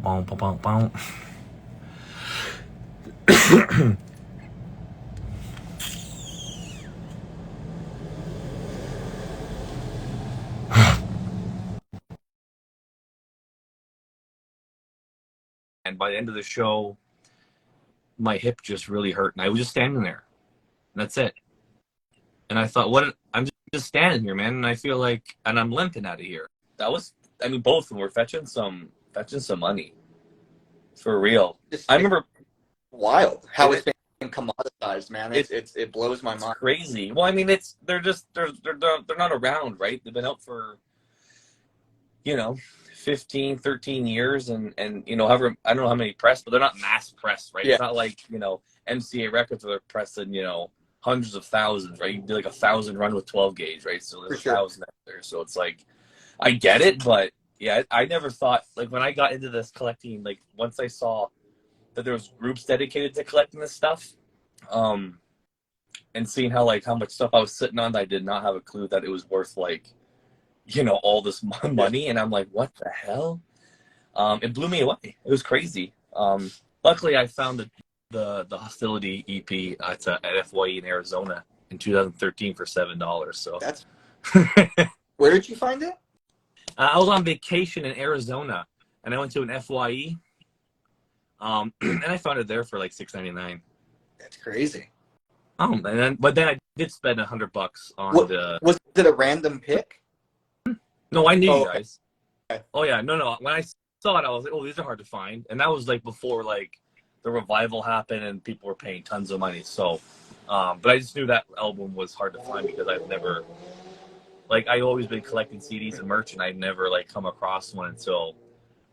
Bow, bow, bow, bow. And by the end of the show, my hip just really hurt, and I was just standing there. And that's it. And I thought, what? I'm just standing here, man, and I feel like, and I'm limping out of here. That was, I mean, both of them were fetching some money, for real. I remember. Wild how it's been commoditized, man. It blows my mind. Crazy. Well, I mean, they're not around, right? They've been out for, 15, 13 years, and however, I don't know how many press, but they're not mass press, right? Yeah. It's not like, MCA Records where they're pressing, hundreds of thousands, right? You can do like 1,000 run with 12 gauge, right? So there's 1,000 out there. So it's like, I get it, but yeah, I never thought, like, when I got into this collecting, like, once I saw that there was groups dedicated to collecting this stuff, and seeing how much stuff I was sitting on, I did not have a clue that it was worth, like, all this money. And I'm like, what the hell? It blew me away. It was crazy. Luckily I found the Hostility EP at FYE in Arizona in 2013 for $7. So that's where did you find it? I was on vacation in Arizona, and I went to an FYE, and I found it there for like $6.99. That's crazy. But then I did spend $100 on Was it a random pick? No, I knew you guys. Okay. Oh yeah, no. When I saw it, I was like, oh, these are hard to find, and that was like before like the revival happened and people were paying tons of money. So, but I just knew that album was hard to find because I've never, I've always been collecting CDs and merch, and I'd never come across one until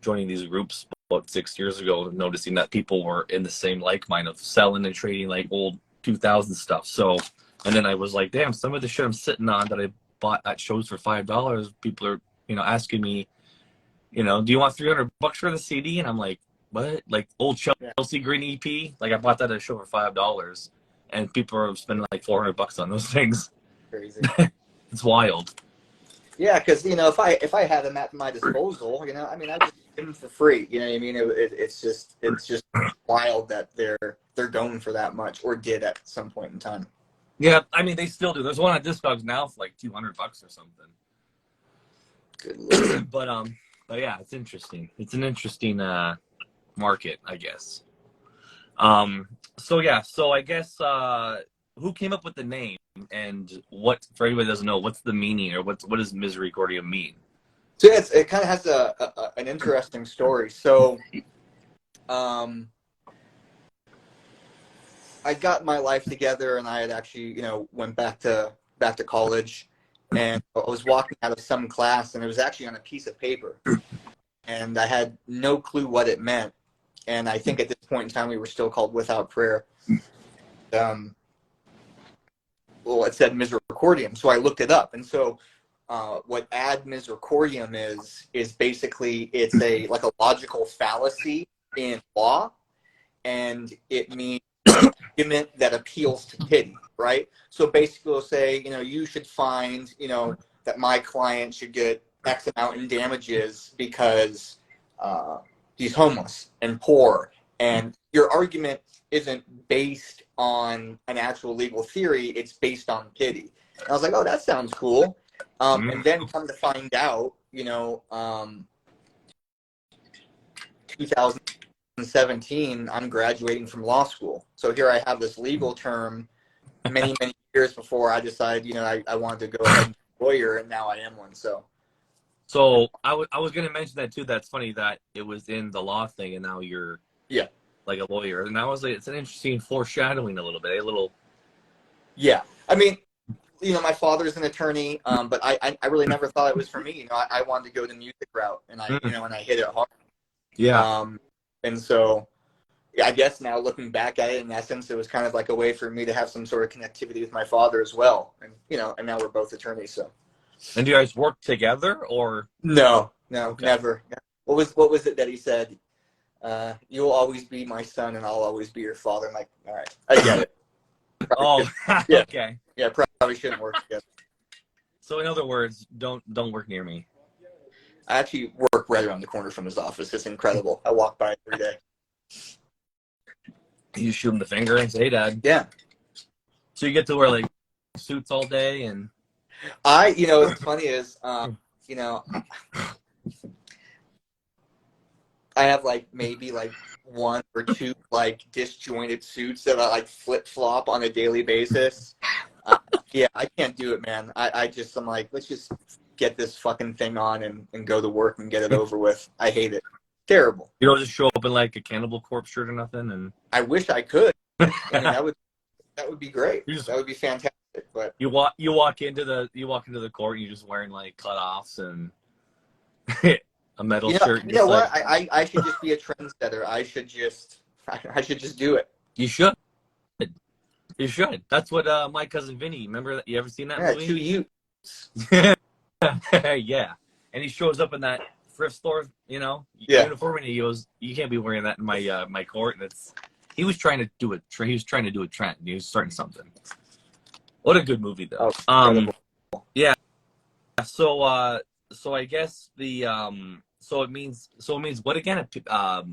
joining these groups about 6 years ago, noticing that people were in the same mind of selling and trading old 2000 stuff. So, and then I was like, damn, some of the shit I'm sitting on that I bought at shows for $5, people are, asking me, do you want $300 for the CD? And I'm like, what? Like old Chelsea Green EP? I bought that at a show for $5, and people are spending $400 on those things. Crazy. It's wild. Yeah, because if I had them at my disposal, I mean, I just give them for free. You know what I mean? It's just wild that they're going for that much, or did at some point in time. Yeah, I mean, they still do. There's one on Discogs now for $200 or something. Good Lord. But yeah, it's interesting. It's an interesting market, I guess. So I guess who came up with the name, and what, for anybody that doesn't know, what's the meaning, or what does Misericordiam mean? So it kind of has an interesting story. So, I got my life together, and I had actually, went back to college, and I was walking out of some class, and it was actually on a piece of paper, and I had no clue what it meant. And I think at this point in time, we were still called Without Prayer. Well, it said Misericordiam, so I looked it up, and so what ad misericordiam is basically, it's a logical fallacy in law, and it means argument that appeals to pity, right? So basically we'll say, you should find, that my client should get X amount in damages because he's homeless and poor, and your argument isn't based on an actual legal theory, it's based on pity. And I was like, oh, that sounds cool. And then come to find out, 2017, I'm graduating from law school. So here I have this legal term many years before I decided, I wanted to go ahead and be a lawyer, and now I am one. So I was going to mention that too. That's funny that it was in the law thing, and now you're like a lawyer. And I was like, it's an interesting foreshadowing a little bit, Yeah. I mean, my father's an attorney, but I really never thought it was for me. I wanted to go the music route, and I hit it hard. Yeah. And so I guess now looking back at it, in essence, it was kind of like a way for me to have some sort of connectivity with my father as well. And, and now we're both attorneys. So. And do you guys work together, or? No, okay. Never. What was it that he said? You'll always be my son, and I'll always be your father. I'm like, all right, I get it. Okay. Yeah, probably shouldn't work together. So in other words, don't work near me. I actually work right around the corner from his office. It's incredible. I walk by every day. You shoot him the finger and say, "Hey, Dad." Yeah. So you get to wear like suits all day, and what's funny is, I have like maybe like one or two like disjointed suits that I like flip flop on a daily basis. Yeah, I can't do it, man. I'm like, let's just get this fucking thing on and go to work and get it over with. I hate it. Terrible. You don't just show up in like a Cannibal Corpse shirt or nothing, and I wish I could. I mean, that would be great. That would be fantastic. But you walk into the court, and you're just wearing like cutoffs and a metal shirt. You know what? I should just be a trendsetter. I should just do it. You should. You should. That's what my cousin Vinny. Remember that? You ever seen that movie? 2 Utes. Yeah. And he shows up in that thrift store, uniform, and he goes, "You can't be wearing that in my my court." And he was trying to do it. He was trying to do a trend. He was starting something. What a good movie, though. Yeah. So I guess the so it means what again?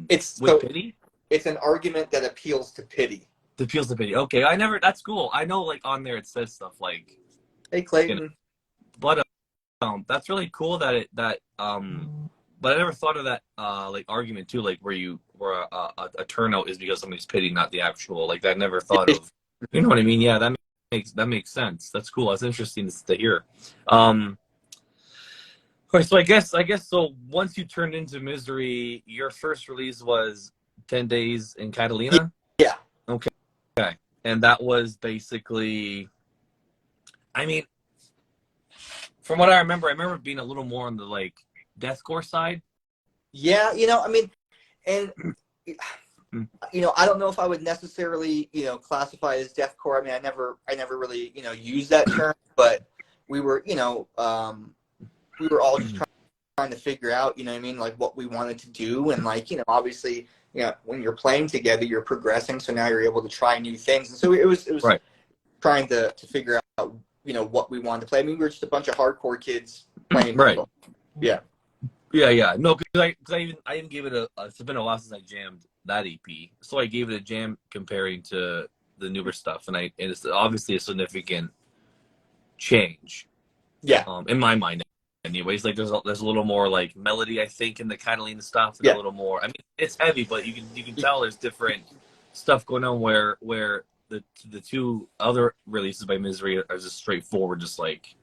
It's with pity. It's an argument that appeals to pity. Appeals to pity. Okay, that's cool. I know, like on there it says stuff like, "Hey, Clayton." But that's really cool that but I never thought of that like argument too, like where a turnout is because somebody's pity, not the actual, like I never thought of. You know what I mean? Yeah, that makes sense. That's cool. That's interesting to hear. Okay, so I guess so. Once you turned into Misery, your first release was 10 Days in Catalina. Yeah. Okay. And that was basically, I mean, from what I remember it being a little more on the like deathcore side. Yeah, I mean, and I don't know if I would necessarily, classify as deathcore. I mean, I never really, used that term, but we were, we were all just trying to figure out, like what we wanted to do, and like, obviously, when you're playing together, you're progressing, so now you're able to try new things, and so it was right. Trying to figure out, what we wanted to play. I mean, we were just a bunch of hardcore kids playing. Right. Yeah. Yeah. No, because I even gave it it's been a while since I jammed that EP, so I gave it a jam comparing to the newer stuff, and it's obviously a significant change. Yeah. In my mind, anyways, like there's a little more like melody, I think, in the Catalina stuff, and a little more. I mean, it's heavy, but you can tell there's different stuff going on where the two other releases by Misery are just straightforward, just like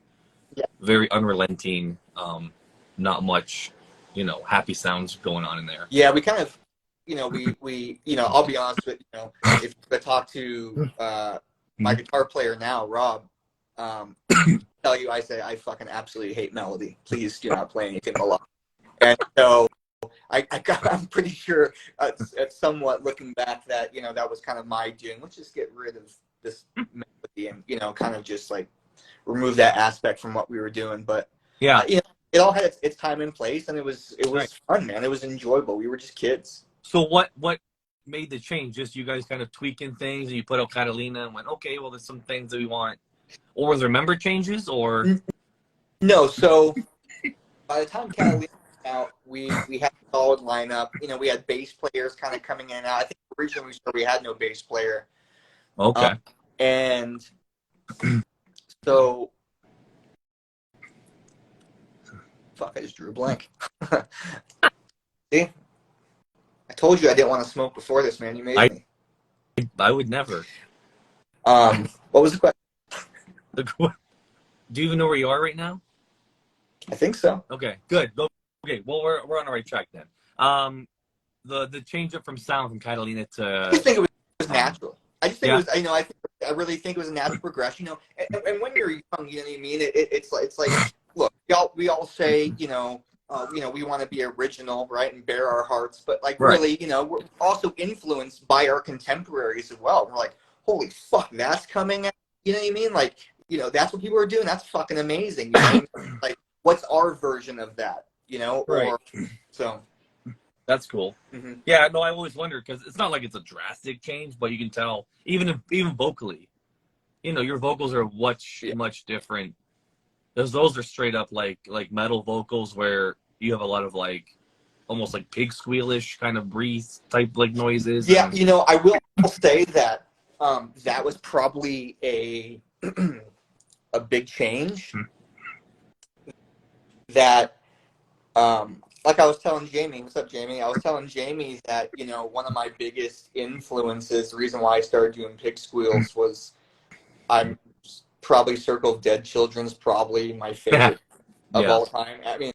very unrelenting, not much, happy sounds going on in there. Yeah, we kind of, we I'll be honest with if I talk to my guitar player now, Rob, tell you, I say I fucking absolutely hate melody. Please do not play anything a lot. And so I'm pretty sure at somewhat looking back that that was kind of my doing. Let's just get rid of this melody and kind of just like remove that aspect from what we were doing. But yeah, it all had its time and place, and it was fun, man. It was enjoyable. We were just kids. So what made the change? Just you guys kind of tweaking things, and you put out Catalina and went, okay, well, there's some things that we want. Or was there member changes, or? No, so by the time Catalina came out, we had a solid lineup. We had bass players kind of coming in and out. I think originally we had no bass player. Okay. And so, fuck, I just drew a blank. See? I told you I didn't want to smoke before this, man. You made me. I would never. What was the question? Do you even know where you are right now? I think so. Okay, good. Okay, well, we're on the right track then. The change up from sound from Catalina to. I just think it was natural. I just think it was. I really think it was a natural progression. And when you're young, you know what I mean. It's like, look, we all say, we want to be original, right, and bare our hearts, but like really, we're also influenced by our contemporaries as well. We're like, holy fuck, that's coming out. You know what I mean? Like, that's what people are doing. That's fucking amazing. You know what I mean? Like, what's our version of that? Right. So. That's cool. Mm-hmm. Yeah, no, I always wonder because it's not like it's a drastic change, but you can tell even vocally, your vocals are much different those are straight up like metal vocals where you have a lot of like almost like pig squealish kind of breathe type like noises. Yeah, And... you know, I will say that that was probably a a big change. That like I was telling Jamie, what's up, Jamie? I was telling Jamie that, you know, one of my biggest influences, the reason why I started doing pig squeals was I'm probably Circle of Dead Children's probably my favorite of all time. I mean,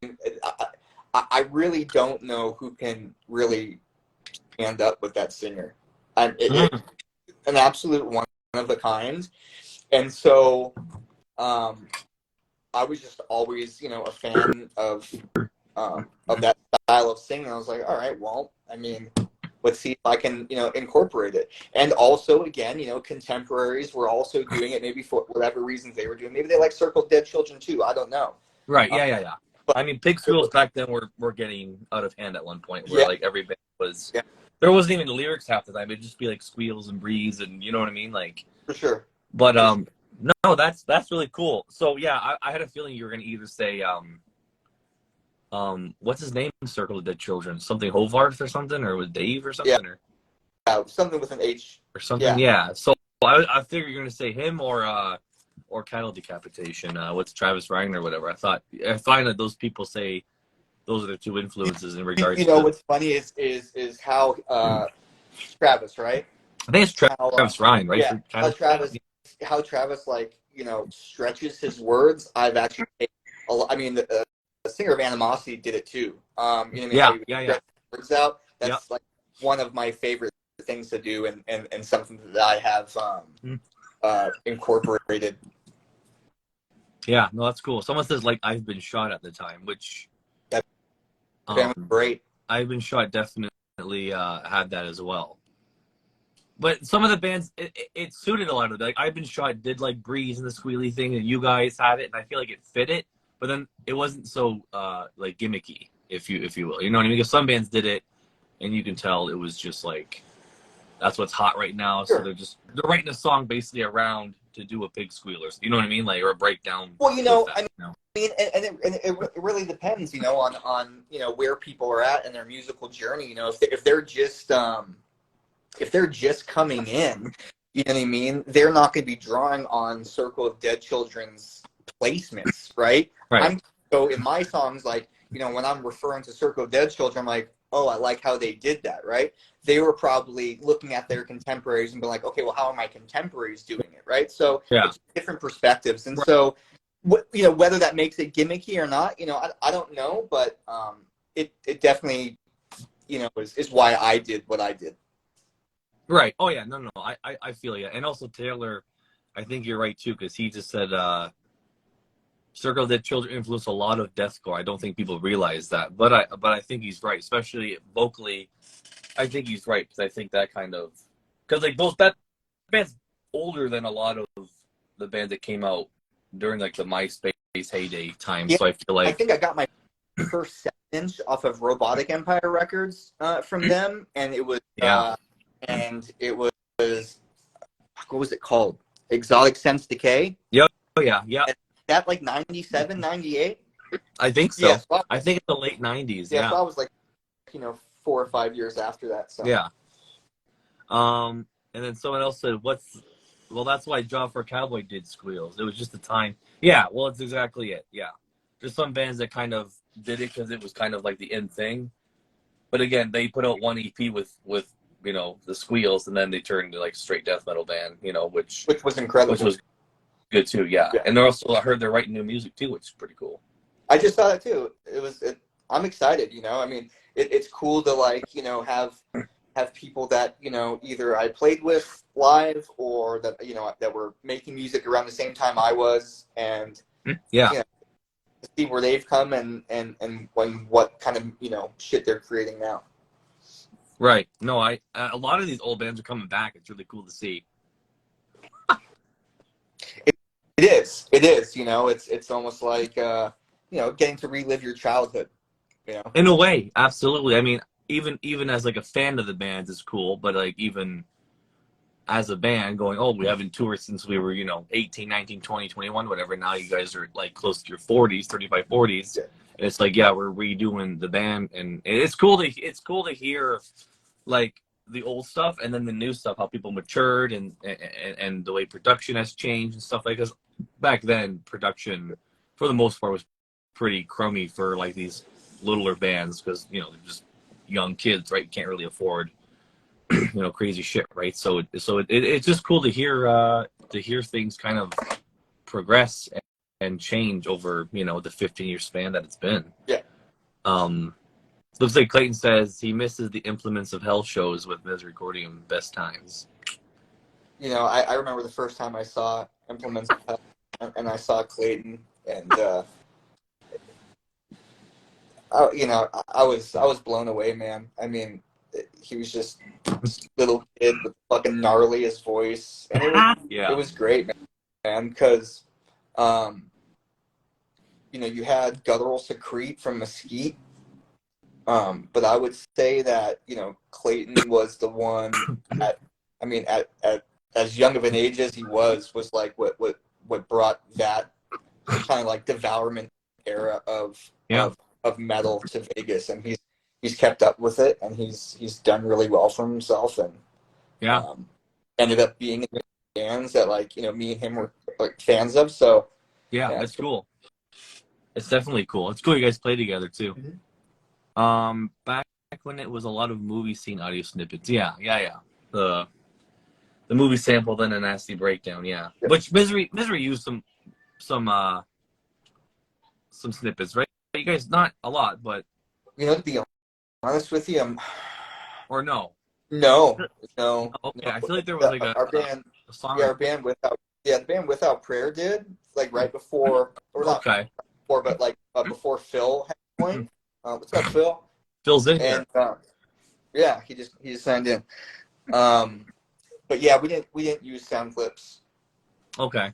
I really don't know who can really stand up with that singer. It's an absolute one of a kind. And so I was just always, you know, a fan of that style of singing. I was like, all right, well, I mean, let's see if I can, you know, incorporate it. And also, again, you know, contemporaries were also doing it, maybe for whatever reasons they were doing. Maybe they like Circle Dead Children too. I don't know. Right. Yeah. But I mean, pig squeals back then were getting out of hand at one point where like every band was, there wasn't even lyrics half the time. It'd just be like squeals and breathes and you know what I mean? Like, for sure. But, no, that's really cool. So yeah, I had a feeling you were going to either say, what's his name? Circle of Dead Children, something Hovarth or something, or with Dave or something, yeah, something with an H or something. Yeah. So I figured you're gonna say him or cattle decapitation. What's Travis Ryan or whatever. I find that those people say those are the two influences in regards. You know, what's funny is how Travis, right? I think it's Travis Ryan, right? Yeah. How Travis like, you know, stretches his words. I've actually, I mean, the singer of Animosity did it too. You know what I mean? Yeah. Words out. That's like one of my favorite things to do, and something that I have incorporated. Yeah, no, that's cool. Someone says like I've been shot at the time, which great. I've been shot definitely had that as well. But some of the bands, it suited a lot of it. Like I've Been Shot did like Breeze and the squealy thing, and you guys had it, and I feel like it fit it. But then it wasn't so like gimmicky, if you will. You know what I mean? Because some bands did it, and you can tell it was just like that's what's hot right now. Sure. So they're writing a song basically around to do a pig squealer. You know what I mean? Like or a breakdown. Well, you know, I mean, and it really depends, you know, on you know where people are at in their musical journey. You know, if they're just coming in, you know what I mean? They're not going to be drawing on Circle of Dead Children's placements, right? So in my songs, like, you know, when I'm referring to Circle of Dead Children, I'm like, oh, I like how they did that, right? They were probably looking at their contemporaries and be like, okay, well, how are my contemporaries doing it, right? So it's different perspectives. And so, you know, whether that makes it gimmicky or not, you know, I don't know, but it definitely, you know, is why I did what I did. Right. Oh, yeah. No. I feel you. And also, Taylor, I think you're right, too, because he just said Circle of Dead Children influenced a lot of deathcore. I don't think people realize that. But I think he's right, especially vocally. I think he's right, because I think that kind of... Because, like, that band's older than a lot of the bands that came out during, like, the MySpace heyday time. Yeah, so I feel like... I think I got my first 7-inch off of Robotic Empire Records from them, and it was... and it was, what was it called? Exotic Sense Decay? Yep. Oh, yeah. Is that like 97, 98? I think so. Yeah, so I think it's the late 90s. Yeah, so I was like, you know, 4 or 5 years after that. So. Yeah. And then someone else said, well, that's why Job for a Cowboy did Squeals. It was just the time. Yeah, well, it's exactly it. Yeah. There's some bands that kind of did it because it was kind of like the end thing. But again, they put out one EP with you know, the Squeals, and then they turned to like straight death metal band, you know, which was incredible. Which was good too, yeah. And they're also, I heard they're writing new music too, which is pretty cool. I just saw that too. I'm excited, you know. I mean, it's cool to like, you know, have people that, you know, either I played with live or that, you know, that were making music around the same time I was, and you know, to see where they've come and what kind of, you know, shit they're creating now. Right. No, a lot of these old bands are coming back. It's really cool to see. It is. You know, it's almost like you know, getting to relive your childhood. You know, in a way, absolutely. I mean, even as like a fan of the bands is cool, but like even as a band going, oh, we haven't toured since we were, 18, 19, 20, 21, whatever. Now you guys are like close to your 40s, 35, 40s. Yeah. And it's like, yeah, we're redoing the band, and it's cool to hear like the old stuff and then the new stuff, how people matured and the way production has changed and stuff like this. Back then, production for the most part was pretty crummy for like these littler bands because they're just young kids, right? You can't really afford crazy shit, right? So it's just cool to hear things kind of progress and change over the 15-year span that it's been. Yeah. Looks like Clayton says he misses the Implements of Hell shows with Misericordiam best times. I remember the first time I saw Implements of Hell and I saw Clayton, and I was blown away, man. I mean, he was just this little kid with fucking gnarliest voice, and it was great, man, because you had Guttural Secrete from Mesquite, but I would say that Clayton was the one at as young of an age as he was like what brought that kind of like devourment era of metal to Vegas, and he's kept up with it, and he's done really well for himself, and ended up being in the bands that me and him were like fans of. So that's cool. It's definitely cool. It's cool you guys play together too. Mm-hmm. Back when it was a lot of movie scene audio snippets. Yeah. The movie sample, then a nasty breakdown. Yeah. Which Misery used some snippets, right? You guys, not a lot, but to be honest with you, or no. Okay, I feel like there was like a song. The band Without Prayer did like right before, or not before, but like before Phil had joined. What's up, Phil? Phil's in here. And he just signed in. But yeah, we didn't use sound clips. Okay.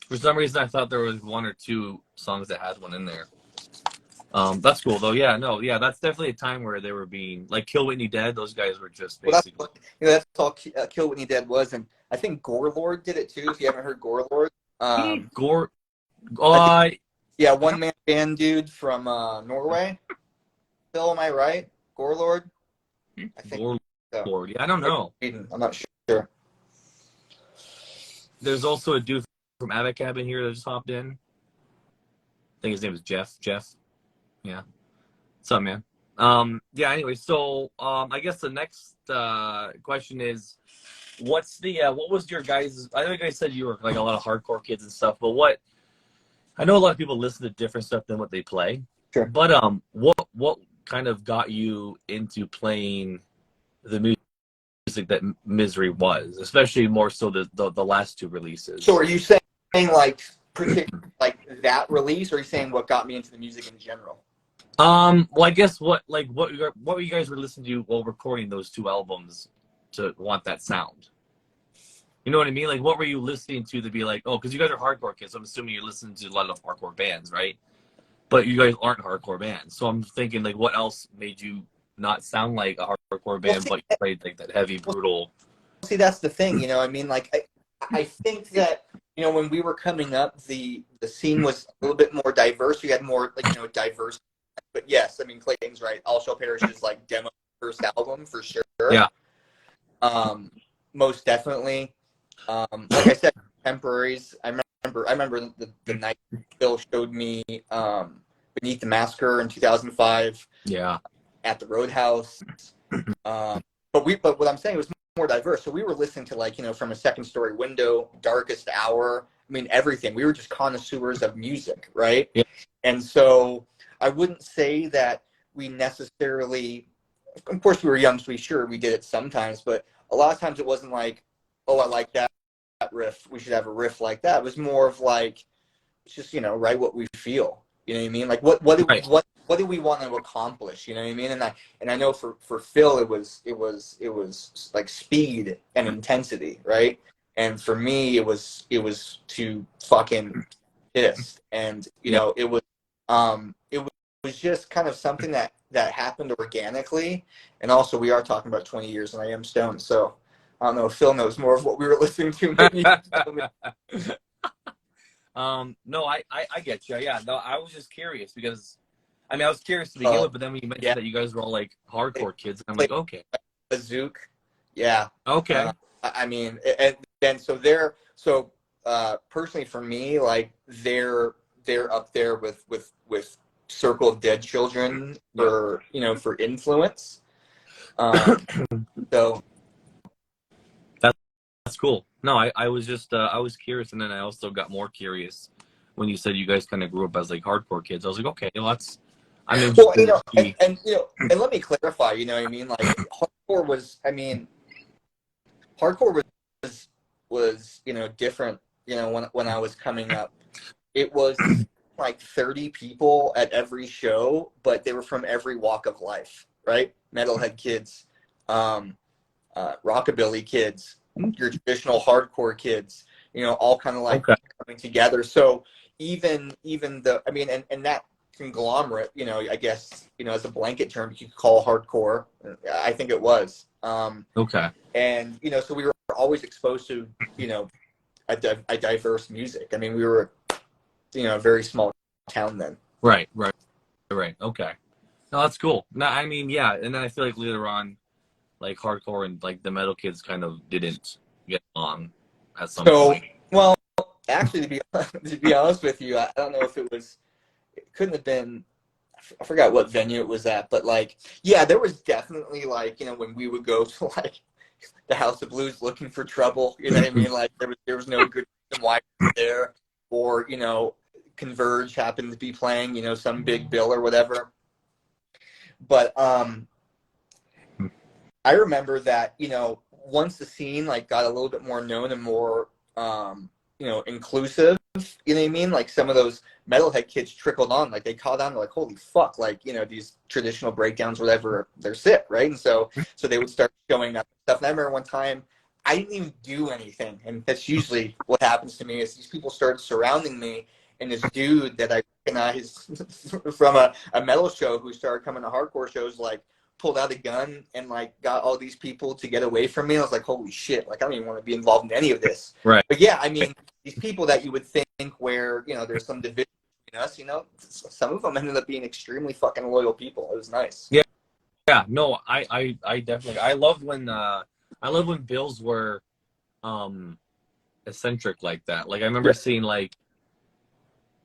For some reason, I thought there was one or two songs that had one in there. That's cool though. Yeah, that's definitely a time where they were being like Kill Whitney Dead. Those guys were just basically. That's all Kill Whitney Dead was, and I think Gore Lord did it too. If you haven't heard Gore Lord, Gore. One man band dude from Norway. Phil, am I right? Gore Lord. I think Gore Lord. Yeah, I don't know. I'm not sure. There's also a dude from Abacab in here that just hopped in. I think his name is Jeff. Yeah. What's up, man? Anyway, so I guess the next question is, what was your guys'? I know you guys said you were like a lot of hardcore kids and stuff, but I know a lot of people listen to different stuff than what they play. Sure. But what kind of got you into playing the music that Misery was, especially more so the last two releases? So are you saying like particular like that release, or are you saying what got me into the music in general? Well, I guess what you guys were listening to while recording those two albums to want that sound. You know what I mean? Like, what were you listening to be like, oh, because you guys are hardcore kids, so I'm assuming you're listening to a lot of hardcore bands, right? But you guys aren't hardcore bands. So I'm thinking, like, what else made you not sound like a hardcore band, but you played like that heavy, brutal? See, that's the thing, I mean, like, I think that, when we were coming up, the scene was a little bit more diverse. You had more, like, diverse. But yes, I mean, Clayton's right. All Shall Perish is like demo first album for sure. Yeah. Most definitely. Like I said, contemporaries. I remember the night Phil showed me Beneath the Massacre in 2005. Yeah. At the Roadhouse. But what I'm saying was more diverse. So we were listening to like, From a Second Story Window, Darkest Hour. I mean, everything. We were just connoisseurs of music, right? Yeah. And so I wouldn't say that we necessarily, of course we were young, so we did it sometimes, but a lot of times it wasn't like, oh, I like that riff, we should have a riff like that. It was more of like, it's just, write what we feel. You know what I mean? Like what do we want to accomplish? You know what I mean? And I know for Phil it was like speed and intensity, right? And for me it was to fucking piss. And it was just kind of something that happened organically. And also we are talking about 20 years and I am stoned, so I don't know if Phil knows more of what we were listening to. Maybe. No, I get you. Yeah, no, I was just curious because, I mean, I was curious to begin with, but then when you mentioned that you guys were all like hardcore kids, I'm like, okay. A Zook. Yeah. Okay. I mean, and so personally for me, like they're up there with Circle of Dead Children for, for influence. So that's cool. No, I was just I was curious, and then I also got more curious when you said you guys kind of grew up as like hardcore kids. I was like, okay, well, I'm interested. Well, and let me clarify. You know what I mean? Like hardcore was different. When I was coming up, it was like 30 people at every show, but they were from every walk of life, right? Metalhead kids, rockabilly kids, your traditional hardcore kids, all kind of like coming together. So even and that conglomerate, I guess, as a blanket term, you could call hardcore. I think it was. Okay. And, so we were always exposed to, a diverse music. I mean, we were, a very small town then. Right. Okay. No, that's cool. No, I mean, yeah. And then I feel like later on, like hardcore and like the metal kids kind of didn't get along at some point. Well, actually, to be honest with you, I don't know if it couldn't have been, I forgot what venue it was at, but like, yeah, there was definitely like, when we would go to like the House of Blues looking for trouble, you know what I mean? Like there was no good reason why we were there, or, Converge happened to be playing, some big bill or whatever. But I remember that, once the scene like got a little bit more known and more inclusive, you know what I mean? Like some of those metalhead kids trickled on, like they caught on, like, holy fuck, like, these traditional breakdowns, whatever, they're sick, right? And so they would start showing up and stuff. And I remember one time I didn't even do anything, and that's usually what happens to me, is these people started surrounding me, and this dude that I recognized from a metal show who started coming to hardcore shows, like, pulled out a gun and like got all these people to get away from me. I was like, holy shit, like I don't even want to be involved in any of this. Right. But yeah, I mean, these people that you would think where, there's some division between us, some of them ended up being extremely fucking loyal people. It was nice. Yeah, no, I definitely, I loved when bills were eccentric like that. Like I remember seeing like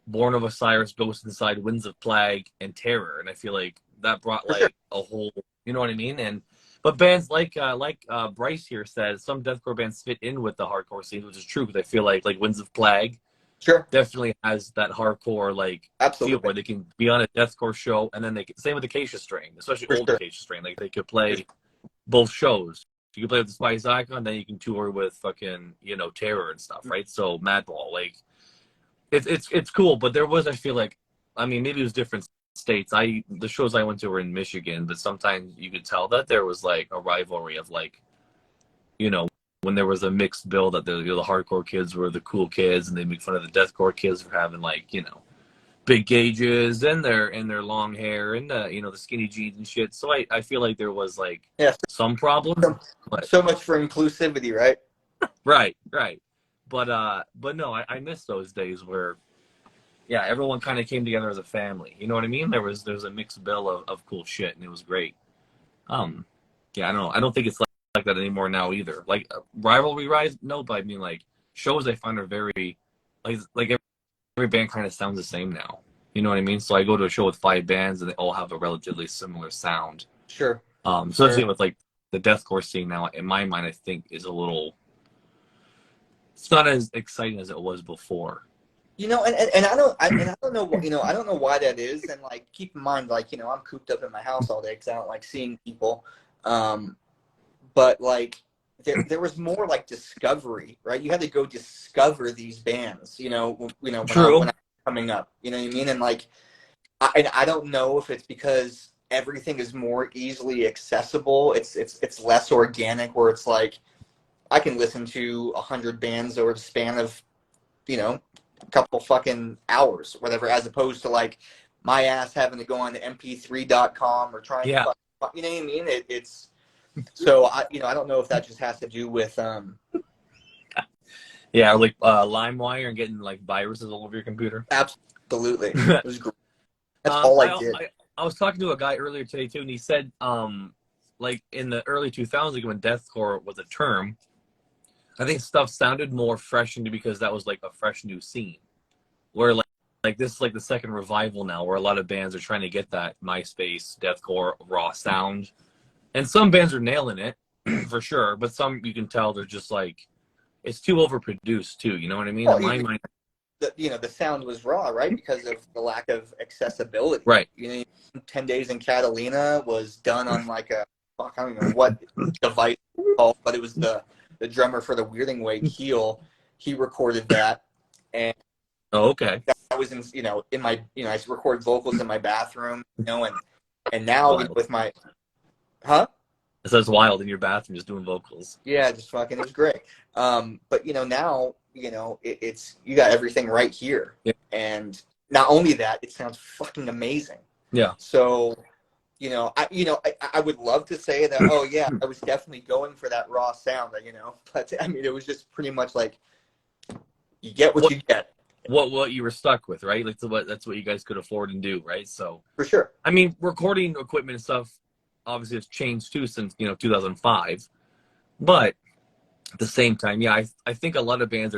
Born of Osiris, Ghost Inside, Winds of Plague, and Terror, and I feel like that brought like a whole, you know what I mean? But bands like Bryce here says, some deathcore bands fit in with the hardcore scene, which is true, because I feel like Winds of Plague definitely has that hardcore like feel where they can be on a deathcore show, and then they can, same with Acacia Strain, especially old Acacia Strain, like they could play both shows. You can play with the Spice Icon, then you can tour with fucking Terror and stuff, right? So Madball, like it's cool. But there was, I feel like, I mean, maybe it was different states. The shows I went to were in Michigan, but sometimes you could tell that there was like a rivalry of like, when there was a mixed bill, that the hardcore kids were the cool kids, and they make fun of the deathcore kids for having like big gauges and their long hair and the skinny jeans and shit. So I feel like there was like some problem. So much for inclusivity, right? Right. But no, I miss those days where everyone kind of came together as a family. You know what I mean? There was a mixed bill of cool shit, and it was great. I don't know. I don't think it's like that anymore now either. Like rivalry rise, no, but I mean like shows I find are very like every band kind of sounds the same now. You know what I mean? So I go to a show with 5 bands, and they all have a relatively similar sound. Sure. So the same with like the deathcore scene now, in my mind, I think is a little. It's not as exciting as it was before. And I don't know what, I don't know why that is. And like, keep in mind, like, I'm cooped up in my house all day because I don't like seeing people. But like, there was more like discovery, right? You had to go discover these bands, when I was coming up, you know what I mean? And like, I don't know if it's because everything is more easily accessible. It's less organic, where it's like, I can listen to 100 bands over the span of, a couple fucking hours, whatever, as opposed to like my ass having to go on to mp3.com or trying to, you know what I mean? So I don't know if that just has to do with Yeah, like LimeWire and getting like viruses all over your computer. absolutely. It was great. That's all I did. I was talking to a guy earlier today too, and he said like in the early 2000s, like when deathcore was a term, I think stuff sounded more fresh because that was like a fresh new scene. Where like this is like the second revival now, where a lot of bands are trying to get that MySpace deathcore raw sound, and some bands are nailing it for sure, but some you can tell they're just like it's too overproduced too. You know what I mean? Well, In my mind, the sound was raw, right? Because of the lack of accessibility. right? 10 Days in Catalina was done on like a I don't know what device it's called, but it was the drummer for the Weirding Way, Keel. He recorded that, and okay. That was in my I record vocals in my bathroom, and now with my It says wild in your bathroom just doing vocals. Yeah, just fucking it was great. But now it's you got everything right here, yeah. And not only that, it sounds fucking amazing. Yeah. So I would love to say that, oh yeah, I was definitely going for that raw sound, but I mean it was just pretty much like you get what you get. What you were stuck with, right? Like that's what you guys could afford and do, right? So for sure. I mean, recording equipment and stuff obviously has changed too since 2005, but at the same time, yeah, I think a lot of bands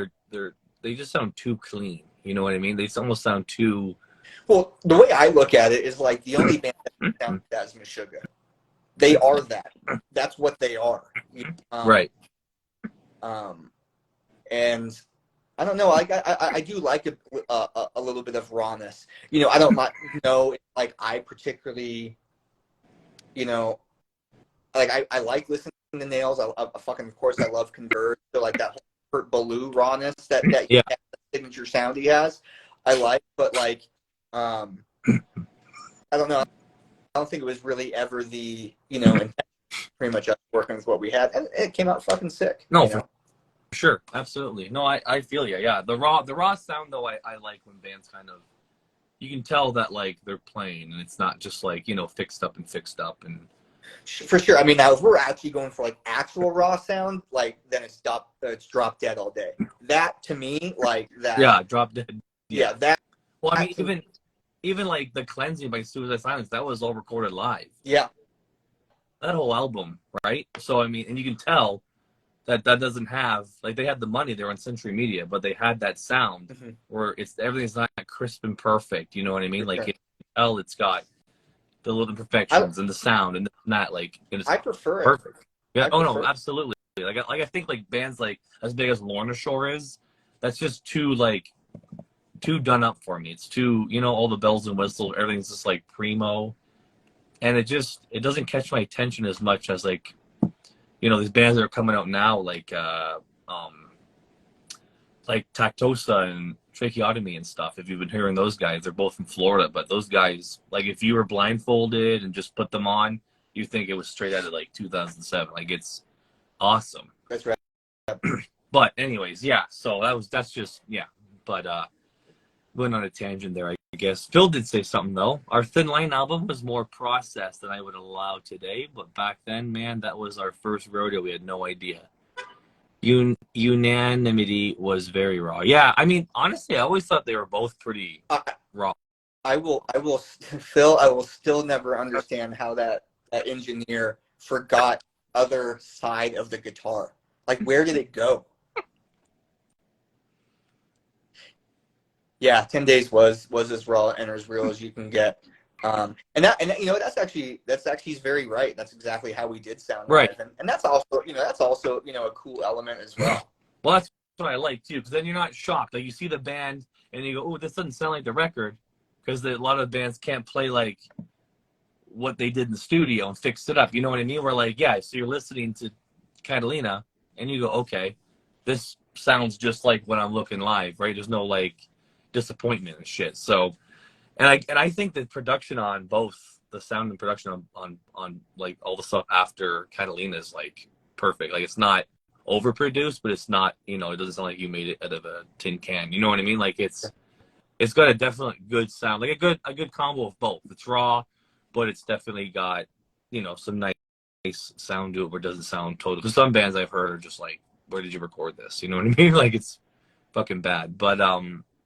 they just sound too clean. You know what I mean? They almost sound too. Well, the way I look at it is like the only band that sounds as Meshuggah. They are that. That's what they are. Right. And I don't know. I do like a little bit of rawness. I don't know. Like I particularly, like I like listening to Nails. Of course I love Converge. So like that whole Kurt Ballou rawness that yeah. Has, that signature sound he has, I like. But like, I don't know. I don't think it was really ever the pretty much us working with what we had, and it came out fucking sick. No. For sure, absolutely. No, I feel you. Yeah, the raw sound though, I like when bands kind of, you can tell that like they're playing and it's not just like fixed up and. For sure. I mean, now if we're actually going for like actual raw sound, like then it's drop dead all day. That to me, like that. Yeah, drop dead. Yeah, that. Well, I mean, even like the Cleansing by Suicide Silence, that was all recorded live. Yeah. That whole album, right? So I mean, and you can tell that doesn't have, like, they had the money, they're on Century Media, but they had that sound where everything's not crisp and perfect. You know what I mean? Like, it's got the little imperfections and the sound and that, like, it's I prefer perfect. It. Yeah. No, absolutely. Like I think like bands like as big as Lorna Shore is, that's just too done up for me. It's too, all the bells and whistles, everything's just like primo, and it doesn't catch my attention as much as like, these bands that are coming out now, like Tactosa and Tracheotomy and stuff. If you've been hearing those guys, they're both from Florida, but those guys, like, if you were blindfolded and just put them on, you think it was straight out of like 2007. Like, it's awesome. That's right. But anyways, yeah. So that's just But went on a tangent there, I guess. Phil did say something though. Our Thin Line album was more processed than I would allow today, but back then, man, that was our first rodeo. We had no idea. Unanimity was very raw. Yeah, I mean, honestly, I always thought they were both pretty raw. I will, Phil. I will still never understand how that engineer forgot other side of the guitar. Like, where did it go? Yeah, 10 Days was as raw and as real as you can get. And that's actually he's very right. That's exactly how we did sound right. Live. And that's also a cool element as well. Well, that's what I like too, because then you're not shocked. Like, you see the band and you go, "Oh, this doesn't sound like the record," because a lot of bands can't play like what they did in the studio and fix it up. You know what I mean? We're like, yeah. So you're listening to Catalina and you go, "Okay, this sounds just like when I'm looking live." Right? There's no like disappointment and shit. So. And I think the production on both the sound and production on like all the stuff after Catalina is like perfect. Like, it's not overproduced, but it's not, it doesn't sound like you made it out of a tin can. You know what I mean? Like, it's got a definitely good sound, like a good combo of both. It's raw, but it's definitely got, some nice sound to it where it doesn't sound total. Because some bands I've heard are just like, where did you record this? You know what I mean? Like it's fucking bad. But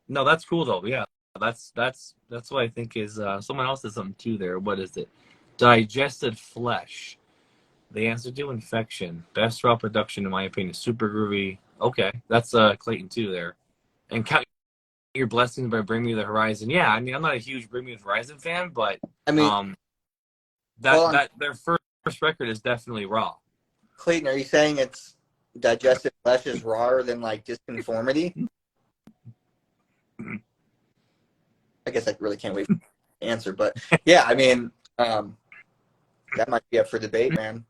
no, that's cool though. Yeah, that's what I think is. Someone else said something too there. What is it? Digested flesh. The answer to infection. Best raw production in my opinion. Super groovy. Okay, that's Clayton too there. And count your blessings by Bring Me the Horizon. Yeah, I mean I'm not a huge Bring Me the Horizon fan, but I mean, that their first record is definitely raw. Clayton, are you saying it's digested flesh is rawer than like disconformity? I guess I really can't wait for the answer, but yeah, I mean, that might be up for debate, man.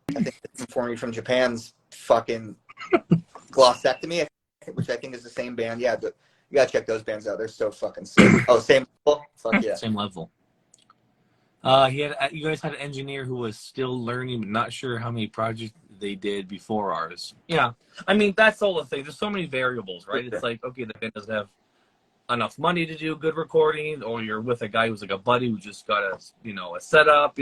I think Disconformity from Japan's fucking Glossectomy, which I think is the same band. Yeah, you gotta check those bands out. They're so fucking sick. Oh, same level? Fuck yeah. Same level. You guys had an engineer who was still learning, but not sure how many projects they did before ours. Yeah, I mean that's all the thing. There's so many variables, right? It's like, okay, the band doesn't have enough money to do good recording, or you're with a guy who's like a buddy who just got a setup.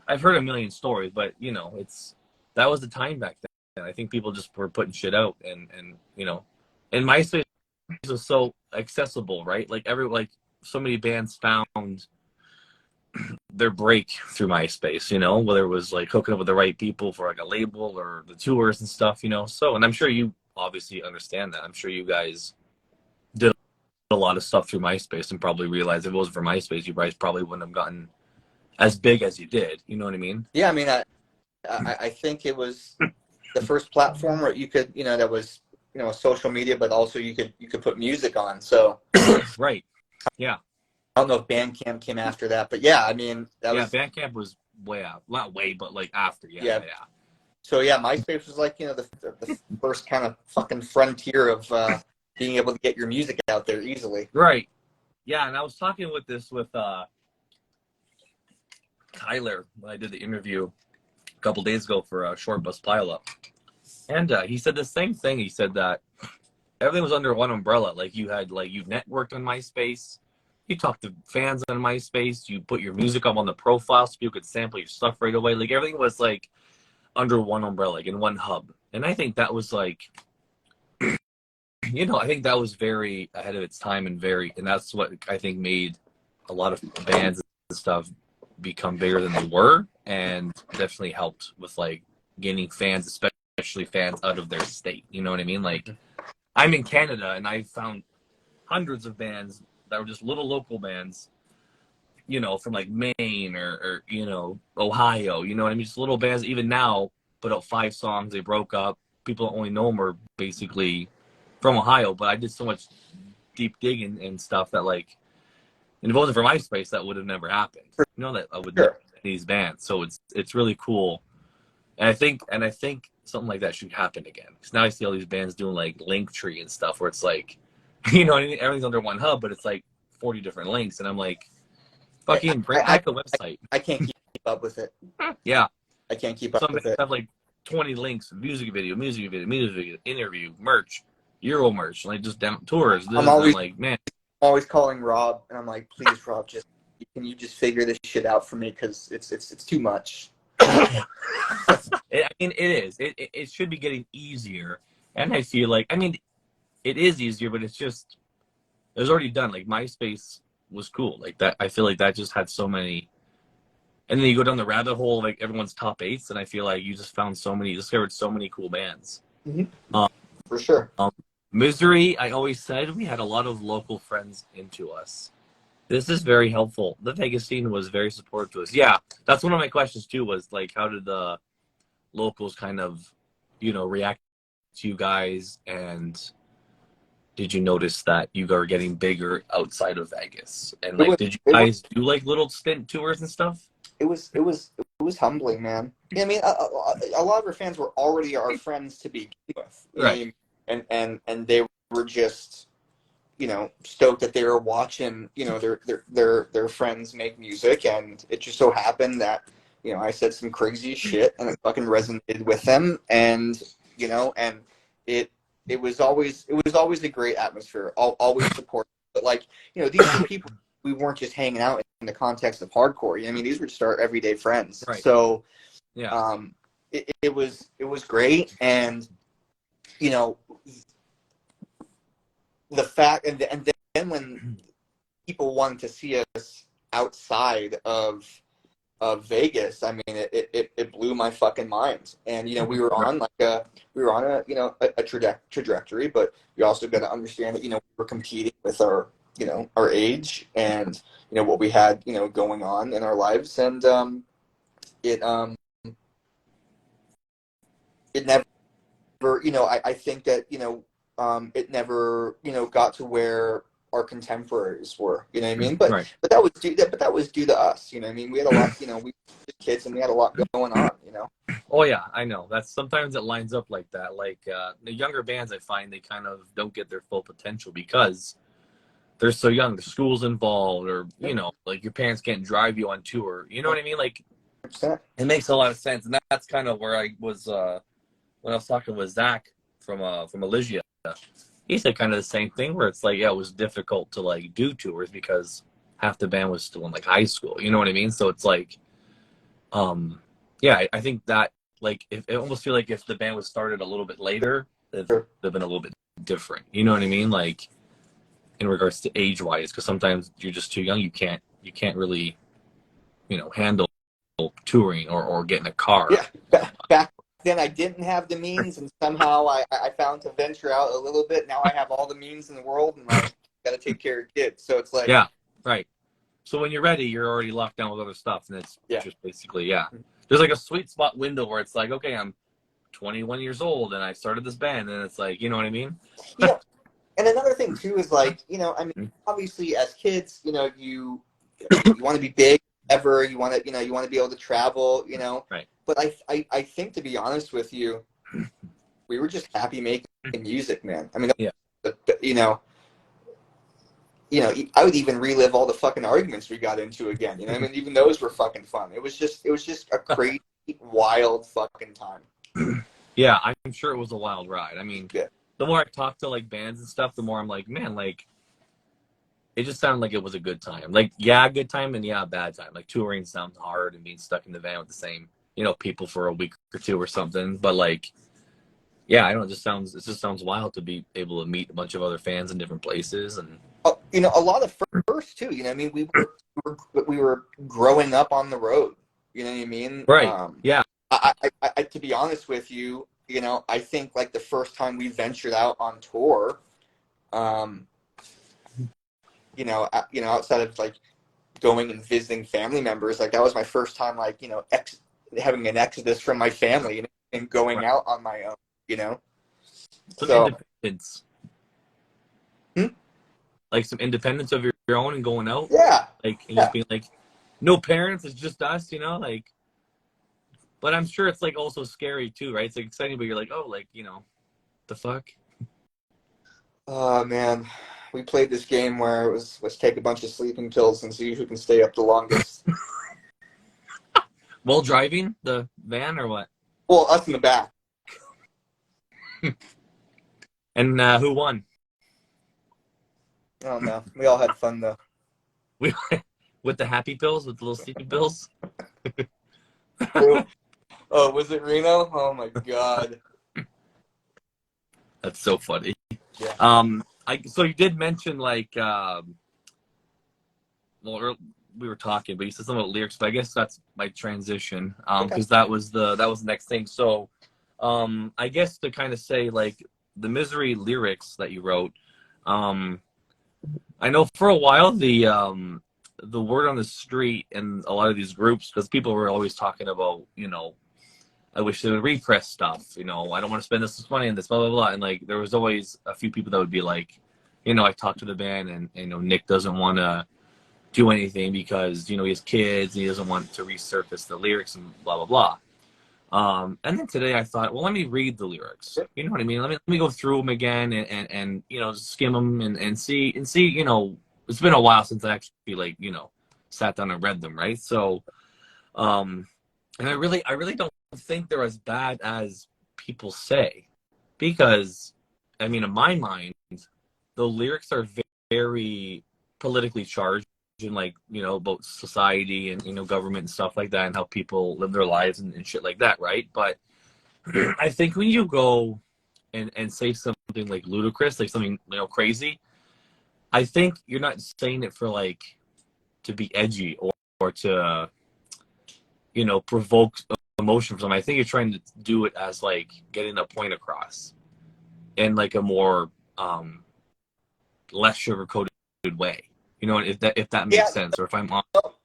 I've heard a million stories, but that was the time back then. I think people just were putting shit out, and and MySpace was so accessible, right? Like so many bands found their break through MySpace, whether it was like hooking up with the right people for like a label or the tours and stuff, So, and I'm sure you obviously understand that. I'm sure you guys did a lot of stuff through MySpace and probably realized if it wasn't for MySpace, you guys probably wouldn't have gotten as big as you did. You know what I mean? Yeah, I mean, I think it was the first platform where you could, that was, social media, but also you could put music on. So, right. Yeah. I don't know if Bandcamp came after that, but yeah, I mean, Bandcamp was way out, not way, but like after. Yeah. So yeah, MySpace was like, the first kind of fucking frontier of being able to get your music out there easily. Right. Yeah, and I was talking with Tyler when I did the interview a couple days ago for Short Bus Pileup, and he said the same thing. He said that everything was under one umbrella. Like you networked on MySpace, you talked to fans on MySpace, you put your music up on the profile so people could sample your stuff right away. Like everything was like under one umbrella, like in one hub. And I think that was like, I think that was very ahead of its time and that's what I think made a lot of bands and stuff become bigger than they were, and definitely helped with like gaining fans, especially fans out of their state. You know what I mean? Like I'm in Canada and I found hundreds of bands that were just little local bands, from like Maine or Ohio, you know what I mean? Just little bands. Even now, put out 5 songs. They broke up. People only know them are basically from Ohio. But I did so much deep digging and stuff that like, and if it wasn't for MySpace, that would have never happened. That I would know these bands. So it's really cool. And I think something like that should happen again. Because now I see all these bands doing like Linktree and stuff where it's like, everything's under one hub, but it's like 40 different links. And I'm like, fucking bring back the website. I can't keep up with it. Yeah. I can't keep up with it. Have like 20 links, music video, interview, merch, Euro merch, like just down tours. I'm like, man. Always calling Rob, and I'm like, please, Rob, can you just figure this shit out for me? Because it's too much. I mean, it is. It should be getting easier. And I feel like, it is easier, but it was already done. Like MySpace was cool. Like that, I feel like that just had so many. And then you go down the rabbit hole of like everyone's top 8s, and I feel like you just discovered so many cool bands. Mm-hmm. For sure. Misery, I always said we had a lot of local friends into us. This is very helpful. The Vegas scene was very supportive to us. Yeah, that's one of my questions too, was like, how did the locals kind of, react to you guys? And did you notice that you are getting bigger outside of Vegas? And like, did you guys do like little stint tours and stuff? It was humbling, man. Yeah, I mean, a lot of our fans were already our friends to begin with. Right. And they were just, stoked that they were watching, their friends make music, and it just so happened that, I said some crazy shit and it fucking resonated with them, and and it was always a great atmosphere, always supportive. But like, these were people, we weren't just hanging out in the context of hardcore. I mean, these were just our everyday friends. Right. So, Yeah. It was great. And, you know, the fact, and then when people wanted to see us outside of Vegas, I mean, it blew my fucking mind. And, you know, we were on a, you know, a trajectory, but you also got to understand that, you know, we were competing with our, you know, our age and, you know, what we had, you know, going on in our lives. And, it never, you know, I think that, you know, it never, you know, got to where our contemporaries were, you know what I mean? But Right. but that was due to us, you know what I mean? We had a lot, you know, we were kids and we had a lot going on, you know. Oh yeah, I know. That's sometimes it lines up like that. Like the younger bands, I find they kind of don't get their full potential because they're so young. The school's involved, or you know, like your parents can't drive you on tour. You know what I mean? Like 100%. it makes a lot of sense, and that's kind of where I was when I was talking with Zach from Elysia. He said kind of the same thing, where it's like, yeah, it was difficult to like do tours because half the band was still in like high school. You know what I mean? So it's like, yeah, I think that like if I almost feel like if the band was started a little bit later, it would have been a little bit different. You know what I mean? Like in regards to age wise, because sometimes you're just too young. You can't really, you know, handle touring or getting a car. Yeah, back then I didn't have the means, and somehow I found to venture out a little bit. Now I have all the means in the world, and I got to take care of kids. So it's like, yeah, right. So when you're ready, you're already locked down with other stuff, and it's just basically, yeah. There's like a sweet spot window where it's like, okay, I'm 21 years old and I started this band, and it's like, you know what I mean? Yeah. And another thing too is like, you know, I mean, obviously as kids, you know, you want to be big, ever, you want to, you know, you want to be able to travel, you know. Right. But I think, to be honest with you, we were just happy making music, man. I mean, yeah. You know, I would even relive all the fucking arguments we got into again. You know, I mean, even those were fucking fun. It was just a crazy, wild fucking time. Yeah, I'm sure it was a wild ride. I mean, yeah. The more I talk to like bands and stuff, the more I'm like, man, like it just sounded like it was a good time. Like, yeah, good time and yeah, bad time. Like touring sounds hard and being stuck in the van with the same, you know, people for a week or two or something. But like, yeah, I don't know, it just sounds wild to be able to meet a bunch of other fans in different places. And you know, a lot of firsts too. You know, I mean, we were growing up on the road. You know what I mean? Right. Yeah. I to be honest with you, you know, I think like the first time we ventured out on tour, you know, outside of like going and visiting family members, like that was my first time, like, you know, having an exodus from my family and going out on my own, you know. Some independence. Like some independence of your own and going out. Yeah. Like and just being like, no parents, it's just us, you know, like. But I'm sure it's like also scary too, right? It's like exciting, but you're like, oh, like, you know, the fuck. Oh man, we played this game where it was let's take a bunch of sleeping pills and see who can stay up the longest. While driving the van or what? Well, us in the back. And who won? Oh no, we all had fun though. We with the happy pills, with the little sleeping pills. Oh, was it Reno? Oh my god. That's so funny. Yeah. So you did mention like, well, we were talking, but you said something about lyrics, but I guess that's my transition, because that was the next thing. So, I guess to kind of say like the Misery lyrics that you wrote, I know for a while the word on the street and a lot of these groups, because people were always talking about, you know, I wish they would repress stuff, you know, I don't want to spend this money on this, blah, blah, blah. And like, there was always a few people that would be like, you know, I talked to the band and, you know, Nick doesn't want to do anything because, you know, he has kids and he doesn't want to resurface the lyrics and blah, blah, blah. And then today I thought, well, let me read the lyrics. You know what I mean? Let me go through them again and you know, skim them and see, you know, it's been a while since I actually like, you know, sat down and read them. Right. So, and I really don't think they're as bad as people say, because I mean, in my mind, the lyrics are very politically charged like, you know, about society and, you know, government and stuff like that and how people live their lives and shit like that, right? But I think when you go and say something like ludicrous, like something, you know, crazy, I think you're not saying it for like to be edgy or to, you know, provoke emotion from them. I think you're trying to do it as like getting a point across in like a more less sugar coated way. You know, if that makes sense, or if I'm on.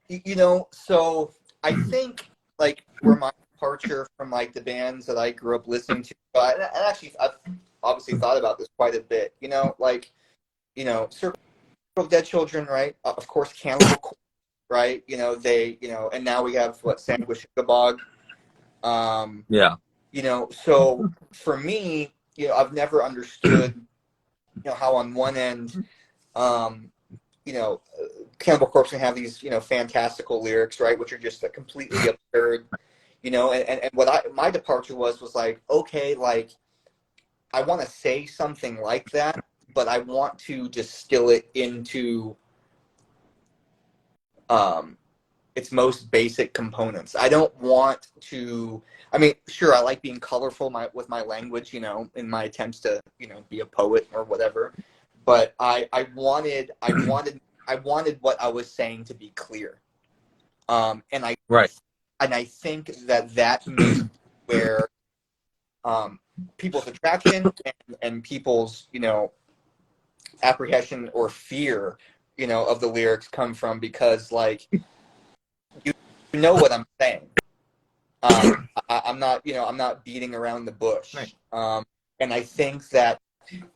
You know, so I think like where my departure from like the bands that I grew up listening to, and actually I've obviously thought about this quite a bit. You know, like, you know, Circle of Dead Children, right? Of course, Cannibal Corpse, right? You know, they, you know, and now we have what, Sandwich Bog. Yeah. You know, so for me, you know, I've never understood, you know, how on one end, you know, Cannibal Corpse can have these, you know, fantastical lyrics, right, which are just completely absurd, you know, and what my departure was like, okay, like, I want to say something like that, but I want to distill it into its most basic components. I don't want to. I mean, sure, I like being colorful with my language, you know, in my attempts to, you know, be a poet or whatever. But I wanted what I was saying to be clear. And I think that makes where people's attraction and people's, you know, apprehension or fear, you know, of the lyrics come from, because like you know what I'm saying. I'm not, you know, I'm not beating around the bush. Right. And I think that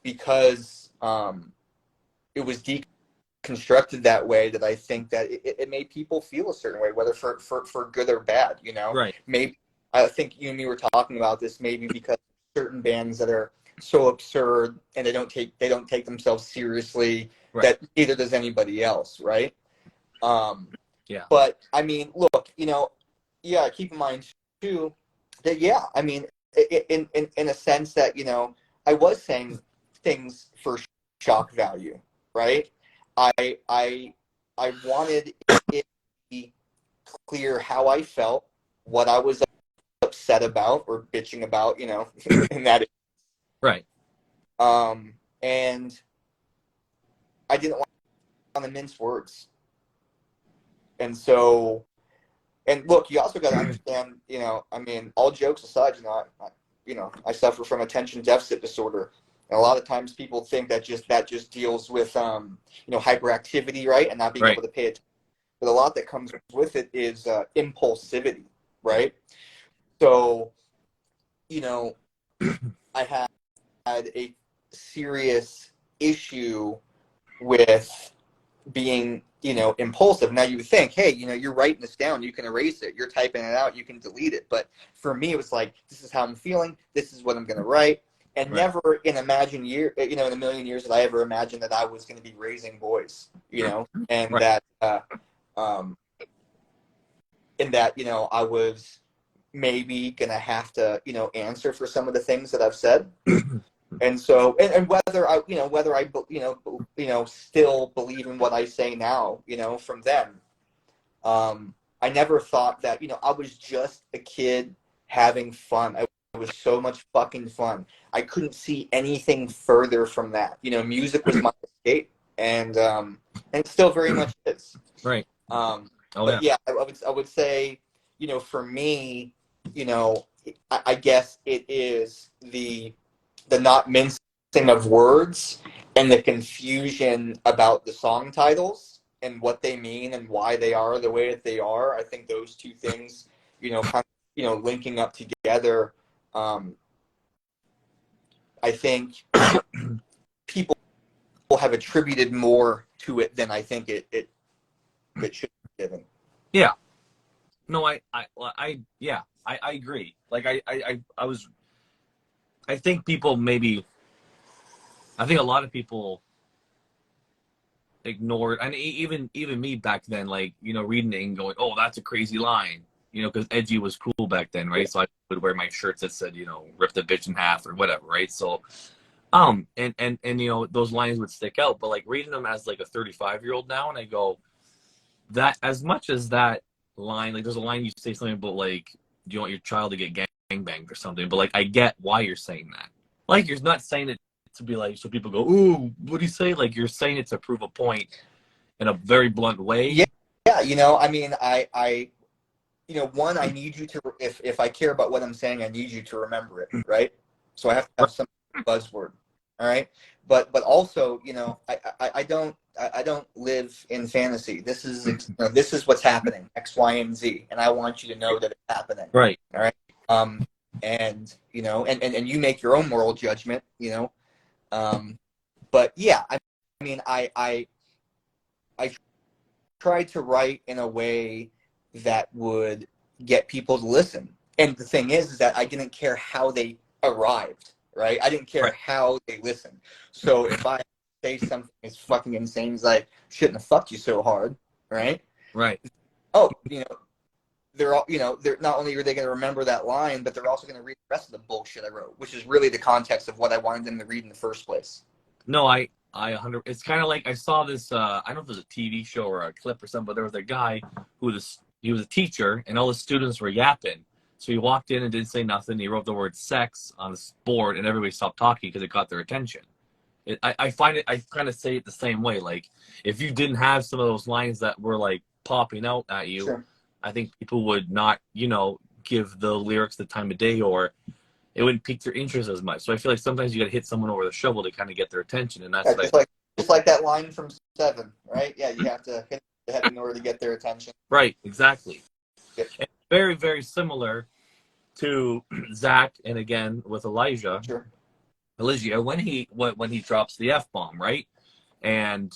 because it was deconstructed that way, that I think that it made people feel a certain way, whether for good or bad, you know. Right. Maybe I think you and me were talking about this, maybe because certain bands that are so absurd and they don't take themselves seriously, right, that neither does anybody else, right? Yeah. But I mean, look, you know, yeah, keep in mind too that, yeah, I mean, in a sense that, you know, I was saying things for shock value, right? I wanted it to be clear how I felt, what I was upset about or bitching about, you know, in that. Right. And I didn't want to mince words. And so, and look, you also got to understand, you know, I mean, all jokes aside, you know, I suffer from attention deficit disorder. And a lot of times people think that just deals with, you know, hyperactivity, right? And not being able to pay attention. But a lot that comes with it is impulsivity, right? So, you know, I had a serious issue with being, you know, impulsive. Now you would think, hey, you know, you're writing this down, you can erase it. You're typing it out, you can delete it. But for me, it was like, this is how I'm feeling. This is what I'm going to write. And never in a million years did I ever imagine that I was going to be raising boys, you know, and that, you know, I was maybe going to have to, you know, answer for some of the things that I've said. And so, and whether I, you know, still believe in what I say now, you know, from then, I never thought that, you know, I was just a kid having fun. It was so much fucking fun. I couldn't see anything further from that. You know, music was my escape, and it still very much is. Right. But yeah, I would say, you know, for me, you know, I guess it is the not mincing of words and the confusion about the song titles and what they mean and why they are the way that they are. I think those two things, you know, kind of, you know, linking up together. I think people have attributed more to it than I think it should be given. Yeah. No, I agree. Like I think people maybe, I think a lot of people ignored, and even me back then, like, you know, reading it and going, oh, that's a crazy line, you know, because edgy was cool back then, right? So I would wear my shirts that said, you know, rip the bitch in half or whatever, right? So, and you know, those lines would stick out, but like reading them as like a 35-year-old now, and I go, that as much as that line, like there's a line you say something about like, do you want your child to get gang banged or something? But like, I get why you're saying that. Like, you're not saying it to be like, so people go, ooh, what do you say? Like, you're saying it to prove a point in a very blunt way. Yeah, yeah. You know, I mean, you know, one, I need you to, if I care about what I'm saying, I need you to remember it, right? So I have to have some buzzword, all right? But also, you know, I don't live in fantasy. This is, you know, this is what's happening, X, Y, and Z, and I want you to know that it's happening, right? All right. And you know, and you make your own moral judgment, you know. But yeah, I mean, I tried to write in a way that would get people to listen. And the thing is that I didn't care how they arrived, right? I didn't care how they listened. So if I say something as fucking insane as like, shouldn't have fucked you so hard, right? Right. Oh, you know, they're all, you know, they're not only are they going to remember that line, but they're also going to read the rest of the bullshit I wrote, which is really the context of what I wanted them to read in the first place. No, I 100. It's kind of like I saw this. I don't know if it was a TV show or a clip or something, but there was a guy who he was a teacher, and all the students were yapping. So he walked in and didn't say nothing. He wrote the word "sex" on the board, and everybody stopped talking because it got their attention. I find it. I kind of say it the same way. Like, if you didn't have some of those lines that were like popping out at you, sure, I think people would not, you know, give the lyrics the time of day, or it wouldn't pique their interest as much. So I feel like sometimes you got to hit someone over the shovel to kind of get their attention, and that's just like that line from Seven, right? Yeah, you have to hit the head in order to get their attention. Right, exactly. Yep. And very, very similar to Zach, and again with Elijah. Sure. Elijah, when he drops the F-bomb, right? And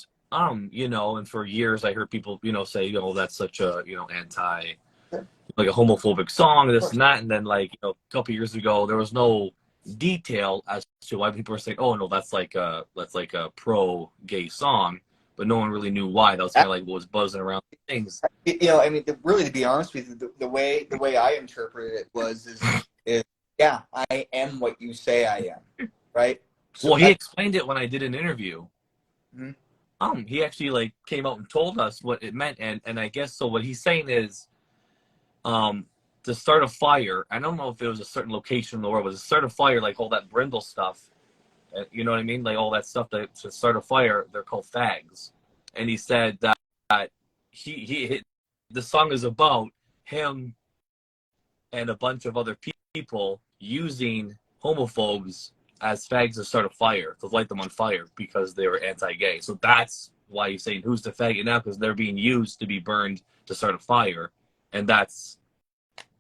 you know, and for years I heard people, you know, say, you know, that's such a, you know, anti, like a homophobic song, this and that, and then like, you know, a couple of years ago there was no detail as to why people were saying, oh no, that's like a pro-gay song, but no one really knew why. That was kind of like what was buzzing around things. You know, I mean, really, to be honest with you, the way I interpreted it is yeah, I am what you say I am, right? So well, he explained it when I did an interview. Mm-hmm. He actually like came out and told us what it meant, and I guess so. What he's saying is, to start a fire. I don't know if it was a certain location in the world, but to start a fire, like all that brindle stuff, you know what I mean? Like all that stuff that to start a fire, they're called fags. And he said that the song is about him and a bunch of other people using homophobes as fags to start a fire, to light them on fire because they were anti-gay. So that's why he's saying, who's the faggot now? Because they're being used to be burned to start a fire. And that's,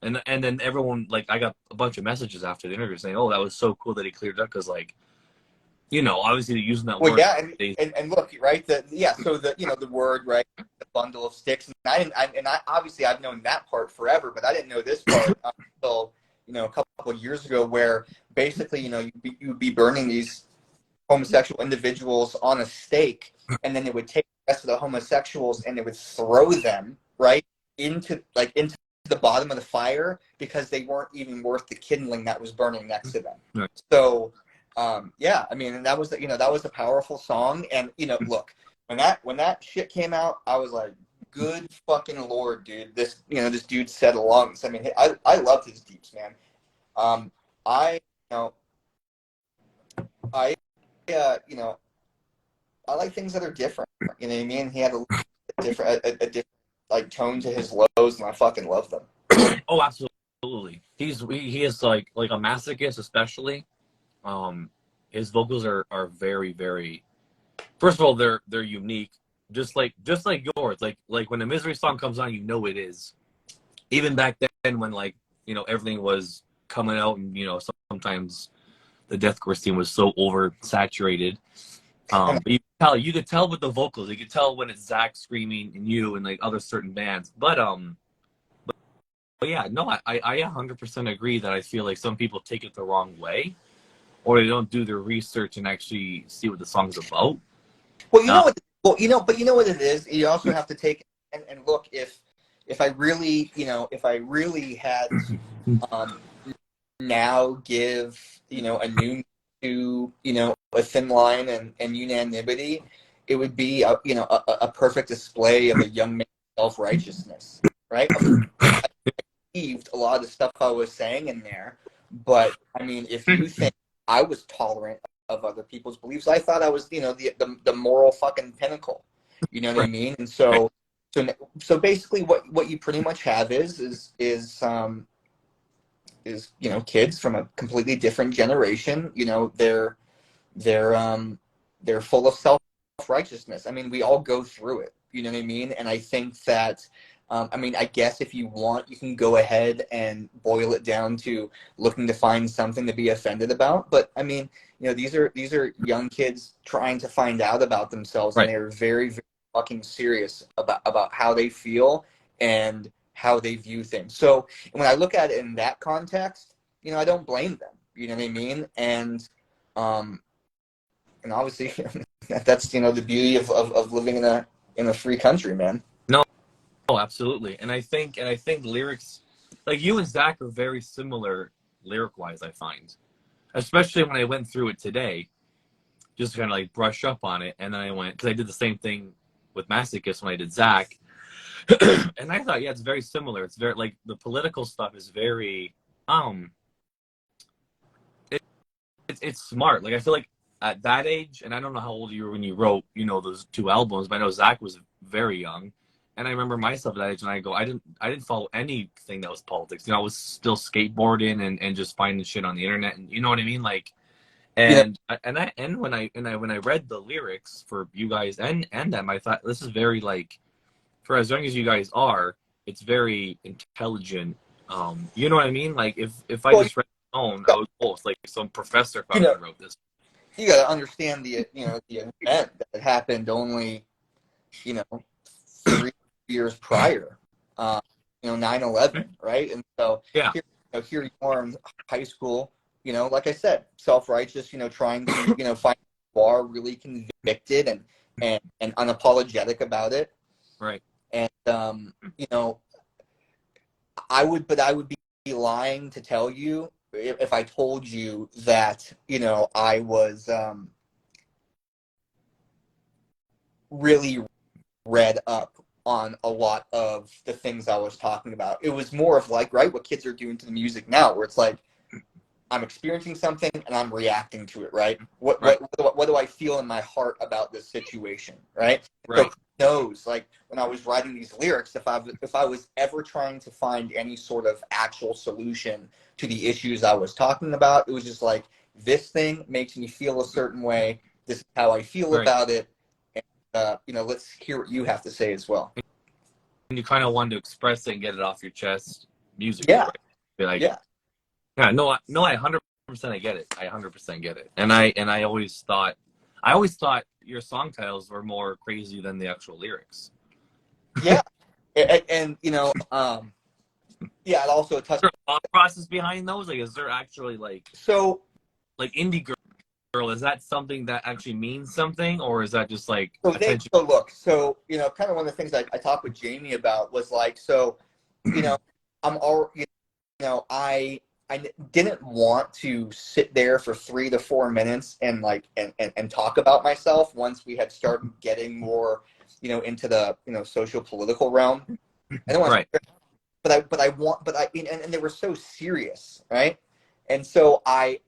and then everyone, like, I got a bunch of messages after the interview saying, oh, that was so cool that he cleared up, because, like, you know, obviously they're using that word. Yeah, and look, right, so the, you know, the word, right, the bundle of sticks, and I obviously I've known that part forever, but I didn't know this part until, you know, a couple of years ago, where basically, you know, you would be burning these homosexual individuals on a stake, and then it would take the rest of the homosexuals and it would throw them, right, into the bottom of the fire, because they weren't even worth the kindling that was burning next to them. Right. So, yeah, I mean, and that was, you know, that was a powerful song. And, you know, look, when that shit came out, I was like, good fucking Lord, dude. This, you know, this dude said lungs. I mean, I loved his deeps, man. You know, I like things that are different. You know what I mean? He had a different like tone to his lows, and I fucking love them. Oh, absolutely. He is like a masochist, especially. His vocals are very, very. First of all, they're unique, just like yours. Like when a Misery song comes on, you know it is. Even back then, when, like, you know, everything was coming out, and, you know, sometimes the deathcore scene was so oversaturated. But you could tell with the vocals. You could tell when it's Zach screaming and you and like other certain bands. But yeah, no, I 100% agree that I feel like some people take it the wrong way, or they don't do their research and actually see what the song's about. Well, you know what? But you know what it is. You also have to take and look, if I really, you know, if I really had now give, you know, a new to, you know, a Thin Line and Unanimity, it would be a perfect display of a young man self-righteousness, right? I believed a lot of the stuff I was saying in there, but I mean, if you think I was tolerant of other people's beliefs, I thought I was, the moral fucking pinnacle. You know what I mean? And so basically, what you pretty much have is kids from a completely different generation. They're full of self-righteousness. I mean, we all go through it. You know what I mean? And I think that, I guess if you want, you can go ahead and boil it down to looking to find something to be offended about. But I mean, these are young kids trying to find out about themselves, and they're very, very fucking serious about how they feel and how they view things. So when I look at it in that context, I don't blame them. You know what I mean? And obviously that's the beauty of living in a free country, man. No, absolutely. And I think lyrics, like you and Zach, are very similar lyric wise, I find. Especially when I went through it today, just to kind of like brush up on it, and then I went, because I did the same thing with Masochist when I did Zach. And I thought, yeah, it's very similar. It's very, like, the political stuff is very it's smart. Like, I feel like at that age, and I don't know how old you were when you wrote, those 2 albums, but I know Zach was very young. And I remember myself at that age, and I didn't follow anything that was politics. I was still skateboarding and just finding shit on the internet, and you know what I mean? Like, and when I read the lyrics for you guys and them, I thought, this is very, like, for as young as you guys are, it's very intelligent. You know what I mean? Like, if I just read my own, I was, it's like some professor probably wrote this. You got to understand the event that happened only 3 years prior. 9/11, right? And so here you are in high school. Like I said, self-righteous. Trying to find you are really convicted and unapologetic about it. Right. And I would be lying to tell you if I told you that I was really read up on a lot of the things I was talking about. It was more of like, right, what kids are doing to the music now, where it's like, I'm experiencing something and I'm reacting to it, right? What do I feel in my heart about this situation, right? So who knows, like, when I was writing these lyrics, if I was ever trying to find any sort of actual solution to the issues I was talking about, it was just like, this thing makes me feel a certain way. This is how I feel about it. And, let's hear what you have to say as well. And you kind of wanted to express it and get it off your chest musically. Yeah. Right? Be like, no, I 100% I get it. I 100% get it. And I always thought your song titles were more crazy than the actual lyrics. Yeah. And it also touched. Is there a thought process behind those? Like, is there actually like indie girl? Is that something that actually means something, or is that just like attention? Kind of one of the things I talked with Jamie about was like, I'm already, I didn't want to sit there for 3 to 4 minutes and like and talk about myself once we had started getting more into the social political realm. I don't want and they were so serious, right? And so I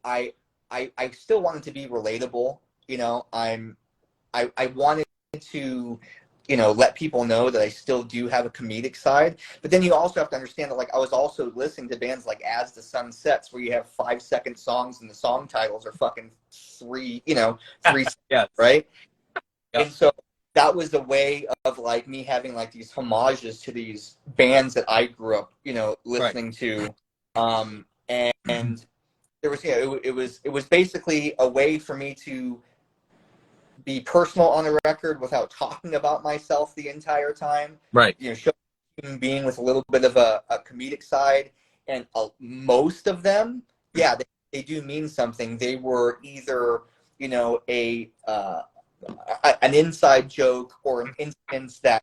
still wanted to be relatable. I wanted to let people know that I still do have a comedic side. But then you also have to understand that, like, I was also listening to bands like As the Sun Sets, where you have 5-second songs and the song titles are fucking 3 seconds, right? Yeah. And so that was a way of like me having like these homages to these bands that I grew up, listening to. And there was, it was basically a way for me to be personal on the record without talking about myself the entire time. Right. Show a human being with a little bit of a comedic side. And most of them, they do mean something. They were either, an inside joke or an instance that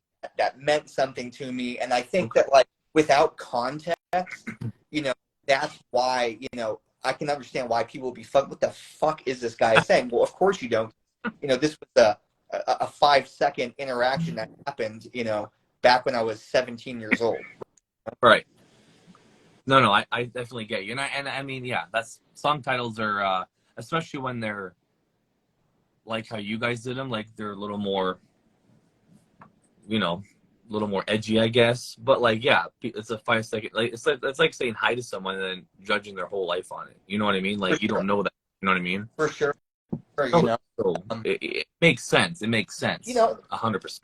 meant something to me. And I think that, like, without context, that's why, I can understand why people would be what the fuck is this guy saying? Well, of course you don't. This was a 5-second interaction that happened, back when I was 17 years old. Right. No, I definitely get you. And I mean, yeah, that's song titles are, especially when they're like how you guys did them, like they're a little more, a little more edgy, I guess. But like, yeah, it's a 5 second, like it's like saying hi to someone and then judging their whole life on it. You know what I mean? Like you don't know that. You know what I mean? For sure. So it makes sense. It makes sense. 100%.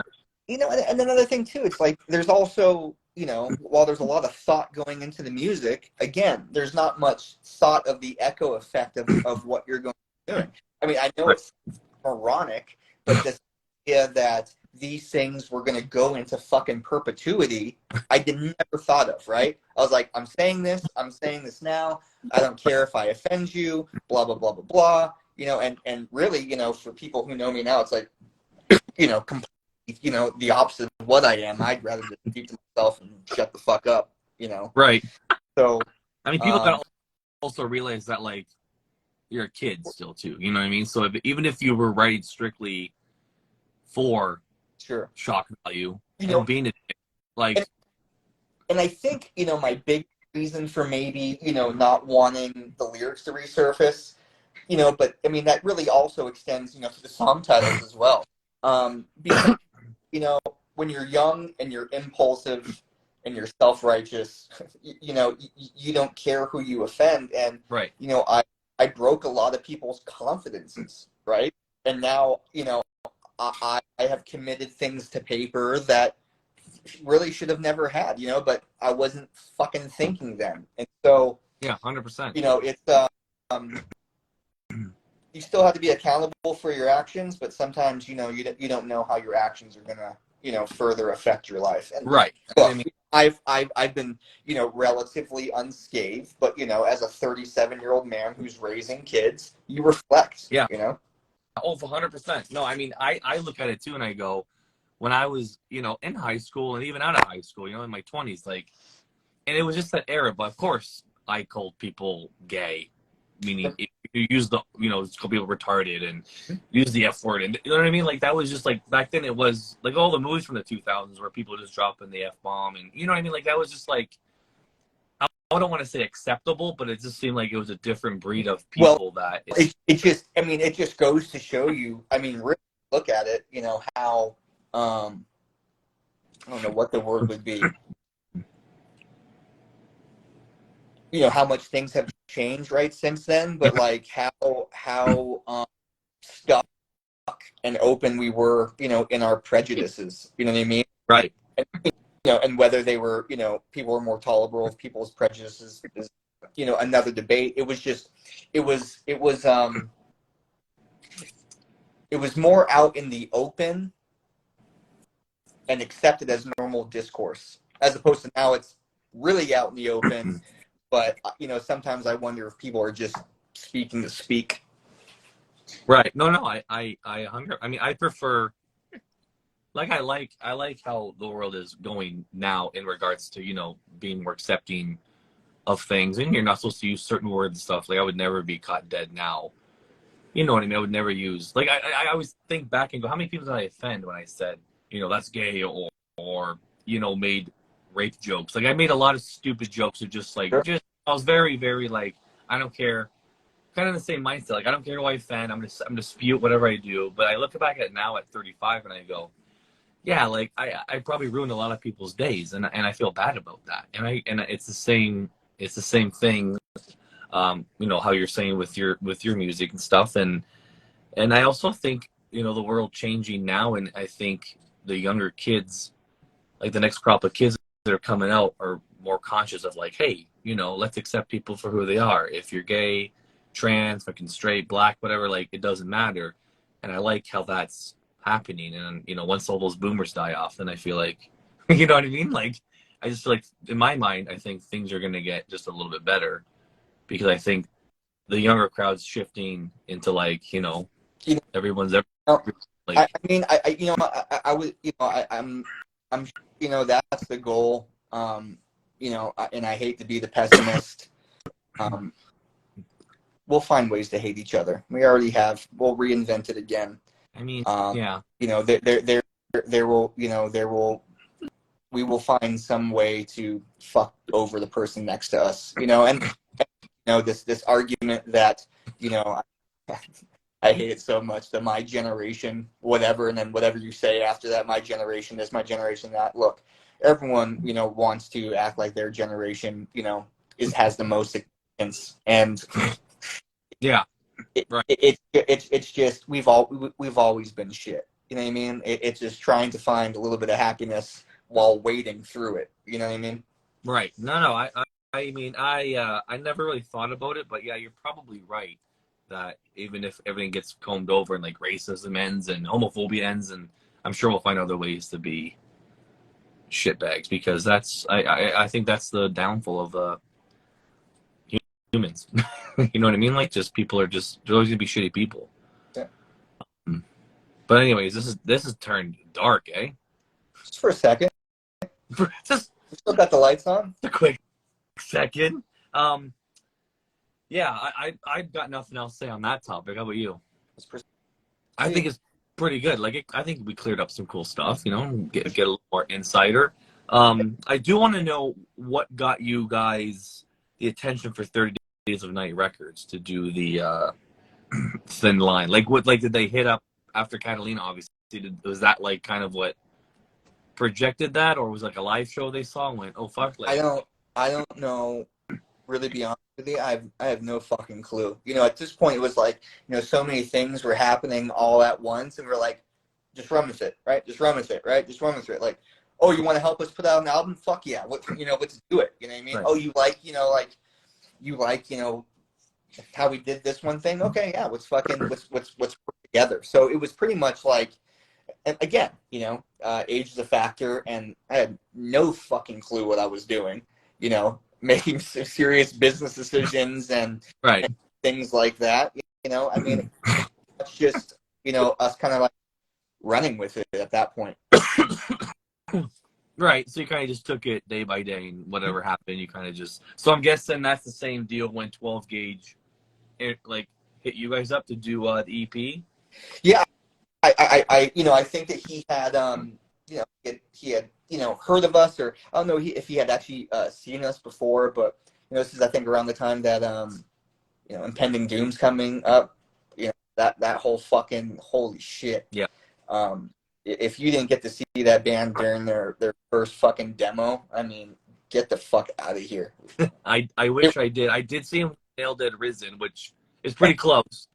And another thing too, it's like there's also, while there's a lot of thought going into the music, again, there's not much thought of the echo effect of what you're going to be doing. I mean, I know it's moronic, but this idea that these things were going to go into fucking perpetuity, I never thought of, right? I was like, I'm saying this now. I don't care if I offend you, blah, blah, blah, blah, blah. And really, for people who know me now, it's like, completely, the opposite of what I am. I'd rather just keep to myself and shut the fuck up, Right. So, I mean, people gotta also realize that, like, you're a kid still, too. You know what I mean? So even if you were writing strictly for shock value, being a kid, like... And I think, my big reason for maybe, not wanting the lyrics to resurface, but, I mean, that really also extends, to the song titles as well. Because, when you're young and you're impulsive and you're self-righteous, you don't care who you offend. And, right. I broke a lot of people's confidences, right? And now, I have committed things to paper that really should have never had, but I wasn't fucking thinking then. And so, yeah, 100%. It's, you still have to be accountable for your actions, but sometimes, you don't know how your actions are gonna, further affect your life. And right. Look, I've been, relatively unscathed, but as a 37-year-old man who's raising kids, you reflect. Yeah. Oh, 100%. No, I mean, I look at it too, and I go, when I was, in high school and even out of high school, in my 20s, like, and it was just that era. But of course, I called people gay, meaning if you use the, call people retarded and use the F word, and you know what I mean? Like, that was just like, back then it was like all the movies from the 2000s where people just dropping the F bomb, and you know what I mean? Like, that was just like, I don't want to say acceptable, but it just seemed like it was a different breed of people it just goes to show you, I mean, really look at it, how, I don't know what the word would be. How much things have changed right since then, but like how stuck and open we were, in our prejudices. You know what I mean? Right. And, and whether they were, people were more tolerable of people's prejudices is, another debate. It was just, it was more out in the open and accepted as normal discourse, as opposed to now it's really out in the open. But, sometimes I wonder if people are just speaking to speak. Right. No, I prefer, like, I like how the world is going now in regards to, being more accepting of things. And you're not supposed to use certain words and stuff. Like, I would never be caught dead now. You know what I mean? I would never use, like, I always think back and go, how many people did I offend when I said, that's gay or made rape jokes? Like, I made a lot of stupid jokes of just like, I was very, very like, I don't care, kind of the same mindset. Like, I don't care who I offend. I'm gonna spew whatever I do. But I look back at it now at 35 and I go, yeah, like I probably ruined a lot of people's days, and I feel bad about that. And it's the same thing, how you're saying with your music and stuff. And I also think, the world changing now, and I think the younger kids, like the next crop of kids that are coming out, are more conscious of like, hey, let's accept people for who they are. If you're gay, trans, fucking straight, black, whatever, like, it doesn't matter. And I like how that's happening. And, once all those boomers die off, then I feel like, you know what I mean? Like, I just feel like, in my mind, I think things are going to get just a little bit better, because I think the younger crowd's shifting into like, everyone's like, I mean, I would, I'm, that's the goal. And I hate to be the pessimist. We'll find ways to hate each other. We already have. We'll reinvent it again. I mean, yeah. There will, we will find some way to fuck over the person next to us, you know. And this argument that, you know, I hate it so much, that my generation, whatever, and then whatever you say after that, my generation this, my generation that. Look, everyone, you know, wants to act like their generation, you know, has the most experience, and yeah, right. It's just we've always been shit. You know what I mean? It's just trying to find a little bit of happiness while wading through it. You know what I mean? Right. No. I mean, I never really thought about it, but yeah, you're probably right. That even if everything gets combed over and like racism ends and homophobia ends, and I'm sure we'll find other ways to be shitbags, because I think that's the downfall of humans. You know what I mean? Like, just people are just, they're always gonna be shitty people. Yeah. But anyways, this is turned dark, eh? Just for a second. Just We still got the lights on. a quick second. Yeah, I've got nothing else to say on that topic. How about you? I think it's pretty good. Like, I think we cleared up some cool stuff, you know, get a little more insider. I do want to know what got you guys the attention for 30 Days of Night Records to do the Thin Line. Like, what, like, did they hit up after Catalina, obviously? Was that like kind of what projected that, or was it like a live show they saw and went, oh fuck? Like, I don't know, really, be honest with you. I have no fucking clue. You know, at this point it was like, you know, so many things were happening all at once, and we're like, just run with it, right? Just run with it, right? Just run with it. Like, oh, you want to help us put out an album? Fuck yeah. Let's do it. You know what I mean? Right. Oh, you like, you know, how we did this one thing? Okay, yeah, let's work together. So it was pretty much like, and again, you know, age is a factor, and I had no fucking clue what I was doing, you know, making serious business decisions and, right, and things like that. You know, I mean, it's just, you know, us kind of like running with it at that point. Right. So you kind of just took it day by day, and whatever happened, you kind of just. So I'm guessing that's the same deal when 12 Gauge, like, hit you guys up to do the EP. Yeah. I think that he had, you know, he had, you know, heard of us, or I don't know if he had actually seen us before, but, you know, this is, I think, around the time that, you know, Impending Doom's coming up, you know, that whole fucking, holy shit. Yeah. If you didn't get to see that band during their first fucking demo, I mean, get the fuck out of here. I wish I did. I did see him Nail Dead Risen, which is pretty close.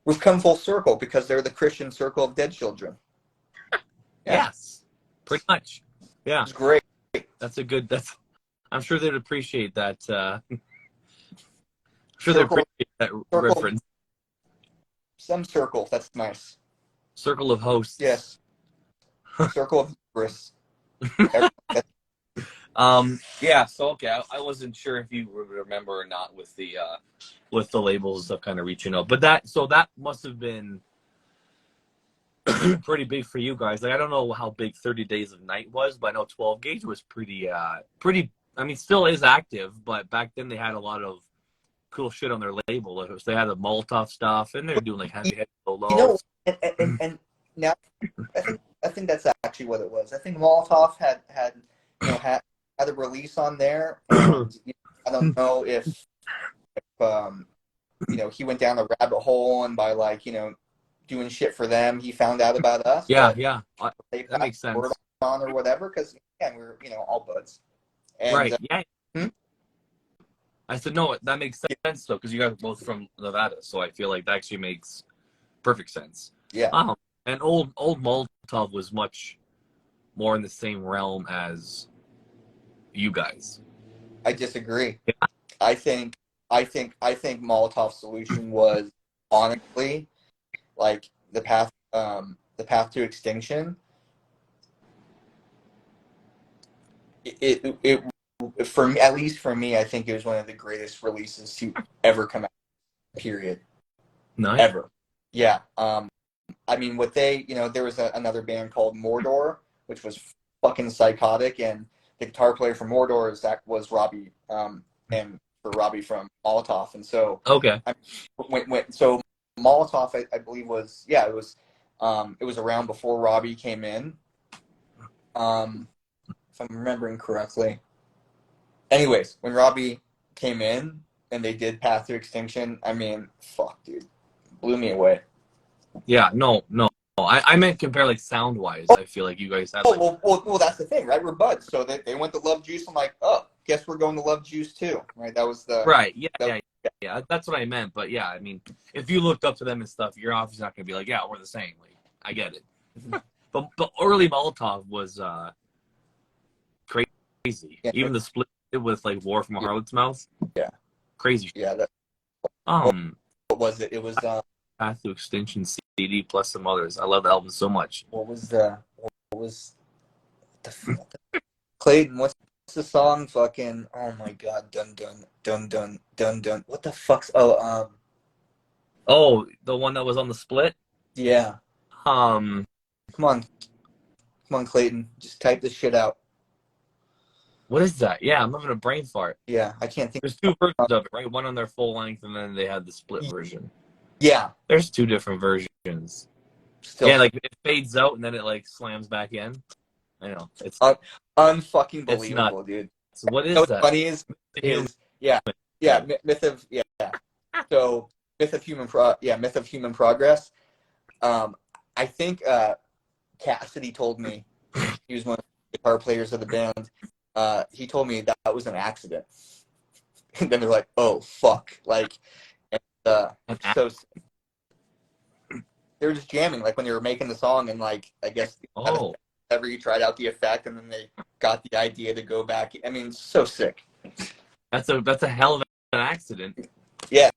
We've come full circle because they're the Christian Circle of Dead Children. Yeah. Yes, pretty much. Yeah, it's great. I'm sure they'd appreciate that. I'm sure they'd appreciate that reference. Some circle, that's nice. Circle of hosts. Yes. Circle of Chris. Yeah. So okay, I wasn't sure if you remember or not with the labels of kind of reaching out, but that must have been pretty big for you guys. Like, I don't know how big 30 Days of Night was, but I know 12 Gauge was pretty. I mean, still is active, but back then they had a lot of cool shit on their label. They had the Molotov stuff, and they're doing like heavy solos. You know, and now I think that's actually what it was. I think Molotov had a release on there, and you know, I don't know if you know, he went down a rabbit hole, and by, like, you know, doing shit for them, he found out about us. Yeah, yeah, that makes sense. On or whatever, because again, we're, you know, all buds. And, right. Yeah. I said no. That makes sense though, because you guys are both from Nevada, so I feel like that actually makes perfect sense. Yeah. And old Molotov was much more in the same realm as you guys. I disagree. Yeah. I think Molotov's solution was honestly like the path to extinction. It for me, at least for me, I think it was one of the greatest releases to ever come out. Period. Nice. Ever. Yeah. I mean, what they, you know, there was another band called Mordor, which was fucking psychotic, and the guitar player from Mordor was Robbie, and for Robbie from Molotov, and so okay. So Molotov, I believe it was around before Robbie came in. if I'm remembering correctly. Anyways, when Robbie came in and they did Path to Extinction, I mean, fuck, dude, blew me away. Yeah, no. I meant compare like sound wise. I feel like you guys had like. Well, that's the thing, right? We're buds, so they went to Love Juice. I'm like, oh, guess we're going to Love Juice too, right? That was the Right. Yeah. That's what I meant. But yeah, I mean, if you looked up to them and stuff, you're obviously not gonna be like, yeah, we're the same. Like, I get it. but early Molotov was crazy. Yeah. Even the split with like War from a Harlot's Mouth. Yeah. Crazy. Yeah. What was it? It was Path to Extinction CD plus some others. I love the album so much. what was the Clayton? What's the song? Fucking oh my god! Dun dun dun dun dun dun. What the fuck's Oh, the one that was on the split. Yeah. Come on, Clayton. Just type this shit out. What is that? Yeah, I'm having a brain fart. Yeah, I can't think. There's two versions of it, right? One on their full length, and then they had the split version. Yeah. There's two different versions. Still. Yeah, like it fades out and then it like slams back in. I know. It's unfucking believable, dude. So what is what's that? Funny is Myth of So Myth of Human Progress. I think Cassidy told me, he was one of the guitar players of the band. He told me that was an accident. And then they're like, oh fuck. Like so they were just jamming like when they were making the song, and like I guess ever you tried out the effect and then they got the idea to go back. I mean, so sick. That's a hell of an accident. Yeah.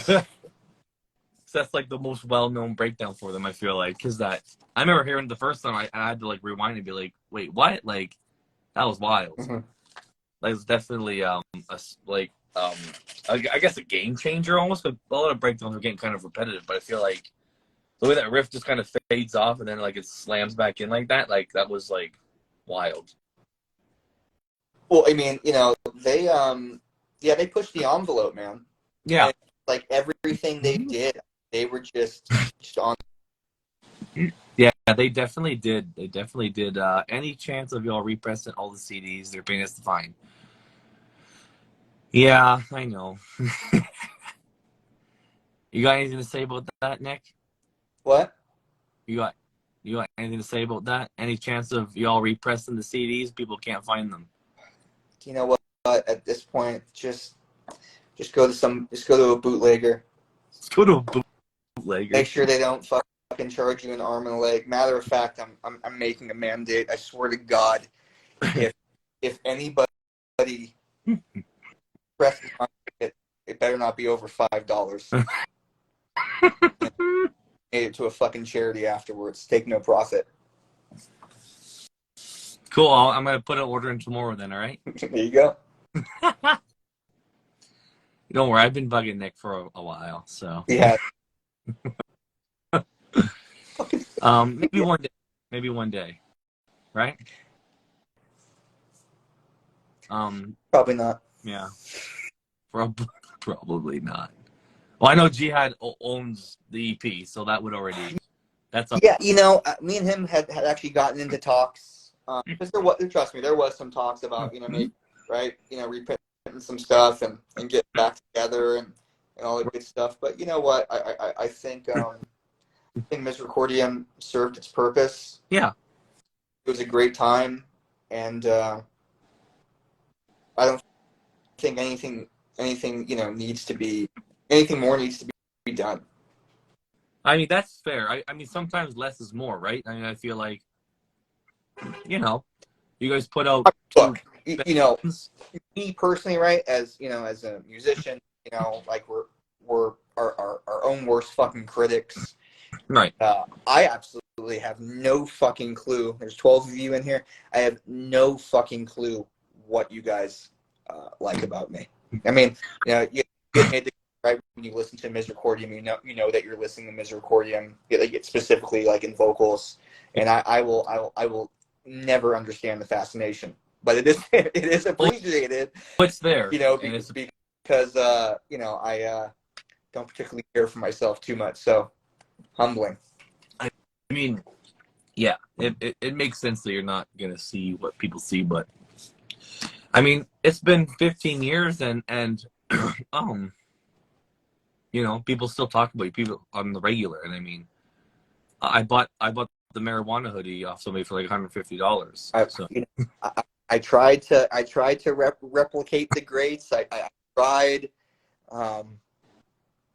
That's like the most well-known breakdown for them, I feel like, because that I remember hearing it the first time. I had to like rewind and be like, wait, what? Like that was wild. Mm-hmm. Like it's definitely I guess a game changer almost. But a lot of breakdowns are getting kind of repetitive, but I feel like the way that riff just kind of fades off and then like it slams back in like that was like wild. Well, I mean, you know, they pushed the envelope, man. Yeah. And, like everything they did, they were just on. Yeah, they definitely did. They definitely did. Any chance of y'all repressing all the CDs, they're paying us to find. Yeah, I know. You got anything to say about that, Nick? What? You got anything to say about that? Any chance of y'all repressing the CDs? People can't find them. You know what? At this point, just go to a bootlegger. Let's go to a bootlegger. Make sure they don't fucking charge you an arm and a leg. Matter of fact, I'm making a mandate. I swear to God, if anybody presses my ticket, it better not be over $5. It to a fucking charity afterwards. Take no profit. Cool. I'm gonna put an order in tomorrow then. All right. There you go. Don't worry. I've been bugging Nick for a while, so yeah. Maybe one day. Maybe one day. Right. Probably not. Yeah. Probably not. Well, I know Jihad owns the EP, so that would already. That's yeah. You know, me and him had actually gotten into talks because trust me, there was some talks about maybe reprinting some stuff and get back together and all that good stuff. But you know what? I think Misericordiam served its purpose. Yeah. It was a great time, and I don't think anything anything more needs to be done. I mean, that's fair. I mean, sometimes less is more, right? I mean, I feel like, you guys put out. Look, me personally, right? As as a musician, like we're our own worst fucking critics. Right. I absolutely have no fucking clue. There's 12 of you in here. I have no fucking clue what you guys like about me. I mean, you get made right when you listen to Misericordiam, you know that you're listening to Misericordiam, like specifically like in vocals, and I will never understand the fascination, but it is appreciated. What's there? Because I don't particularly care for myself too much, so humbling. I mean, yeah, it makes sense that you're not gonna see what people see, but I mean, it's been 15 years, and um, you know, people still talk about you, people on the regular, and I mean, I bought the marijuana hoodie off somebody for like $150. So You know, I tried to replicate the greats. I tried, um,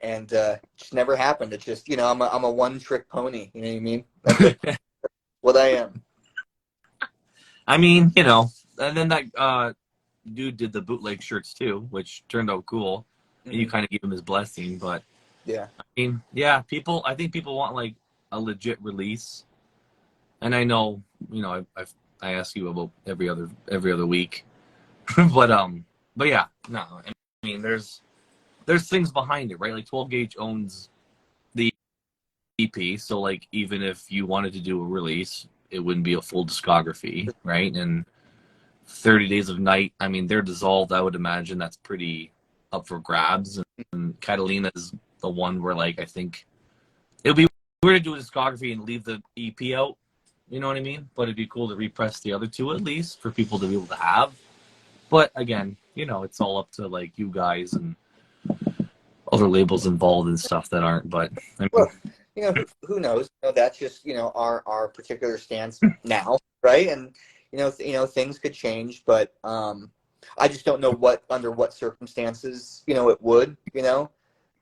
and just never happened. It's just, you know, I'm a one trick pony. You know what I mean? That's what I am. I mean, you know, and then that dude did the bootleg shirts too, which turned out cool. And you kind of gave him his blessing, but Yeah. I mean, yeah, I think people want like a legit release, and I know, you know, I ask you about every other week, but yeah, no, I mean, there's things behind it, right? Like 12 Gauge owns the EP, so like even if you wanted to do a release, it wouldn't be a full discography, right? And 30 Days of Night, I mean, they're dissolved. I would imagine that's pretty up for grabs. And Catalina is the one where, like, I think it would be weird to do a discography and leave the EP out. You know what I mean? But it'd be cool to repress the other two at least for people to be able to have. But again, you know, it's all up to like you guys and other labels involved and stuff that aren't. But I mean, Well, you know, who knows? You know, that's just, you know, our particular stance now, right? And you know, things could change, but I just don't know under what circumstances, you know, it would, you know.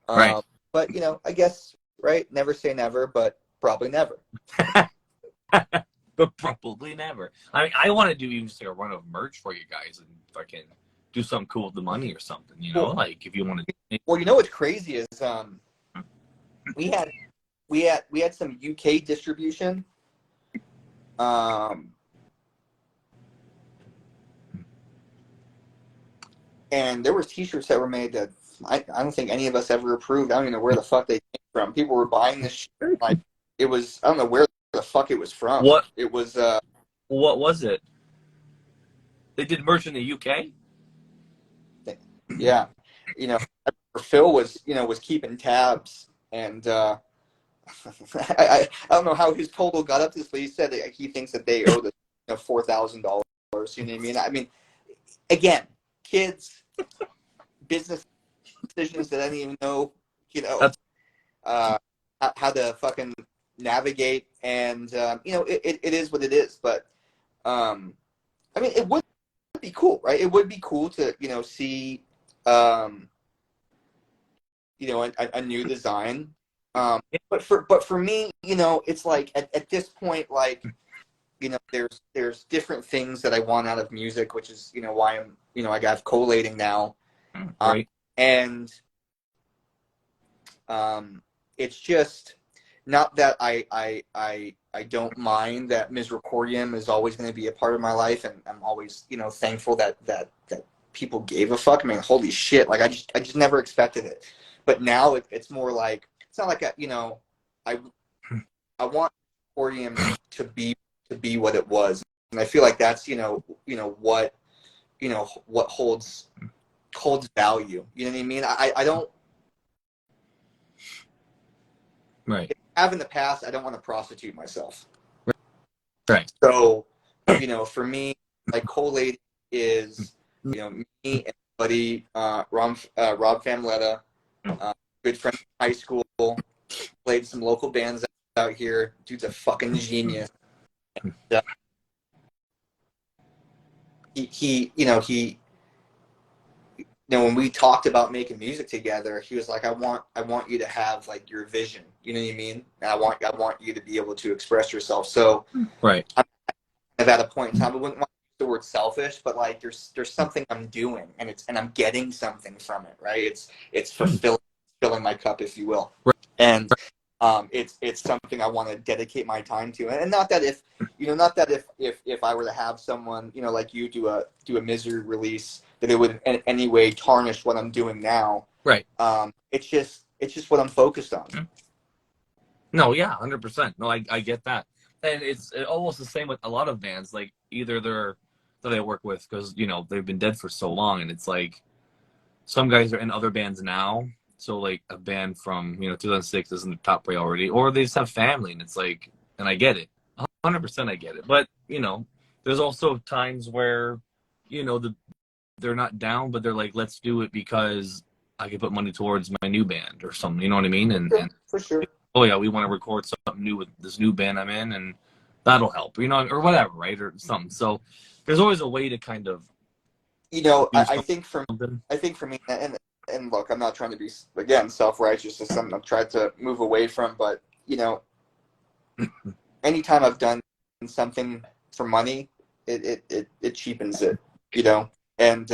right. But you know, I guess, right? Never say never, but probably never. But probably never. I mean, I want to do even just like a run of merch for you guys and fucking do something cool with the money or something, you know? Well, like if you want to. well, you know what's crazy is we had we had some UK distribution. And there were T-shirts that were made that I don't think any of us ever approved. I don't even know where the fuck they came from. People were buying this shit like it was. I don't know where the fuck it was from. What? It was. What was it? They did merch in the UK? Yeah, you know, Phil was keeping tabs, and I don't know how his total got up to this, but he said that he thinks that they owe the $4,000. You know what I mean? I mean, again, kids, business decisions that I didn't even know, you know, how to fucking navigate, and you know, it is what it is. But I mean, it would be cool, right? It would be cool to, you know, see you know, a new design. But for me, you know, it's like at this point, like, you know, there's different things that I want out of music, which is, you know, why I'm, you know, I got collating now. Right. And it's just not that I don't mind that Misericordiam is always going to be a part of my life, and I'm always, you know, thankful that people gave a fuck. I mean, holy shit, like I just never expected it. But now it's more like, it's not like you know, I want Misericordiam to be what it was, and I feel like that's, you know what holds value. You know what I mean? I don't. Right. Have in the past, I don't want to prostitute myself. Right. So, you know, for me, like collating is, you know, me and buddy Rob Famletta, good friend from high school, played some local bands out here. Dude's a fucking genius. And, you know, when we talked about making music together, he was like, I want you to have like your vision. You know what I mean? And I want you to be able to express yourself. So right. I'm at a point in time, I wouldn't want to use the word selfish, but like there's something I'm doing, and I'm getting something from it, right? It's filling my cup, if you will. Right. And it's something I want to dedicate my time to. And not that if I were to have someone, you know, like you do a Misery release, that it would in any way tarnish what I'm doing now. Right. It's just what I'm focused on. No, yeah, 100%. No, I get that. And it's almost the same with a lot of bands. Like either that I work with, because, you know, they've been dead for so long, and it's like some guys are in other bands now. So like a band from, you know, 2006 isn't the top priority, or they just have family, and it's like, and I get it 100% I get it. But, you know, there's also times where, you know, they're not down, but they're like, let's do it because I can put money towards my new band or something. You know what I mean? And for sure. Oh yeah, we want to record something new with this new band I'm in, and that'll help, you know, or whatever, right, or something. So there's always a way to kind of, you know, do I think for me, and look, I'm not trying to be, again, self-righteous. It's something I've tried to move away from, but, you know, anytime I've done something for money, it cheapens it, you know. And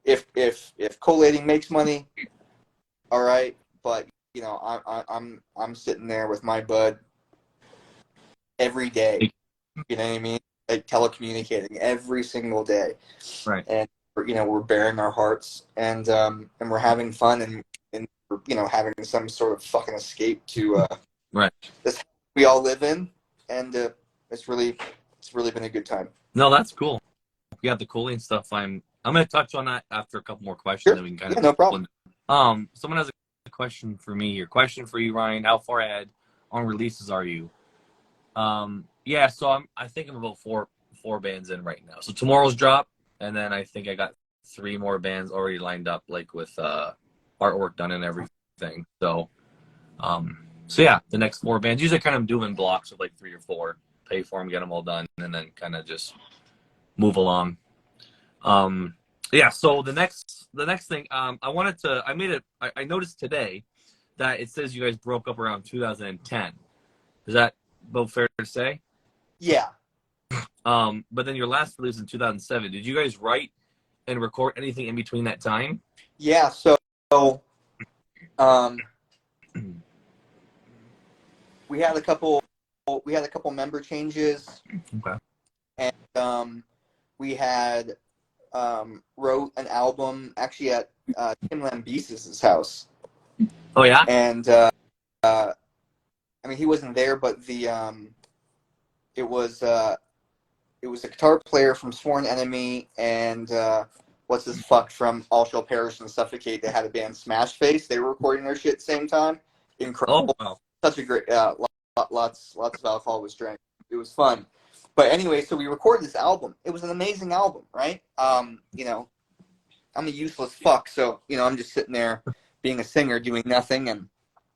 if collating makes money, all right, but you know, I'm sitting there with my bud every day. You know what I mean? Like telecommunicating every single day, right? And you know, we're bearing our hearts, and we're having fun, and we're, you know, having some sort of fucking escape to right. this we all live in, and it's really been a good time. No, that's cool. You got the cooling stuff. I'm gonna touch on that after a couple more questions. Sure. That we can kind Yeah, of no problem. Someone has a question for me here. Question for you, Ryan. How far ahead on releases are you? Yeah, so I think I'm about four bands in right now. So tomorrow's drop, and then I think I got 3 more bands already lined up, like with artwork done and everything. So yeah, the next 4 bands. Usually kind of doing blocks of like 3 or 4, pay for them, get them all done, and then kind of just move along. Yeah, so the next thing, I noticed today that it says you guys broke up around 2010. Is that about fair to say? Yeah. But then your last release in 2007. Did you guys write and record anything in between that time? Yeah. So, we had a couple member changes. Okay. And we had wrote an album actually at Tim Lambesis' house. Oh yeah. And I mean, he wasn't there, but it was a guitar player from Sworn Enemy and what's this fuck from All Shall Perish and Suffocate. They had a band, Smash Face. They were recording their shit at the same time. Incredible. Oh, wow. Such a great lots of alcohol was drank. It was fun. But anyway, so we recorded this album. It was an amazing album, right? You know, I'm a useless fuck, so you know, I'm just sitting there being a singer, doing nothing, and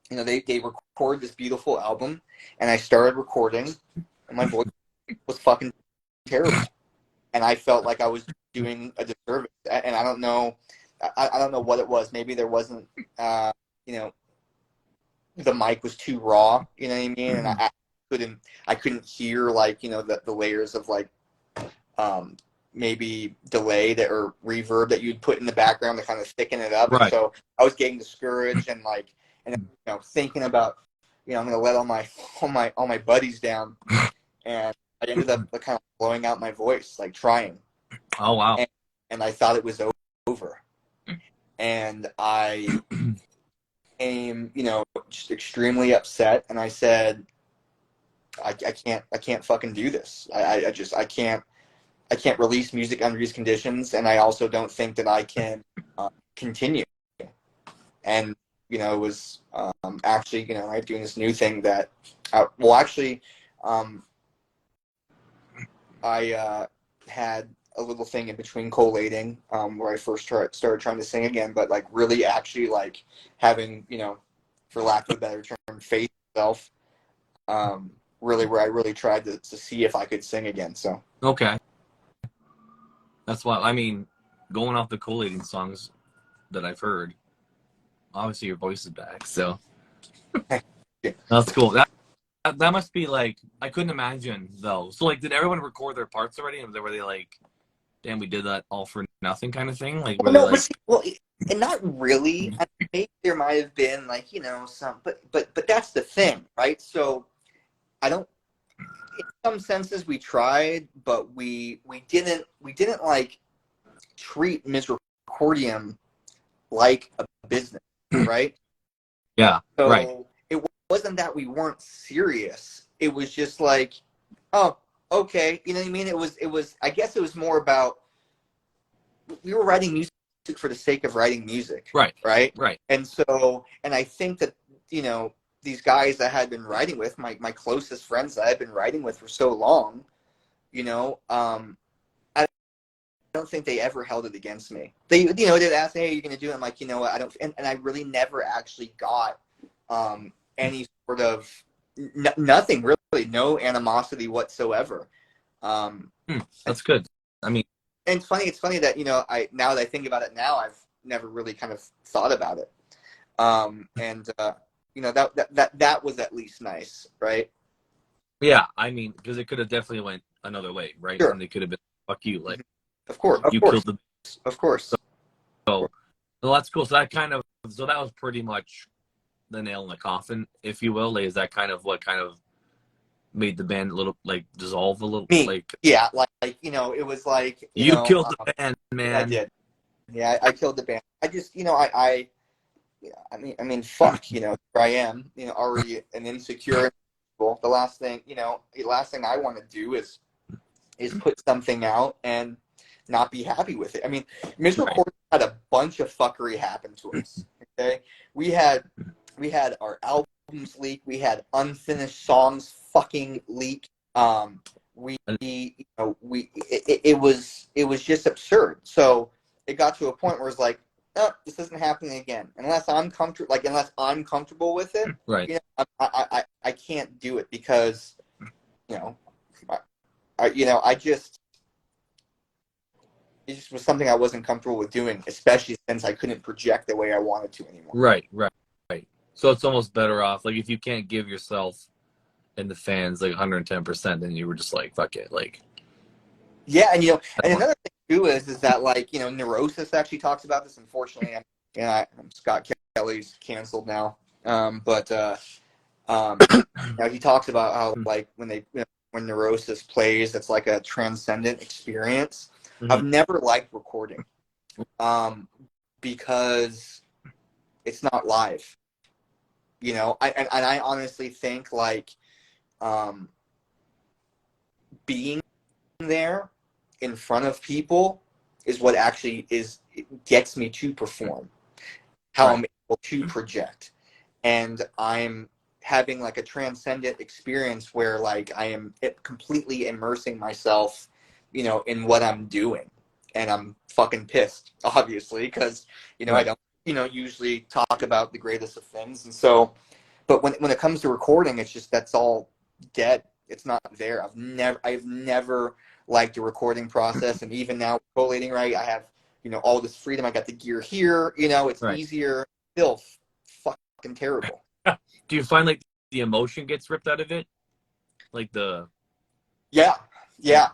you know, they record this beautiful album, and I started recording, and my voice was fucking terrible, and I felt like I was doing a disservice, and I don't know what it was. Maybe there wasn't, you know, the mic was too raw, you know what I mean, and I couldn't hear, like, you know, the layers of like maybe delay that or reverb that you'd put in the background to kind of thicken it up. Right. And so I was getting discouraged and you know, thinking about, you know, I'm gonna let all my buddies down, and I ended up kind of blowing out my voice, like trying. Oh wow. And I thought it was over, and I became, you know, just extremely upset, and I said, I can't fucking do this. I can't release music under these conditions, and I also don't think that I can continue. And you know, it was actually, you know, I'm doing this new thing that, I had a little thing in between collating where I first started trying to sing again, but like really actually like having, you know, for lack of a better term, faith in myself. Really, where I really tried to see if I could sing again. So okay, that's why. I mean, going off the collating songs that I've heard, obviously your voice is back, so yeah. That's cool. That must be like, I couldn't imagine though. So like, did everyone record their parts already, and were they like, damn, we did that all for nothing kind of thing? Like, were they like, and not really. I mean, maybe there might have been like, you know, some, but that's the thing, right? So I don't. In some senses, we tried, but we didn't like treat Misericordiam like a business, right? Yeah, so right. It wasn't that we weren't serious. It was just like, oh, okay, you know what I mean? It was. I guess it was more about we were writing music for the sake of writing music, Right. right. Right. And so, and I think that, you know, these guys that I had been writing with, my closest friends that I had been writing with for so long, you know, I don't think they ever held it against me. They, you know, they'd ask me, hey, are you going to do it? I'm like, you know what, I don't, and I really never actually got any sort of, nothing really, no animosity whatsoever. That's good. I mean, and it's funny that, you know, now that I think about it now, I've never really kind of thought about it. You know, that was at least nice, right? yeah, I mean, because it could have definitely went another way, right? Sure. And they could have been, fuck you, like, of course, killed the. of course. So, well, that's cool. So that was pretty much the nail in the coffin, if you will. Like, is that kind of what kind of made the band a little, like, dissolve a little? Like, yeah, like, you know, it was like, you know, killed the band, man. I did. Yeah, I killed the band. I just, you know, I mean, fuck, you know, here I am, you know, already an insecure. The last thing I want to do is put something out and not be happy with it. I mean, Misericordiam had a bunch of fuckery happen to us. Okay, we had our albums leak. We had unfinished songs fucking leak. It was just absurd. So it got to a point where it's like, no, this isn't happening again. Unless I'm comfortable with it, right? You know, I can't do it because, you know, it just was something I wasn't comfortable with doing, especially since I couldn't project the way I wanted to anymore. Right. So it's almost better off, like, if you can't give yourself and the fans like 110%, then you were just like, fuck it, like. Yeah, and, you know, and another thing too is that, like, you know, Neurosis actually talks about this. Unfortunately, Scott Kelly's canceled now. You know, he talks about how, like, when Neurosis plays, it's like a transcendent experience. Mm-hmm. I've never liked recording, because it's not live. You know, I honestly think, like, being there in front of people is what actually gets me to perform, how I'm able to project. And I'm having, like, a transcendent experience where, like, I am completely immersing myself, you know, in what I'm doing. And I'm fucking pissed, obviously, because, you know, I don't, you know, usually talk about the greatest of things. And so, but when it comes to recording, it's just, that's all dead. It's not there. I've never liked the recording process. And even now, collating, right, I have, you know, all this freedom. I got the gear here, you know, it's easier. Still fucking terrible. Do you find, like, the emotion gets ripped out of it? Like the... Yeah,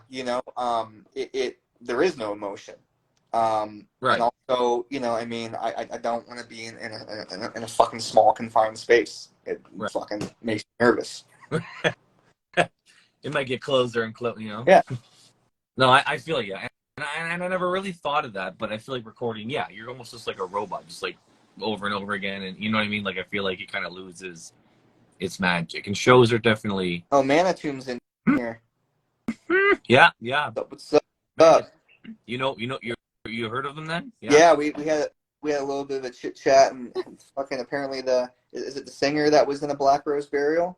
you know, there is no emotion. And also, you know, I mean, I don't want to be in a fucking small confined space. It fucking makes me nervous. It might get closer and closer, you know? Yeah. No, I feel you. And I never really thought of that, but I feel like recording, yeah, you're almost just like a robot, just like over and over again. And you know what I mean? Like, I feel like it kind of loses its magic. And shows are definitely... Oh, Manitoum's in here. Yeah. What's up? You heard of them then? Yeah, we had a little bit of a chit chat, and fucking apparently is it the singer that was in a Black Rose Burial?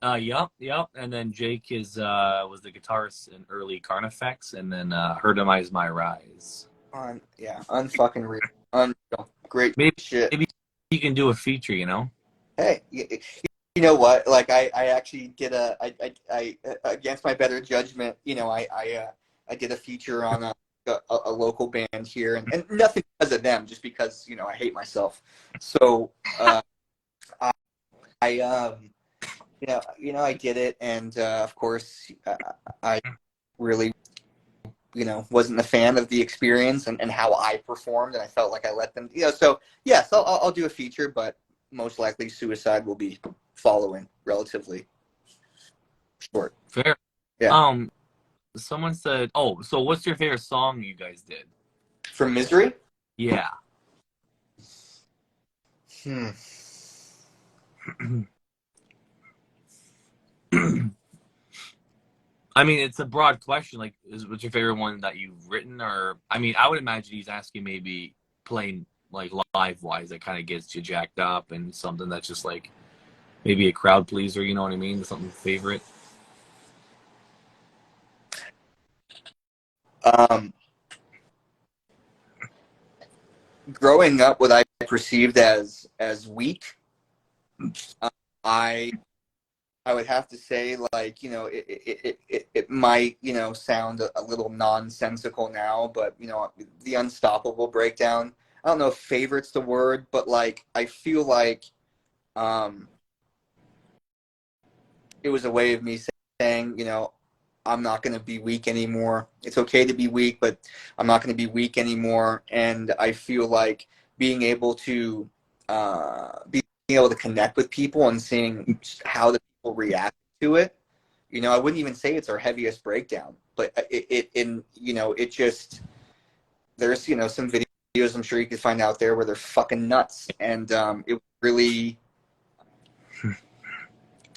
Yep. And then Jake was the guitarist in early Carnifex, and then Herdomize My Rise. Unfucking real, unreal, great shit. Maybe you can do a feature, you know? Hey, you know what? Like, I actually did I against my better judgment, you know, I did a feature on a local band here, and nothing because of them, just because, you know, I hate myself. So I did it, and of course I really, you know, wasn't a fan of the experience and how I performed, and I felt like I let them, you know. So yes, I'll do a feature, but most likely Suicide will be following relatively short. Fair. Yeah. Someone said, oh, so what's your favorite song you guys did? From Misery? Yeah. I mean, it's a broad question. Like, what's your favorite one that you've written? Or, I mean, I would imagine he's asking maybe playing, like, live-wise, that kind of gets you jacked up, and something that's just, like, maybe a crowd pleaser, you know what I mean? Something favorite. Growing up, what I perceived as weak, I would have to say, like, you know, it might, you know, sound a little nonsensical now, but, you know, the Unstoppable Breakdown. I don't know if favorite's the word, but like I feel like it was a way of me saying, you know, I'm not going to be weak anymore. It's okay to be weak, but I'm not going to be weak anymore. And I feel like being able to connect with people and seeing how the people react to it. You know, I wouldn't even say it's our heaviest breakdown, but it just, there's, you know, some videos I'm sure you could find out there where they're fucking nuts, and it really,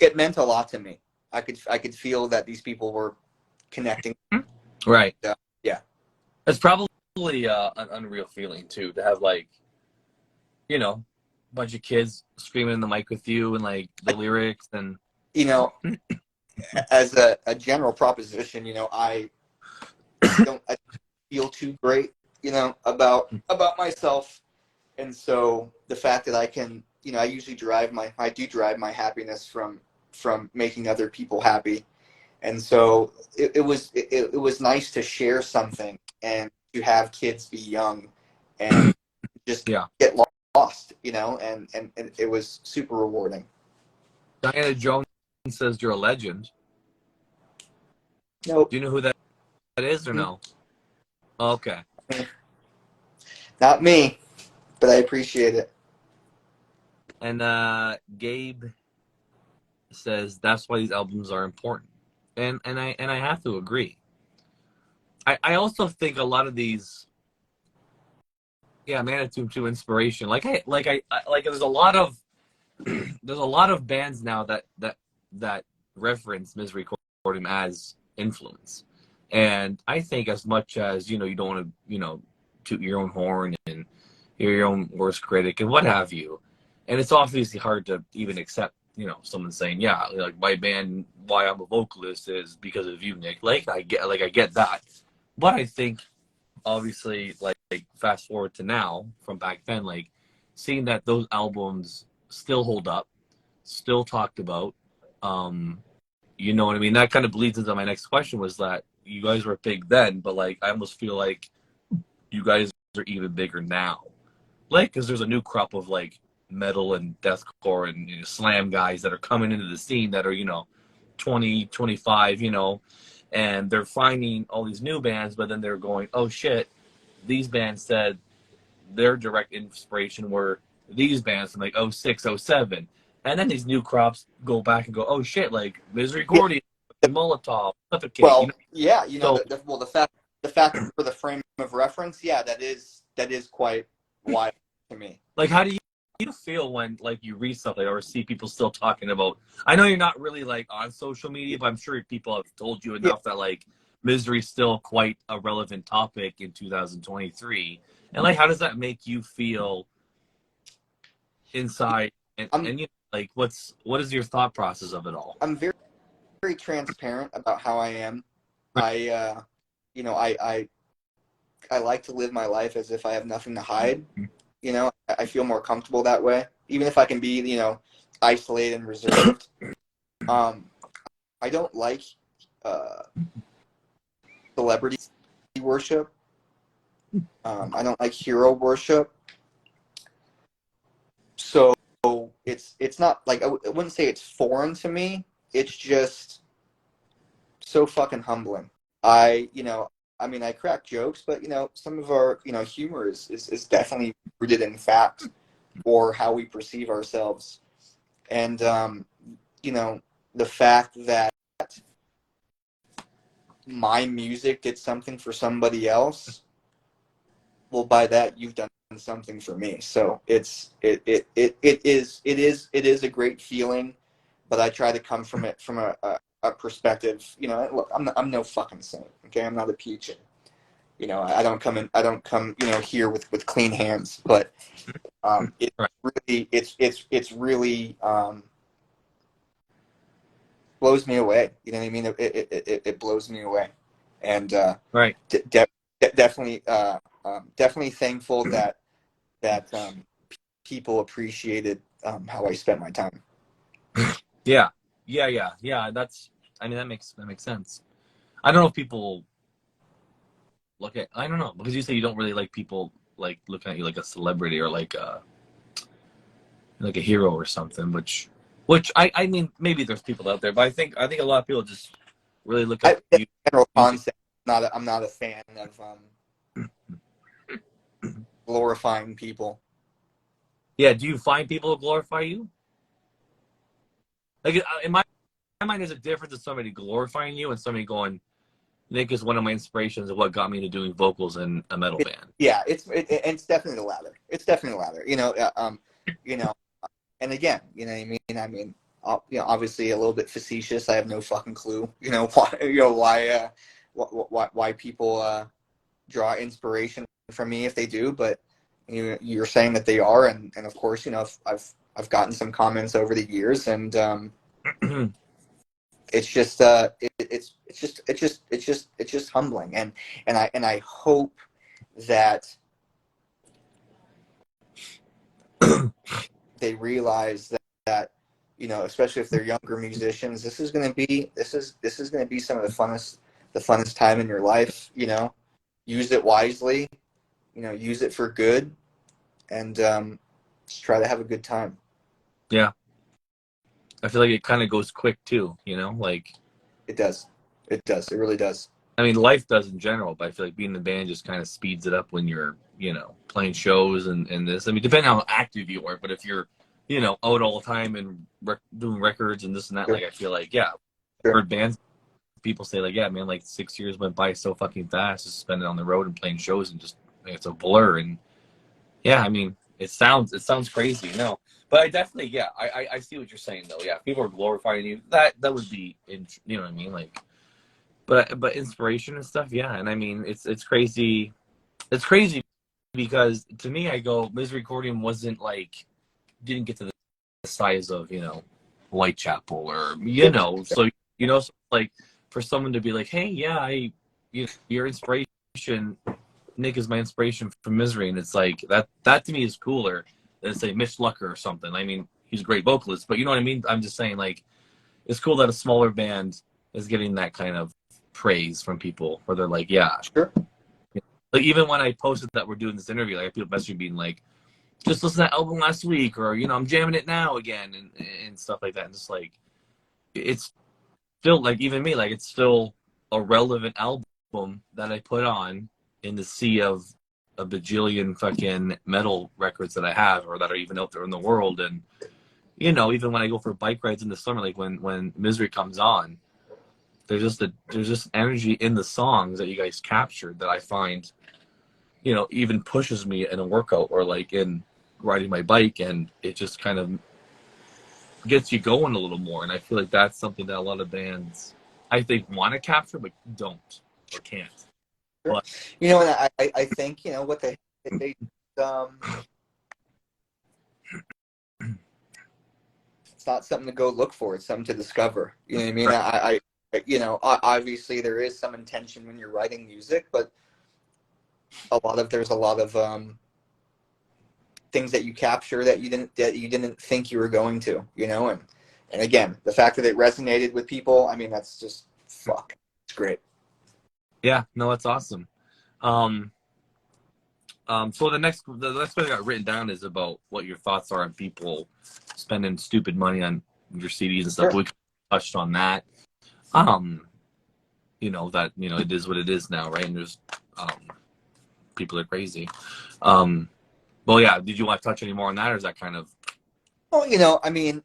it meant a lot to me. I could feel that these people were connecting. Right. Yeah. It's probably an unreal feeling too, to have, like, you know, a bunch of kids screaming in the mic with you and like the lyrics and, you know, as a general proposition, you know, I don't feel too great, you know, about myself. And so the fact that I can, you know, I do drive my happiness from making other people happy. And so it was nice to share something and to have kids be young and just get lost, you know, and it was super rewarding. Diana Jones says you're a legend. Nope. Do you know who that is or no? Okay. Not me, but I appreciate it. And Gabe says that's why these albums are important. And I have to agree. I also think a lot of these, Manitou to inspiration. Like there's a lot of bands now that reference Misericordiam as influence. And I think as much as, you know, you don't want to, you know, toot your own horn and you're your own worst critic and what have you. And it's obviously hard to even accept, you know, someone saying, yeah, like my band, why I'm a vocalist is because of you, Nick. Like I get that. But I think obviously like fast forward to now from back then, like seeing that those albums still hold up, still talked about, you know what I mean? That kind of bleeds into my next question, was that you guys were big then, but like I almost feel like you guys are even bigger now. Like, because there's a new crop of like metal and deathcore and, you know, slam guys that are coming into the scene that are, you know, 20, 25, you know, and they're finding all these new bands, but then they're going, oh shit, these bands said their direct inspiration were these bands from like 06, 07. And then these new crops go back and go, oh shit, like Misericordiam, Molotov, Suffocating. Well, you know? yeah, you know, So, the fact for the frame of reference, yeah, that is quite wild to me. like, how do you feel when like you read something or see people still talking about? I know you're not really like on social media, but I'm sure people have told you enough that like misery's still quite a relevant topic in 2023. And like, how does that make you feel inside? And you know, like, what is your thought process of it all? I'm very, very transparent about how I am. You know, I like to live my life as if I have nothing to hide. You know, I feel more comfortable that way, even if I can be, you know, isolated and reserved. I don't like celebrity worship. I don't like hero worship. So it's not like, I wouldn't say it's foreign to me. It's just so fucking humbling. You know, I mean, I crack jokes, but, you know, some of our, you know, humor is definitely rooted in fact or how we perceive ourselves. And, you know, the fact that my music did something for somebody else, well, by that, you've done something for me. So it is a great feeling, but I try to come from it from a perspective, you know, look, I'm no fucking saint. Okay. I'm not a peach. You know, I don't come, you know, here with clean hands, but it's really blows me away. You know what I mean? It blows me away. And Right. definitely definitely thankful that people appreciated how I spent my time. Yeah. That's, I mean, that makes sense. I don't know if people look at, I don't know, because you say you don't really like people like looking at you like a celebrity or like a hero or something, which I mean, maybe there's people out there, but I think a lot of people just really look up to you. General concept. I'm not a fan of glorifying people. Yeah, do you find people glorify you? Like, in my mind, there's a difference in somebody glorifying you and somebody going, Nick is one of my inspirations of what got me to doing vocals in a metal band. Yeah, it's definitely the latter. It's definitely the latter. You know, and again, you know what I mean. I mean, obviously a little bit facetious. I have no fucking clue. Why people draw inspiration from me if they do, but you're saying that they are, and of course, I've gotten some comments over the years, and it's just it's just humbling, and I hope that they realize that especially if they're younger musicians, this is going to be some of the funnest time in your life. Use it wisely, use it for good, and just try to have a good time. Yeah, I feel like it kind of goes quick too. Like it does. It really does. I mean, life does in general, but I feel like being in the band just kind of speeds it up when you're, playing shows and this. I mean, depending on how active you are, but if you're, out all the time and doing records and this and that, Sure. like, I feel like, yeah, Sure. heard bands, people say like, yeah, man, like 6 years went by so fucking fast, just spending on the road and playing shows and just, it's a blur. And yeah, I mean, it sounds crazy, but I definitely, yeah, I see what you're saying though. Yeah, people are glorifying you. That would be, you know what I mean? Like, but inspiration and stuff, yeah. And I mean, it's crazy. It's crazy because to me, I go, Misericordiam wasn't like, didn't get to the size of, Whitechapel or, so, so like for someone to be like, hey, yeah, your inspiration, Nick is my inspiration for Misery. And it's like, that to me is cooler than say Mitch Lucker or something. I mean, he's a great vocalist, but you know what I mean? I'm just saying, like, it's cool that a smaller band is getting that kind of praise from people where they're like, yeah, sure. Like, even when I posted that we're doing this interview, like, people messaging being like, just listen to that album last week, or, I'm jamming it now again, and stuff like that. And just like, it's still, like, even me, like, it's still a relevant album that I put on in the sea of a bajillion fucking metal records that I have, or that are even out there in the world. And, even when I go for bike rides in the summer, like when Misery comes on, there's just energy in the songs that you guys captured that I find, even pushes me in a workout or like in riding my bike, and it just kind of gets you going a little more. And I feel like that's something that a lot of bands, I think, want to capture but don't or can't. Sure. But, and I think what they it's not something to go look for, it's something to discover. You know what I mean? Right. Obviously there is some intention when you're writing music, but there's a lot of things that you capture that you didn't think you were going to, and again, the fact that it resonated with people, I mean, that's just it's great. Yeah, no, that's awesome. So the next thing I got written down is about what your thoughts are on people spending stupid money on your CDs and stuff. Sure. We touched on that. That it is what it is now, right? And there's people are crazy. Well, yeah. Did you want to touch any more on that, or is that kind of? Well, I mean,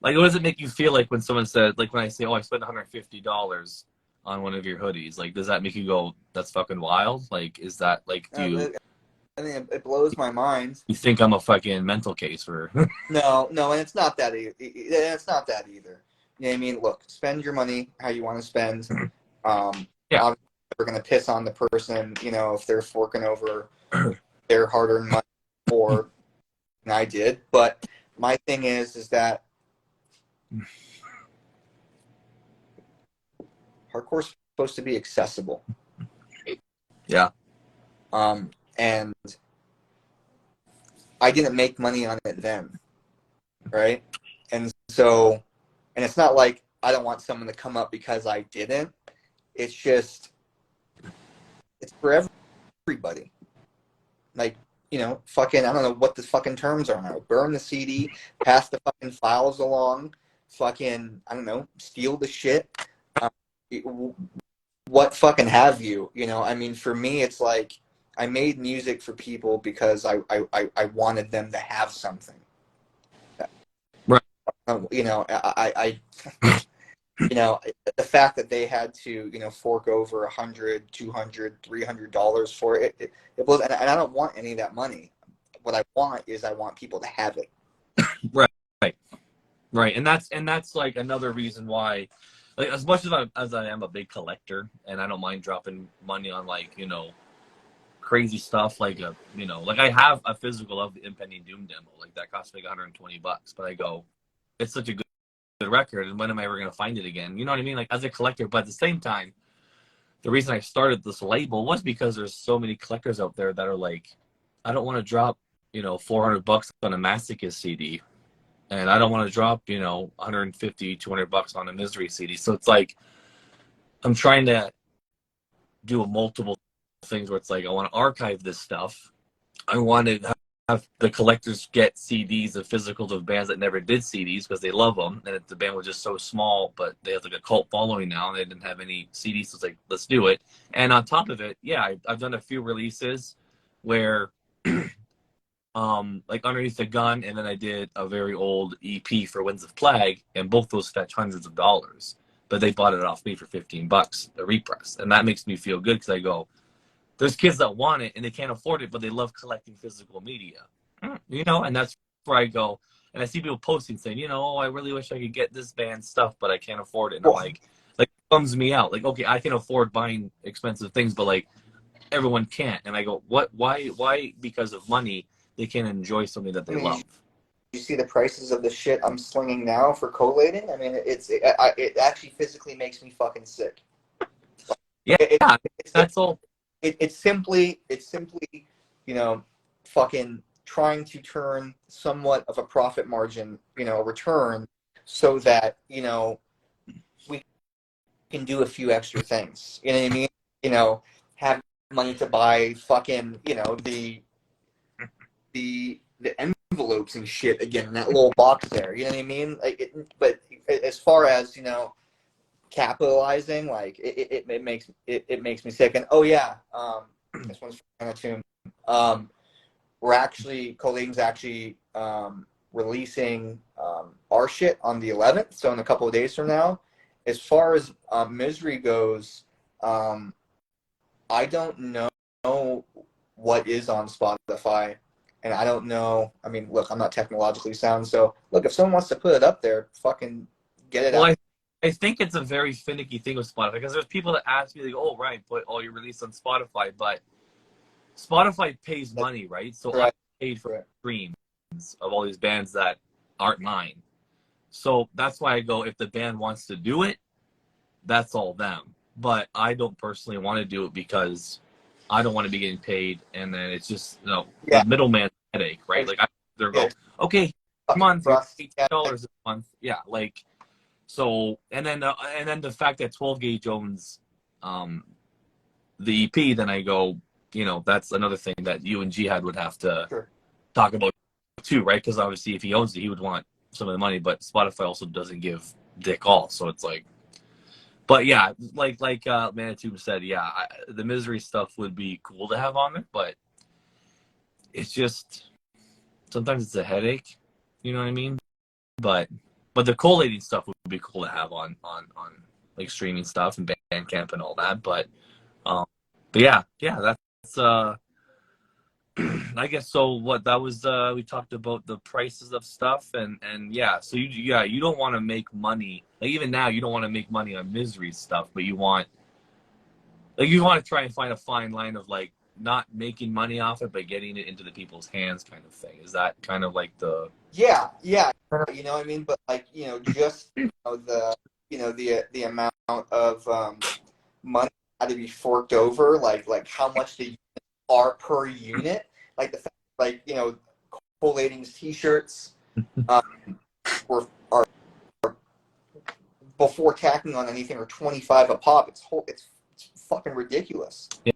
like, what does it make you feel like when someone said, like, when I say, "Oh, I spent $150 on one of your hoodies," like, does that make you go, "That's fucking wild"? Like, is that like, do you? I mean, it blows my mind. You think I'm a fucking mental case for? No, and it's not that. It's not that either. You know what I mean? Look, spend your money how you want to spend. Yeah. Obviously, we're gonna piss on the person, if they're forking over their hard-earned money, or I did. But my thing is that Hardcore's supposed to be accessible. Yeah. And I didn't make money on it then, right? And so, and it's not like I don't want someone to come up because I didn't. It's just, it's for everybody. Like, you know, fucking, I don't know what the fucking terms are now. Burn the CD, pass the fucking files along, fucking, I don't know, steal the shit. What fucking have you? You know, I mean, for me, it's like I made music for people because I wanted them to have something. Right. You know, you know, the fact that they had to, you know, fork over $100, $200, $300 for it, it was, and I don't want any of that money. What I want is I want people to have it. Right. And that's like another reason why, like, as much as I am a big collector and I don't mind dropping money on, like, you know, crazy stuff, like, you know, like I have a physical of the Impending Doom demo, like that cost me like $120, but I go, it's such a good record, and when am I ever going to find it again? You know what I mean? Like, as a collector. But at the same time, the reason I started this label was because there's so many collectors out there that are like, I don't want to drop, you know, $400 on a Masochist CD, and I don't want to drop, you know, $150, $200 on a Misery CD. So it's like, I'm trying to do multiple things where it's like, I want to archive this stuff. I want to have the collectors get CDs of physicals of bands that never did CDs because they love them, and the band was just so small, but they have like a cult following now, and they didn't have any CDs, so it's like, let's do it. And on top of it, yeah, I've done a few releases where like Underneath the Gun, and then I did a very old EP for Winds of Plague, and both those fetch hundreds of dollars, but they bought it off me for $15, the repress, and that makes me feel good because I go, there's kids that want it and they can't afford it, but they love collecting physical media, you know, and that's where I go. And I see people posting saying, you know, oh, I really wish I could get this band stuff, but I can't afford it. And I'm like, it bums me out. Like, okay, I can afford buying expensive things, but like everyone can't. And I go, what? Why? Because of money, they can't enjoy something that they love. You see the prices of the shit I'm slinging now for collating? I mean, it actually physically makes me fucking sick. Yeah, that's all. It's simply, you know, fucking trying to turn somewhat of a profit margin, you know, return, so that, you know, we can do a few extra things. You know what I mean? You know, have money to buy fucking, you know, the envelopes and shit again in that little box there. You know what I mean? Like, but as far as, you know, capitalizing, like it makes me sick. And oh yeah, this one's from Tune. We're actually, collating's actually releasing our shit on the 11th, so in a couple of days from now. As far as Misery goes, I don't know what is on Spotify, and I don't know. I mean, look, I'm not technologically sound, so look, if someone wants to put it up there, fucking get it out. I think it's a very finicky thing with Spotify, because there's people that ask me, like, oh, Ryan, put all your release on Spotify, but Spotify pays money, right? So I paid for streams of all these bands that aren't mine. So that's why I go, if the band wants to do it, that's all them. But I don't personally want to do it because I don't want to be getting paid, and then it's just, you know, the middleman headache, right? Like, they're go, okay, come on, $8 a month. Yeah, like, so, and then the fact that 12 Gauge owns the EP, then I go, you know, that's another thing that you and Jihad would have to talk about too, right? Because obviously, if he owns it, he would want some of the money, but Spotify also doesn't give dick all, so it's like. But yeah, like Manitou said, yeah, the Misery stuff would be cool to have on it, but it's just sometimes it's a headache, you know what I mean? But the collating stuff would be cool to have on like streaming stuff and Bandcamp and all that. But yeah, that's I guess so. What that was, we talked about the prices of stuff, and yeah. So you don't want to make money. Like, even now, you don't want to make money on Misery stuff, but you want to try and find a fine line of like not making money off it, but getting it into the people's hands kind of thing. Is that kind of like the... Yeah, yeah, you know what I mean? But like, just the amount of money had to be forked over, like how much the units are per unit, like the fact, like collating's t-shirts are before tacking on anything are 25 a pop. It's fucking ridiculous. Yeah.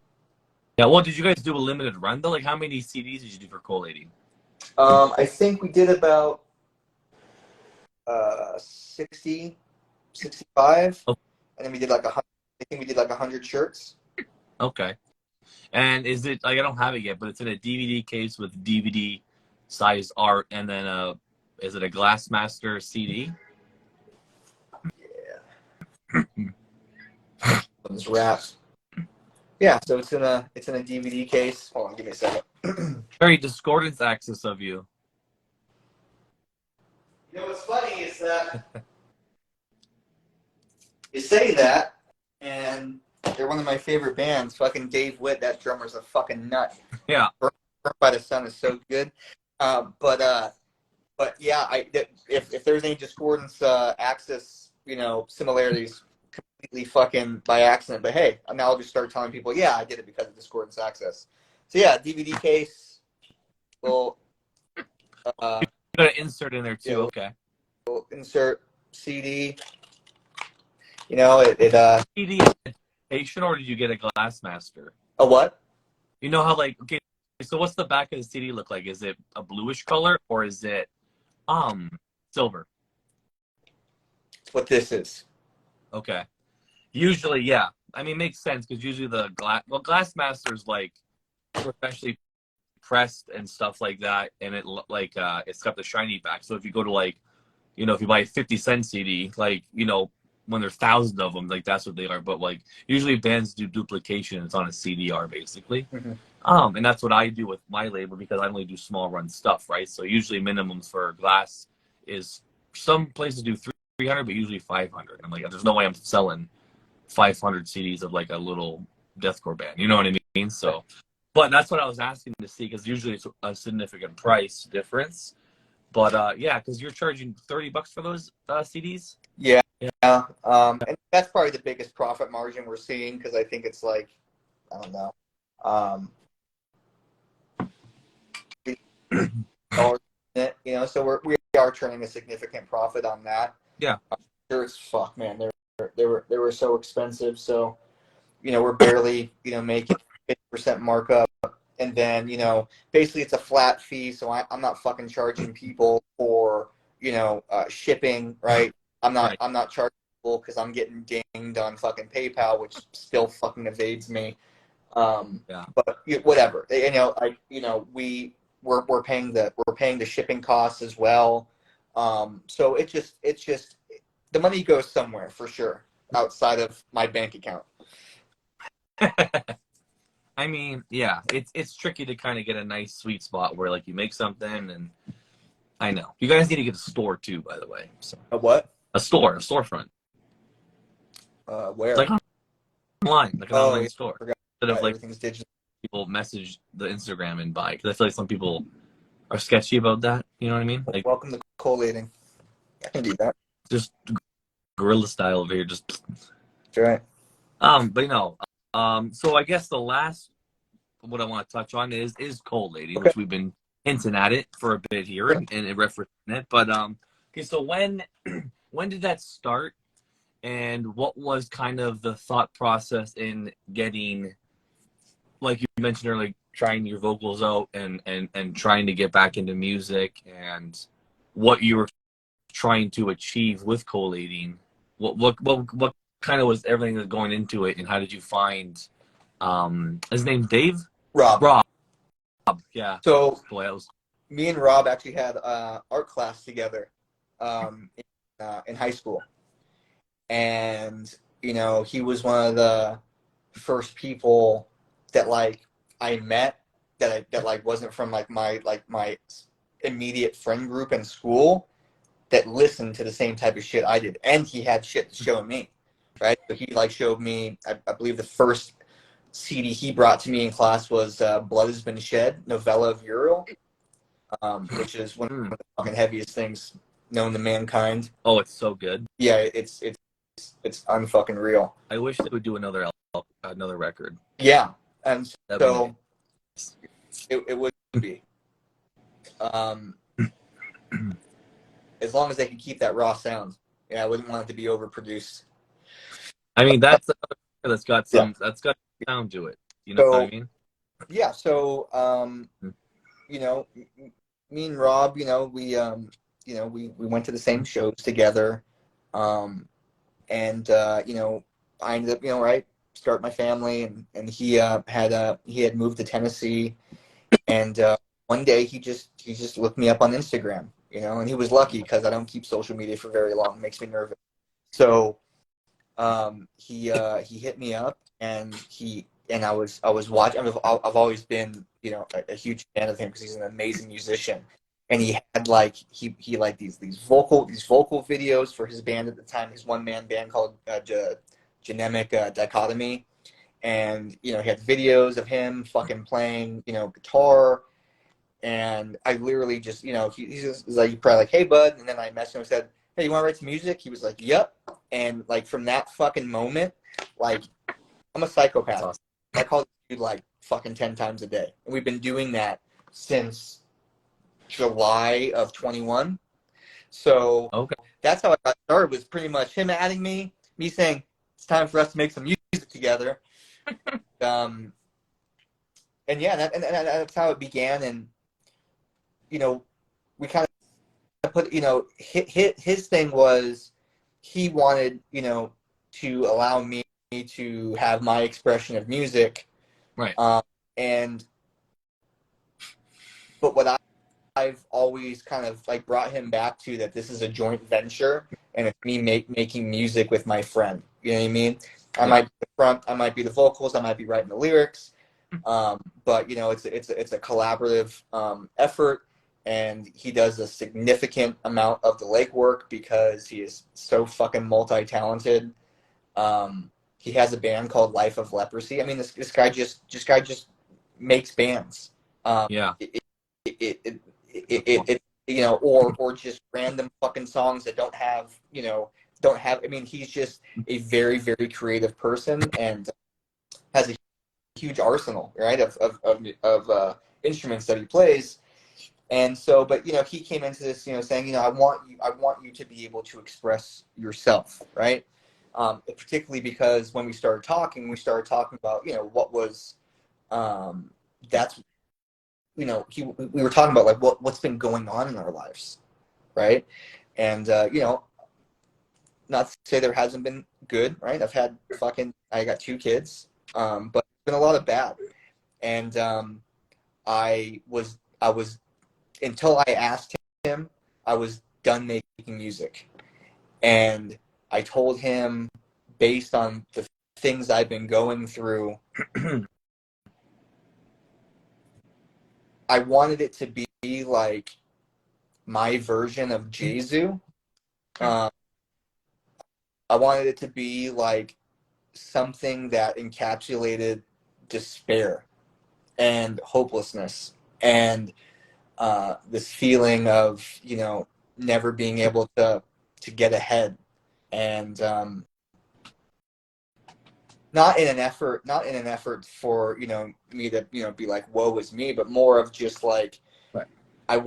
Yeah. Well, did you guys do a limited run though? Like, how many CDs did you do for collating? I think we did about 60, 65, and then we did like 100. I think we did like 100 shirts. Okay. And is it, like, I don't have it yet, but it's in a DVD case with DVD size art, and then is it a Glassmaster CD? Yeah. It's wrapped. Yeah, so it's in a DVD case. Hold on, give me a second. Very discordance axis of you. You know what's funny is that you say that, and they're one of my favorite bands. Fucking Dave Witt, that drummer's a fucking nut. Yeah. Burnt by the Sun is so good. But yeah, if there's any discordance axis, similarities, completely fucking by accident. But hey, now I'll just start telling people, yeah, I did it because of discordance access. So yeah, DVD case. Well, you got an insert in there too. Yeah, okay. We'll insert CD. It CD edition, or did you get a Glassmaster? A what? You know how, like, okay, so what's the back of the CD look like? Is it a bluish color or is it silver? That's what this is. Okay. Usually, yeah. I mean, it makes sense because usually the Glassmaster's like professionally pressed and stuff like that, and it's got the shiny back. So if you go to, like, if you buy a 50-cent CD, like, when there's thousands of them, like, that's what they are. But like usually bands do duplication. It's on a CDR basically. Mm-hmm. And that's what I do with my label because I only do small run stuff, right? So usually minimums for Glass is, some places do 300, but usually 500. I'm like, there's no way I'm selling 500 CDs of like a little deathcore band. You know what I mean? So, but that's what I was asking to see, because usually it's a significant price difference. But yeah, because you're charging $30 for those CDs. Yeah. Yeah. And that's probably the biggest profit margin we're seeing, because I think it's like, I don't know, so we are turning a significant profit on that. Yeah. Shirts, fuck, man, they were so expensive. So, we're barely, making 50% markup. And then, basically it's a flat fee. So I'm not fucking charging people for, shipping, right? I'm not charging people because I'm getting dinged on fucking PayPal, which still fucking evades me. Yeah. But whatever, we're paying the shipping costs as well. So it's just the money goes somewhere for sure outside of my bank account. I mean, yeah, it's tricky to kind of get a nice sweet spot where, like, you make something, and I know you guys need to get a store too, by the way. So a what? A storefront. Where? Like online, like an online store. Instead of like everything's digital. People message the Instagram and buy, because I feel like some people are sketchy about that. You know what I mean? Like, welcome to collating. I can do that. Just guerrilla style over here. Just. That's right. But so I guess the last what I want to touch on is collating, which we've been hinting at it for a bit here and referencing it. But okay, so when did that start, and what was kind of the thought process in getting, like you mentioned earlier, trying your vocals out and trying to get back into music, and what you were trying to achieve with collating? What kind of was everything that's going into it, and how did you find his name's Dave? Rob. Yeah. So boy, me and Rob actually had art class together in high school, and he was one of the first people that I met that wasn't from my immediate friend group in school, that listened to the same type of shit I did, and he had shit to show me, right? So he showed me, I believe the first CD he brought to me in class was Blood Has Been Shed, Novella of Uriel, which is one of the fucking heaviest things known to mankind. Oh, it's so good. Yeah, it's unfucking real. I wish they would do another record. Yeah, and That'd so it would be. As long as they can keep that raw sound. Yeah, I wouldn't want it to be overproduced. I mean, that's got some sound to it. You know what I mean? Yeah. So, you know, me and Rob, you know, we went to the same shows together, and you know, I ended up, you know, right, start my family, and he had moved to Tennessee, and one day he just looked me up on Instagram, you know, and he was lucky because I don't keep social media for very long. It makes me nervous. So he hit me up, and I was watching. I've always been, you know, a huge fan of him because he's an amazing musician, and he had like he like these vocal videos for his band at the time, his one man band called Genemic Dichotomy, and you know, he had videos of him fucking playing, you know, guitar. And I literally just, you know, he's just like, probably like, hey, bud. And then I messaged him and said, hey, you want to write some music? He was like, yep. And like from that fucking moment, like, I'm a psychopath. Awesome. I call this dude like fucking 10 times a day. And we've been doing that since July of 21. So that's how I got started, was pretty much him adding me saying, it's time for us to make some music together. And yeah, that's how it began. And, you know, we kind of put, you know, his thing was he wanted, you know, to allow me to have my expression of music. Right. But what I've always kind of like brought him back to, that this is a joint venture, and it's me making music with my friend. You know what I mean? I might be the front, I might be the vocals, I might be writing the lyrics. But you know, it's a collaborative effort. And he does a significant amount of the legwork because he is so fucking multi-talented. He has a band called Life of Leprosy. I mean, this guy just makes bands. It you know, or just random fucking songs that don't have. I mean, he's just a very, very creative person, and has a huge arsenal, right, of instruments that he plays. And so, but you know, he came into this, you know, saying, you know, I want you to be able to express yourself, right? Particularly because when we started talking about, you know, what was, that's, you know, we were talking about like what's been going on in our lives, right? And you know, not to say there hasn't been good, right? I got 2 kids, but it's been a lot of bad, and I was. Until I asked him, I was done making music. And I told him, based on the things I've been going through, I wanted it to be like my version of Jesu. I wanted it to be like something that encapsulated despair and hopelessness, and this feeling of, you know, never being able to get ahead, and not in an effort for, you know, me to, you know, be like, woe is me, but more of just like, right. I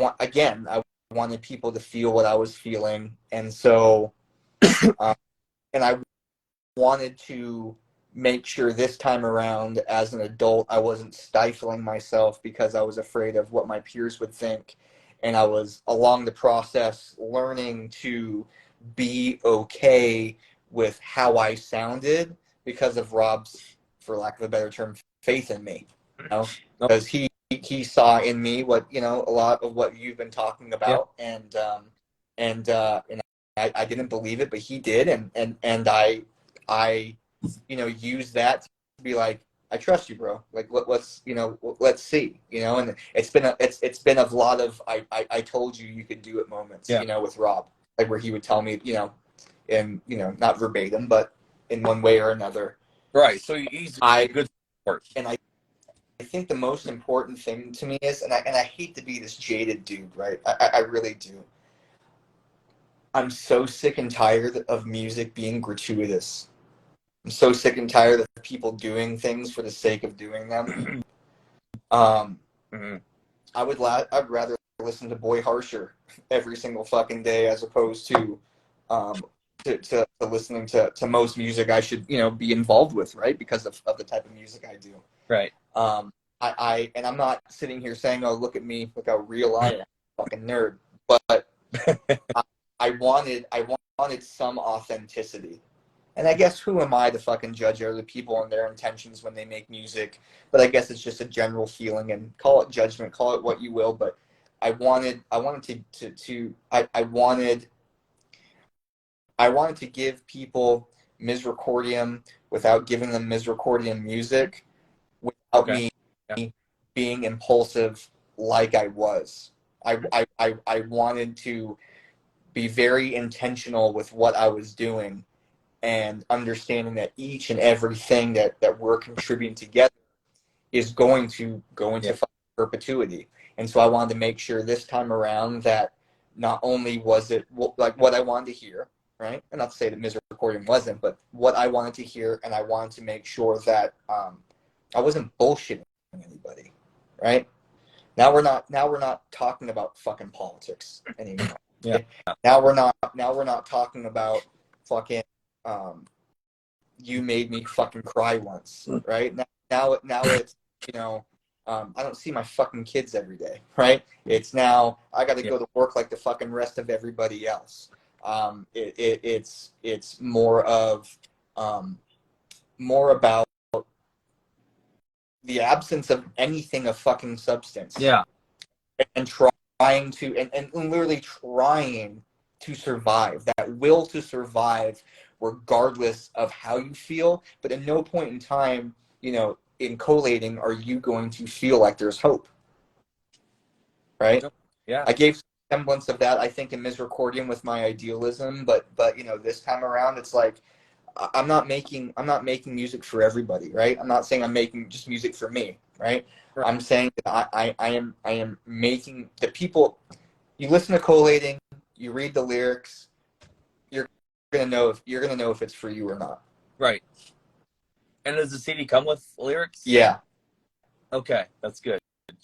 wanted people to feel what I was feeling, and so and I wanted to make sure this time around, as an adult, I wasn't stifling myself because I was afraid of what my peers would think. And I was, along the process, learning to be okay with how I sounded because of Rob's, for lack of a better term, faith in me. You know? Because he saw in me what, you know, a lot of what you've been talking about. Yeah. And I didn't believe it, but he did, and I you know, use that to be like, I trust you, bro. Like, let's, you know, let's see, you know. And it's been a lot of I told you could do it moments, you know, with Rob, like where he would tell me, you know, and, you know, not verbatim, but in one way or another. Right. So he's a good And I think the most important thing to me is, and I hate to be this jaded dude, right? I really do. I'm so sick and tired of music being gratuitous. I'm so sick and tired of people doing things for the sake of doing them. Mm-hmm. I'd rather listen to Boy Harsher every single fucking day as opposed to listening to most music I should, be involved with, right? Because of the type of music I do. Right. And I'm not sitting here saying, oh, look at me, look how real I am, fucking nerd. But I wanted some authenticity. And I guess who am I to fucking judge other people and their intentions when they make music? But I guess it's just a general feeling, and call it judgment, call it what you will. But I wanted to give people Misericordiam without giving them Misericordiam music, without me being impulsive like I was. I wanted to be very intentional with what I was doing, and understanding that each and everything that we're contributing together is going to go into perpetuity. And so I wanted to make sure this time around that not only was it like what I wanted to hear, right? And not to say that Misericordiam wasn't, but what I wanted to hear, and I wanted to make sure that I wasn't bullshitting anybody, right? Now we're not talking about fucking politics anymore. Yeah. Now we're not talking about fucking you made me fucking cry once, right? Now it's, I don't see my fucking kids every day, right? It's now I got to go to work like the fucking rest of everybody else. It's more about the absence of anything of fucking substance. Yeah. And trying to, and literally trying to survive, that will to survive regardless of how you feel. But at no point in time, in collating, are you going to feel like there's hope, right? Yeah. I gave semblance of that, I think, in Misericordiam with my idealism, but this time around, it's like I'm not making music for everybody, right? I'm not saying I'm making just music for me, right? I'm saying that I am making the people. You listen to collating, you read the lyrics, you're gonna know if it's for you or not. Right. And does the CD come with lyrics? Yeah. Okay, that's good.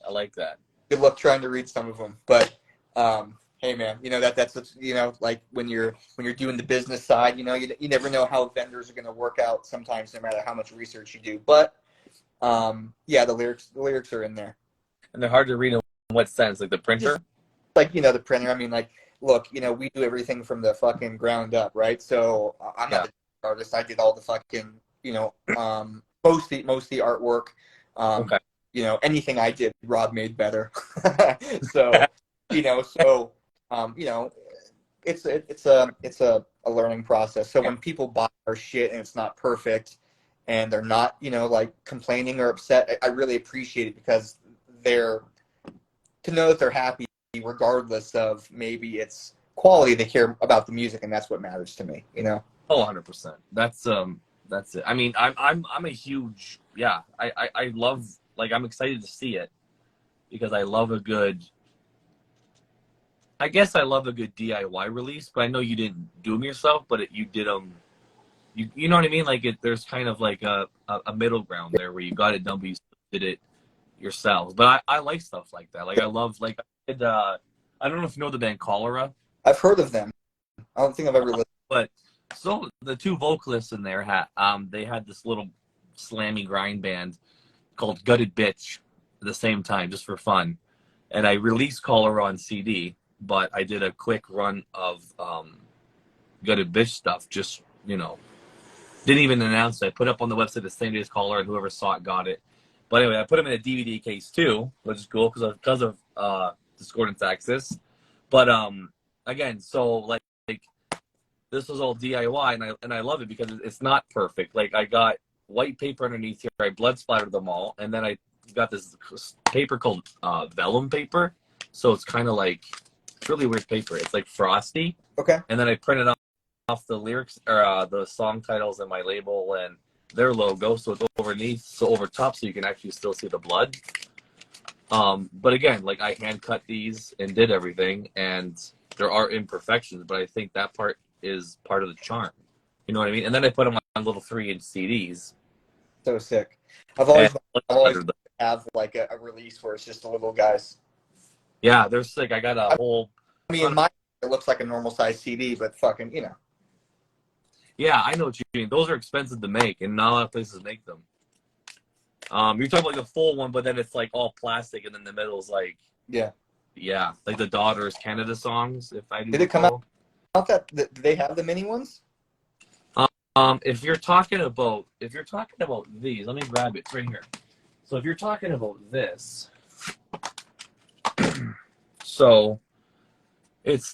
I like that. Good luck trying to read some of them, but hey man, that's like when you're doing the business side, you never know how vendors are gonna work out sometimes, no matter how much research you do. But the lyrics are in there. And they're hard to read in what sense? Like the printer? Like, the printer. I mean, like, look, we do everything from the fucking ground up, right? So I'm not the artist. I did all the fucking, most of the artwork. Okay. Anything I did, Rob made better. So, it's a learning process. So when people buy our shit and it's not perfect, and they're not, like complaining or upset, I really appreciate it, because to know that they're happy regardless of maybe it's quality, they care about the music, and that's what matters to me, Oh, 100%. That's it. I mean, I'm a huge, I love, like, I'm excited to see it, because I love a good DIY release, but I know you didn't do them yourself, but you did them. You know what I mean? Like, there's kind of like a middle ground there where you got it done, but you did it yourselves. But I like stuff like that. Like, I love, like, I don't know if you know the band Cholera. I've heard of them. I don't think I've ever listened. But so the two vocalists in there they had this little slammy grind band called Gutted Bitch at the same time, just for fun. And I released Cholera on CD, but I did a quick run of Gutted Bitch stuff, just, didn't even announce it. I put up on the website the same day as Cholera, and whoever saw it got it. But anyway, I put them in a DVD case too, which is cool because of Discordance Access. But again, so like this was all DIY, and I love it because it's not perfect. Like, I got white paper underneath here. I blood splattered them all, and then I got this paper called vellum paper. So it's kind of like, it's really weird paper. It's like frosty. Okay. And then I printed off the lyrics or the song titles and my label, and their logo, so it's overneath, so over top, so you can actually still see the blood. But again, like I hand cut these and did everything, and there are imperfections, but I think that part is part of the charm. You know what I mean? And then I put them on little 3-inch CDs. So sick. I've always and, have like a release where it's just the little guys. Yeah, they're sick. I got a whole. I mean, mine it looks like a normal size CD, but fucking, you know. Yeah, I know what you mean. Those are expensive to make, and not a lot of places make them. You're talking about like the full one, but then it's like all plastic, and then the middle is like yeah, like the Daughters Canada songs. If I do did it come out that do they have the mini ones? If you're talking about these, let me grab it it's right here. So if you're talking about this, so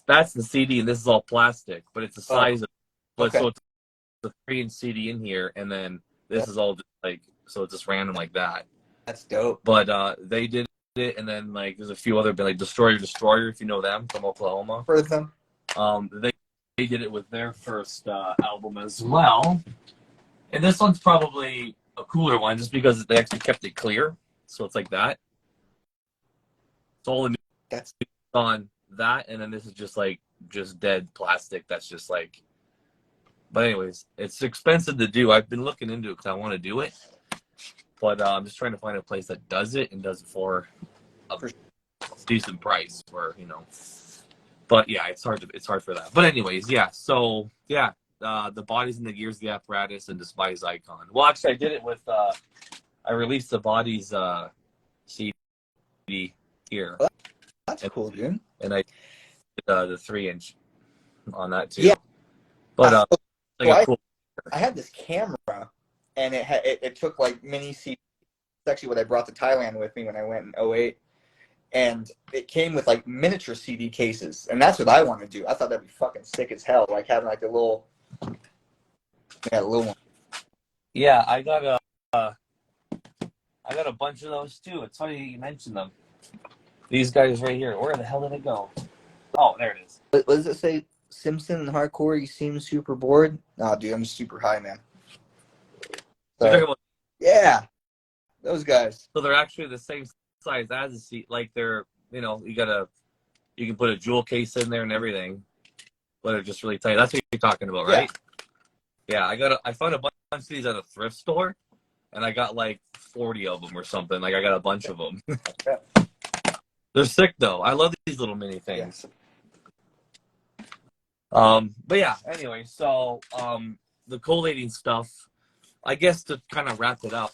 that's the CD, and this is all plastic, but it's the size of. But so it's the 3-inch CD in here, and then this is all just like, so it's just random like that. That's dope. But they did it, and then like there's a few other like Destroyer, if you know them from Oklahoma. For them. They did it with their first album as well, and this one's probably a cooler one just because they actually kept it clear, so it's like that. It's all the that's on that, and then this is just dead plastic. That's just like. But anyways, it's expensive to do. I've been looking into it because I want to do it, but I'm just trying to find a place that does it and does it for a decent price. But yeah, it's hard for that. But anyways, yeah. So yeah, the bodies and the gears, the apparatus, and Despise Icon. Well, actually, I did it with. I released the bodies CD here. Well, that's cool, dude. And I did the 3-inch on that too. Yeah, but. I had this camera, and it took like mini CDs. It's actually what I brought to Thailand with me when I went in 2008. And it came with like miniature CD cases, and that's what I want to do. I thought that'd be fucking sick as hell, like having like a little one. Yeah, I got a bunch of those too. It's funny you mentioned them. These guys right here. Where the hell did it go? Oh, there it is. What does it say? Simpson and hardcore, you seem super bored. Nah, dude, I'm super high, man. So, yeah, those guys. So they're actually the same size as a seat. Like they're, you can put a jewel case in there and everything, but they're just really tight. That's what you're talking about, right? Yeah, I found a bunch of these at a thrift store, and I got like 40 of them or something. Like I got a bunch of them. They're sick though. I love these little mini things. Yeah. But yeah, anyway, so the collating stuff, I guess to kind of wrap it up,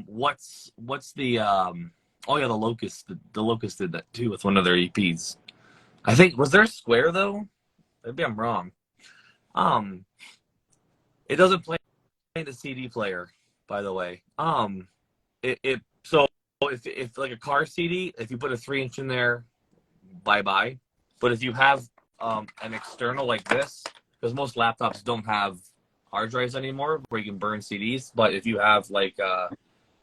what's the the Locust did that too with one of their EPs. I think was there a Square though? Maybe I'm wrong. It doesn't play the CD player, by the way. So if like a car CD, if you put a 3-inch in there, bye. But if you have an external like this, because most laptops don't have hard drives anymore where you can burn CDs, but if you have like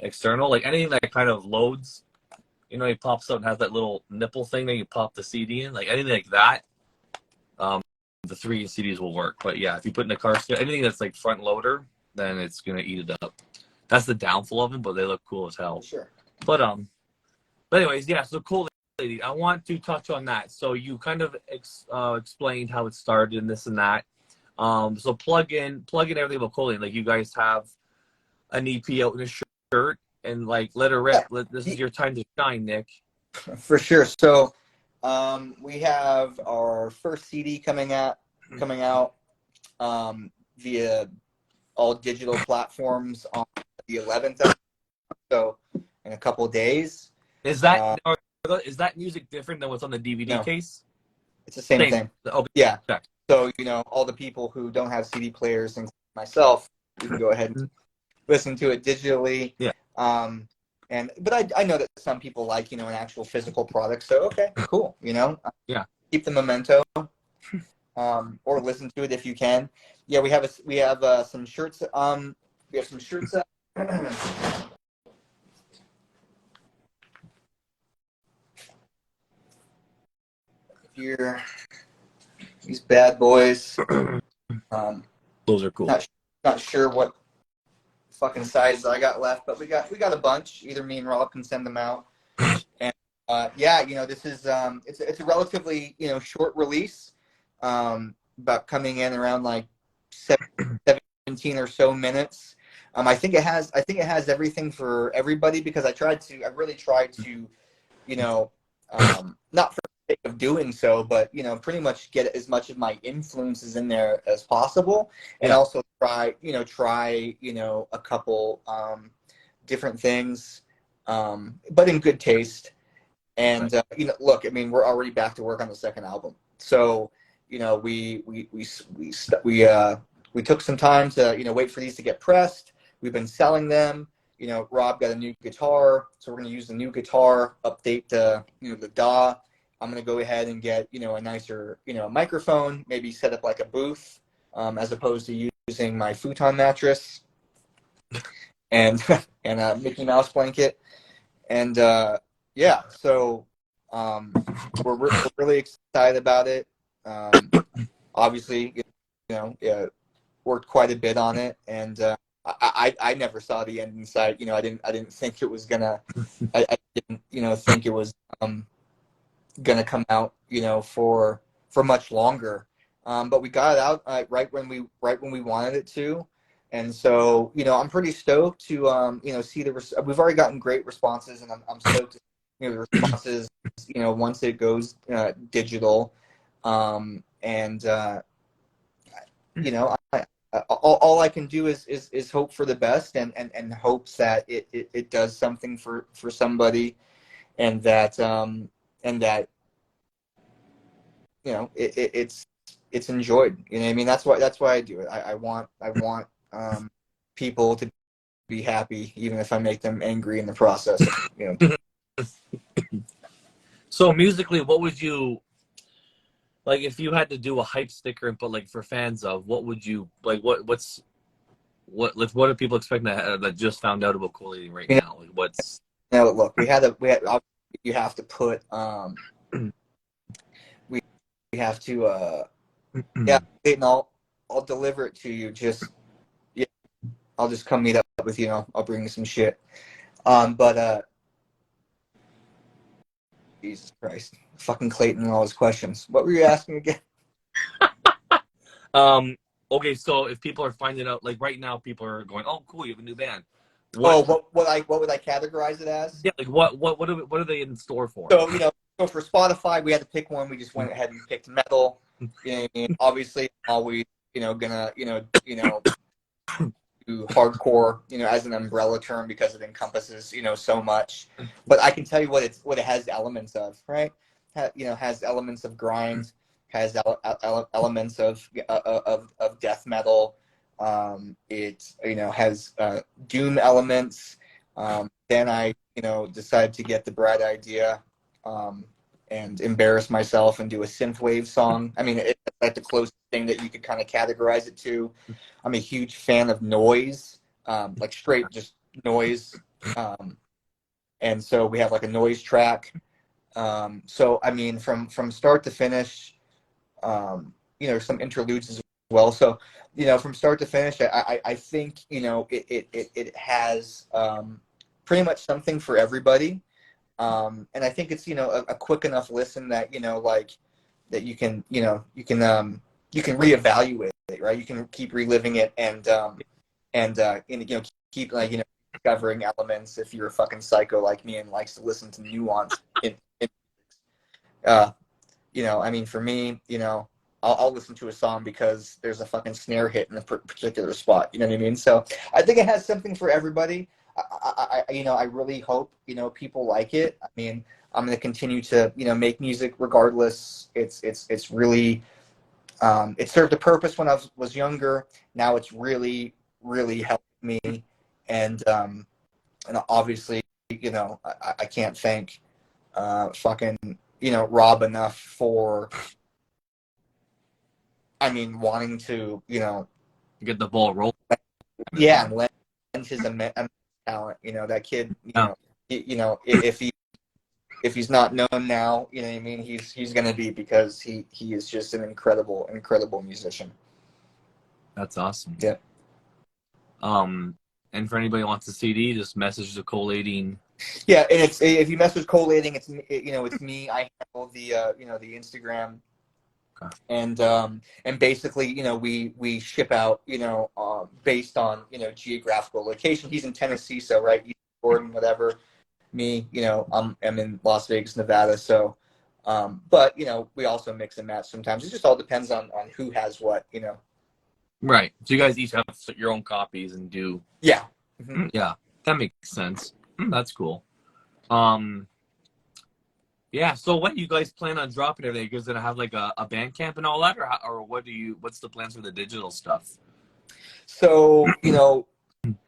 external, like anything that kind of loads, it pops up and has that little nipple thing that you pop the CD in, like anything like that, the 3 CDs will work. But yeah, if you put in a car, anything that's like front loader, then it's gonna eat it up. That's the downfall of them, but they look cool as hell. Sure. But anyways, yeah, so cool. I want to touch on that. So you kind of explained how it started and this and that. So plug in everything about collating. Like you guys have an EP out in a shirt, and like let her rip. This is your time to shine, Nick. For sure. So we have our first CD coming out via all digital platforms on the 11th. So in a couple of days. Is that music different than what's on the DVD case? It's the same thing. Oh, yeah. So, all the people who don't have CD players and myself, you can go ahead and listen to it digitally. Yeah. But I know that some people like, an actual physical product. So, okay, cool. Yeah. Keep the memento. Or listen to it if you can. Yeah, we have some shirts. We have some shirts. Here, these bad boys. Those are cool. Not sure what fucking sizes I got left, but we got a bunch. Either me and Rob can send them out. And yeah, this is it's a relatively short release, about coming in around like 17 or so minutes. I think it has everything for everybody, because I really tried to, not for the sake of doing so, but pretty much get as much of my influences in there as possible, and also try a couple different things, but in good taste. And look, I mean, we're already back to work on the second album, so we took some time to wait for these to get pressed. We've been selling them. Rob got a new guitar, so we're going to use the new guitar, update the DAW. I'm going to go ahead and get a nicer microphone, maybe set up like a booth, as opposed to using my futon mattress and a Mickey Mouse blanket. And yeah, so we're really excited about it. Obviously, worked quite a bit on it, and I never saw the end in sight. I didn't think it was gonna. I didn't think it was gonna come out for much longer. But we got it out right when we wanted it to. And so, I'm pretty stoked to, see we've already gotten great responses, and I'm stoked to the responses, once it goes digital. All I can do is hope for the best, and hopes that it does something for somebody, and that it's enjoyed. You know what I mean? That's why I do it. I want people to be happy, even if I make them angry in the process. So musically, what would you like if you had to do a hype sticker and put like for fans of? What would you like? What are people expecting that just found out about collating right now? Like what's now? Look, we had you have to put we have to yeah, and I'll deliver it to you. I'll just come meet up with you. I'll bring you some shit. But Jesus Christ, fucking Clayton and all his questions. What were you asking again? Okay, so if people are finding out, like right now, people are going, "Oh, cool, you have a new band." What would I categorize it as? Yeah, like what are they in store for? So so for Spotify, we had to pick one. We just went ahead and picked metal. Obviously, always gonna do hardcore as an umbrella term, because it encompasses so much. But I can tell you what it has elements of, right? Has elements of grind, has elements of death metal. It has doom elements. Then I decided to get the bright idea and embarrass myself and do a synthwave song. I mean, it's like the closest thing that you could kind of categorize it to. I'm a huge fan of noise, like straight just noise. And so we have like a noise track. So I mean, from start to finish, some interludes as well. So from start to finish, I think it has pretty much something for everybody. And I think it's a quick enough listen that like that you can reevaluate it, right? You can keep reliving it and keep like discovering elements if you're a fucking psycho like me and likes to listen to nuance I mean, for me, I'll listen to a song because there's a fucking snare hit in a particular spot. You know what I mean? So I think it has something for everybody. I really hope people like it. I mean, I'm going to continue to make music regardless. It's really it served a purpose when I was younger. Now it's really helped me, and obviously I can't thank fucking Rob enough for wanting to get the ball rolling. Yeah, and lend his immense talent. That kid. If he's not known now, you know what I mean. He's gonna be, because he is just an incredible musician. That's awesome. Yeah. And for anybody who wants a CD, just message the collating. Yeah, and it's if you message collating, it's it's me. I handle the the Instagram, Okay. And basically we ship out based on geographical location. He's in Tennessee, so right, East Jordan, whatever. Me, I'm in Las Vegas, Nevada, so. But we also mix and match sometimes. It just all depends on who has what. Right. So you guys each have your own copies and do. Yeah. Mm-hmm. Yeah, that makes sense. That's cool. Yeah. So when you guys plan on dropping everything? You guys gonna have like a band camp and all that, or what's the plans for the digital stuff? So we're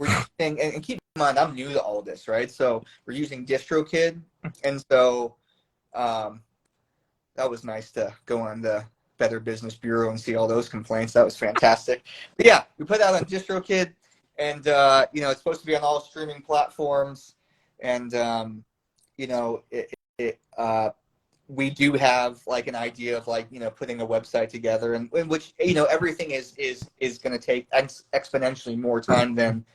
using, and keep in mind I'm new to all this, right? So we're using DistroKid, and so that was nice to go on the Better Business Bureau and see all those complaints. That was fantastic. But yeah, we put that on DistroKid, and it's supposed to be on all streaming platforms, and we do have like an idea of like putting a website together, and in which everything is going to take exponentially more time than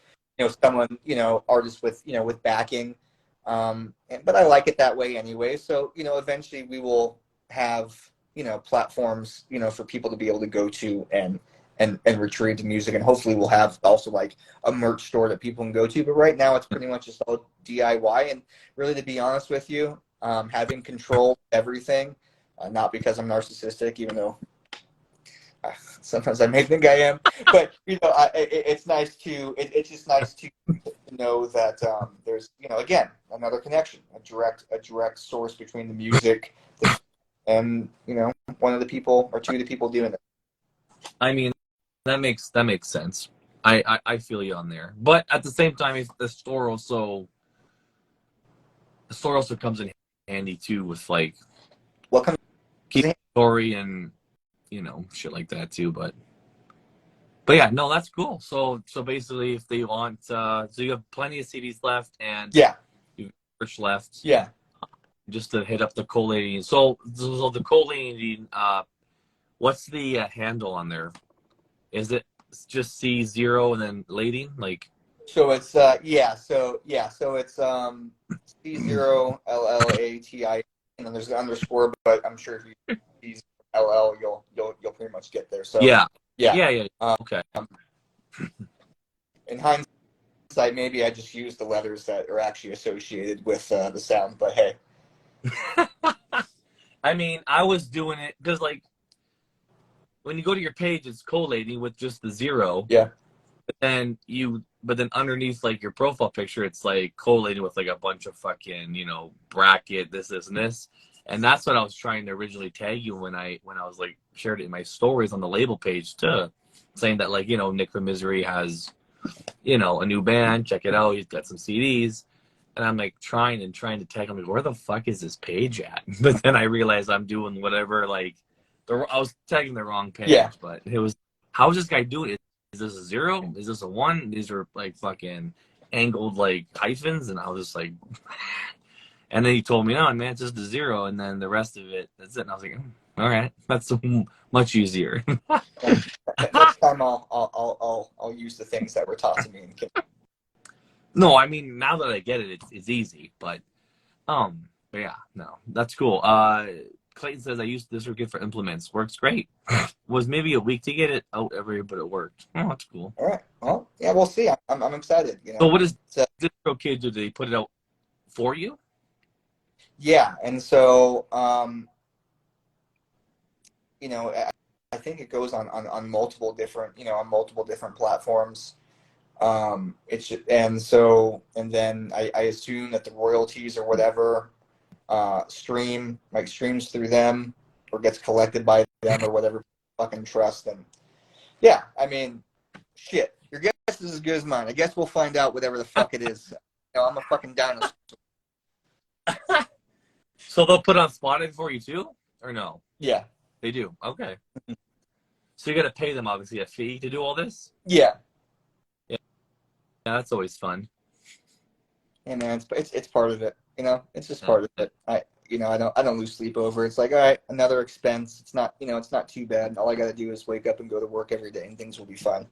someone artists with with backing, but I like it that way anyway. So eventually we will have platforms for people to be able to go to and retrieve the music, and hopefully we'll have also like a merch store that people can go to. But right now it's pretty much just all DIY, and really, to be honest with you, having control of everything, not because I'm narcissistic, even though sometimes I may think I am, but it's nice to it's just nice to know that there's again another connection, a direct source between the music and one of the people or two of the people doing it. I mean, that makes sense. I feel you on there, but at the same time, if the store also comes in handy too with like What comes keep story and shit like that too. But yeah, no, that's cool. So basically, if they want, so you have plenty of CDs left and yeah, you have merch left. Yeah. Just to hit up the collating. So the collating, what's the handle on there? Is it just C0 and then lating? Like, so it's so it's C0LLATI, and then there's an underscore, but I'm sure if you use LL, you'll pretty much get there. So yeah. Okay. In hindsight, maybe I just used the letters that are actually associated with the sound, but hey. I mean, I was doing it because like when you go to your page, it's collating with just the 0. Yeah. But then underneath like your profile picture, it's like collating with like a bunch of fucking bracket this and this, and that's what I was trying to originally tag you when I was like shared it in my stories on the label page too, saying that like Nick from Misery has a new band, check it out, he's got some CDs. And I'm like trying to tag him. Like, where the fuck is this page at? But then I realized I'm doing whatever. Like, I was tagging the wrong page. Yeah. But it was, how is this guy doing it? Is this a 0? Is this a 1? These are like fucking angled like hyphens. And I was just like, and then he told me, no, man, it's just a 0. And then the rest of it, that's it. And I was like, all right, that's much easier. Next time I'll use the things that were taught to me. No, I mean, now that I get it, it's easy, but yeah, no, that's cool. Clayton says I used this kit for implements. Works great. Was maybe a week to get it out but it worked. Oh, that's cool. All right. Well, yeah, we'll see. I'm excited. So what is DistroKid? Do they put it out for you? Yeah, and so I think it goes on multiple different platforms. And then I assume that the royalties or whatever streams through them or gets collected by them or whatever fucking trust. And yeah, I mean, shit, your guess is as good as mine. I guess we'll find out whatever the fuck it is. I'm a fucking dinosaur. So they'll put on Spotify for you too, or no? Yeah, they do. Okay. So you got to pay them obviously a fee to do all this. Yeah. Yeah, that's always fun. Yeah, man, it's part of it. It's just part of it. I don't lose sleep over it. It's like, all right, another expense. It's not too bad. All I got to do is wake up and go to work every day, and things will be fine.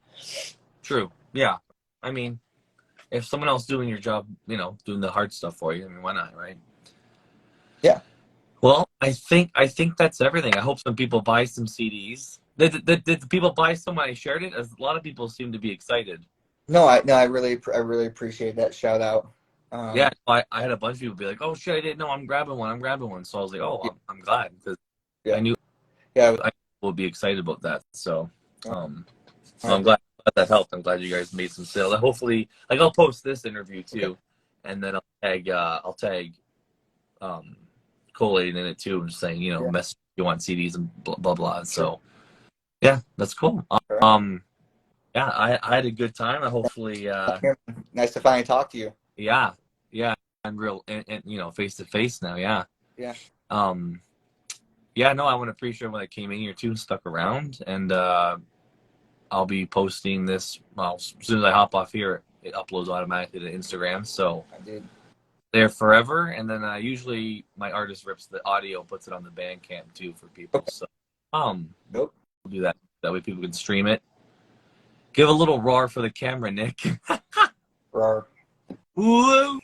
True. Yeah. I mean, if someone else doing your job, you know, doing the hard stuff for you, I mean, why not, right? Yeah. Well, I think that's everything. I hope some people buy some CDs. Did people buy some when I shared it? A lot of people seem to be excited. No, I really appreciate that shout out. Yeah, I had a bunch of people be like, "Oh shit, I didn't know. I'm grabbing one." So I was like, "Oh, I'm glad," because I knew I would be excited about that. So, I'm glad that helped. I'm glad you guys made some sales. Hopefully, like I'll post this interview too, and then I'll tag Collating in it too, and just saying, you know, message you want CDs and blah blah blah. So yeah, that's cool. Yeah, I had a good time. I hopefully nice to finally talk to you. Yeah, and you know, face to face now. Yeah. Yeah, no, I want to appreciate everyone that came in here too and stuck around, and I'll be posting this, well, as soon as I hop off here, it uploads automatically to Instagram, so there forever. And then usually my artist rips the audio, puts it on the Bandcamp too for people. So we'll do that way people can stream it. Give a little roar for the camera, Nick. Roar. Woo!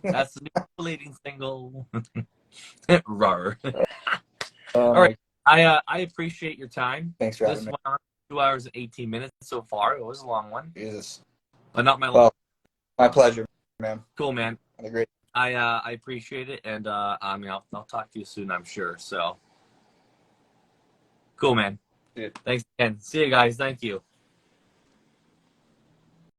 That's the new leading single. Roar. All right. I appreciate your time. Thanks for having me. This went on 2 hours and 18 minutes so far. It was a long one. Jesus. But not my Well, my pleasure, man. Cool, man. Had a great. I appreciate it, and I mean, I'll talk to you soon, I'm sure. So cool, man. Dude. Thanks again. See you guys. Thank you.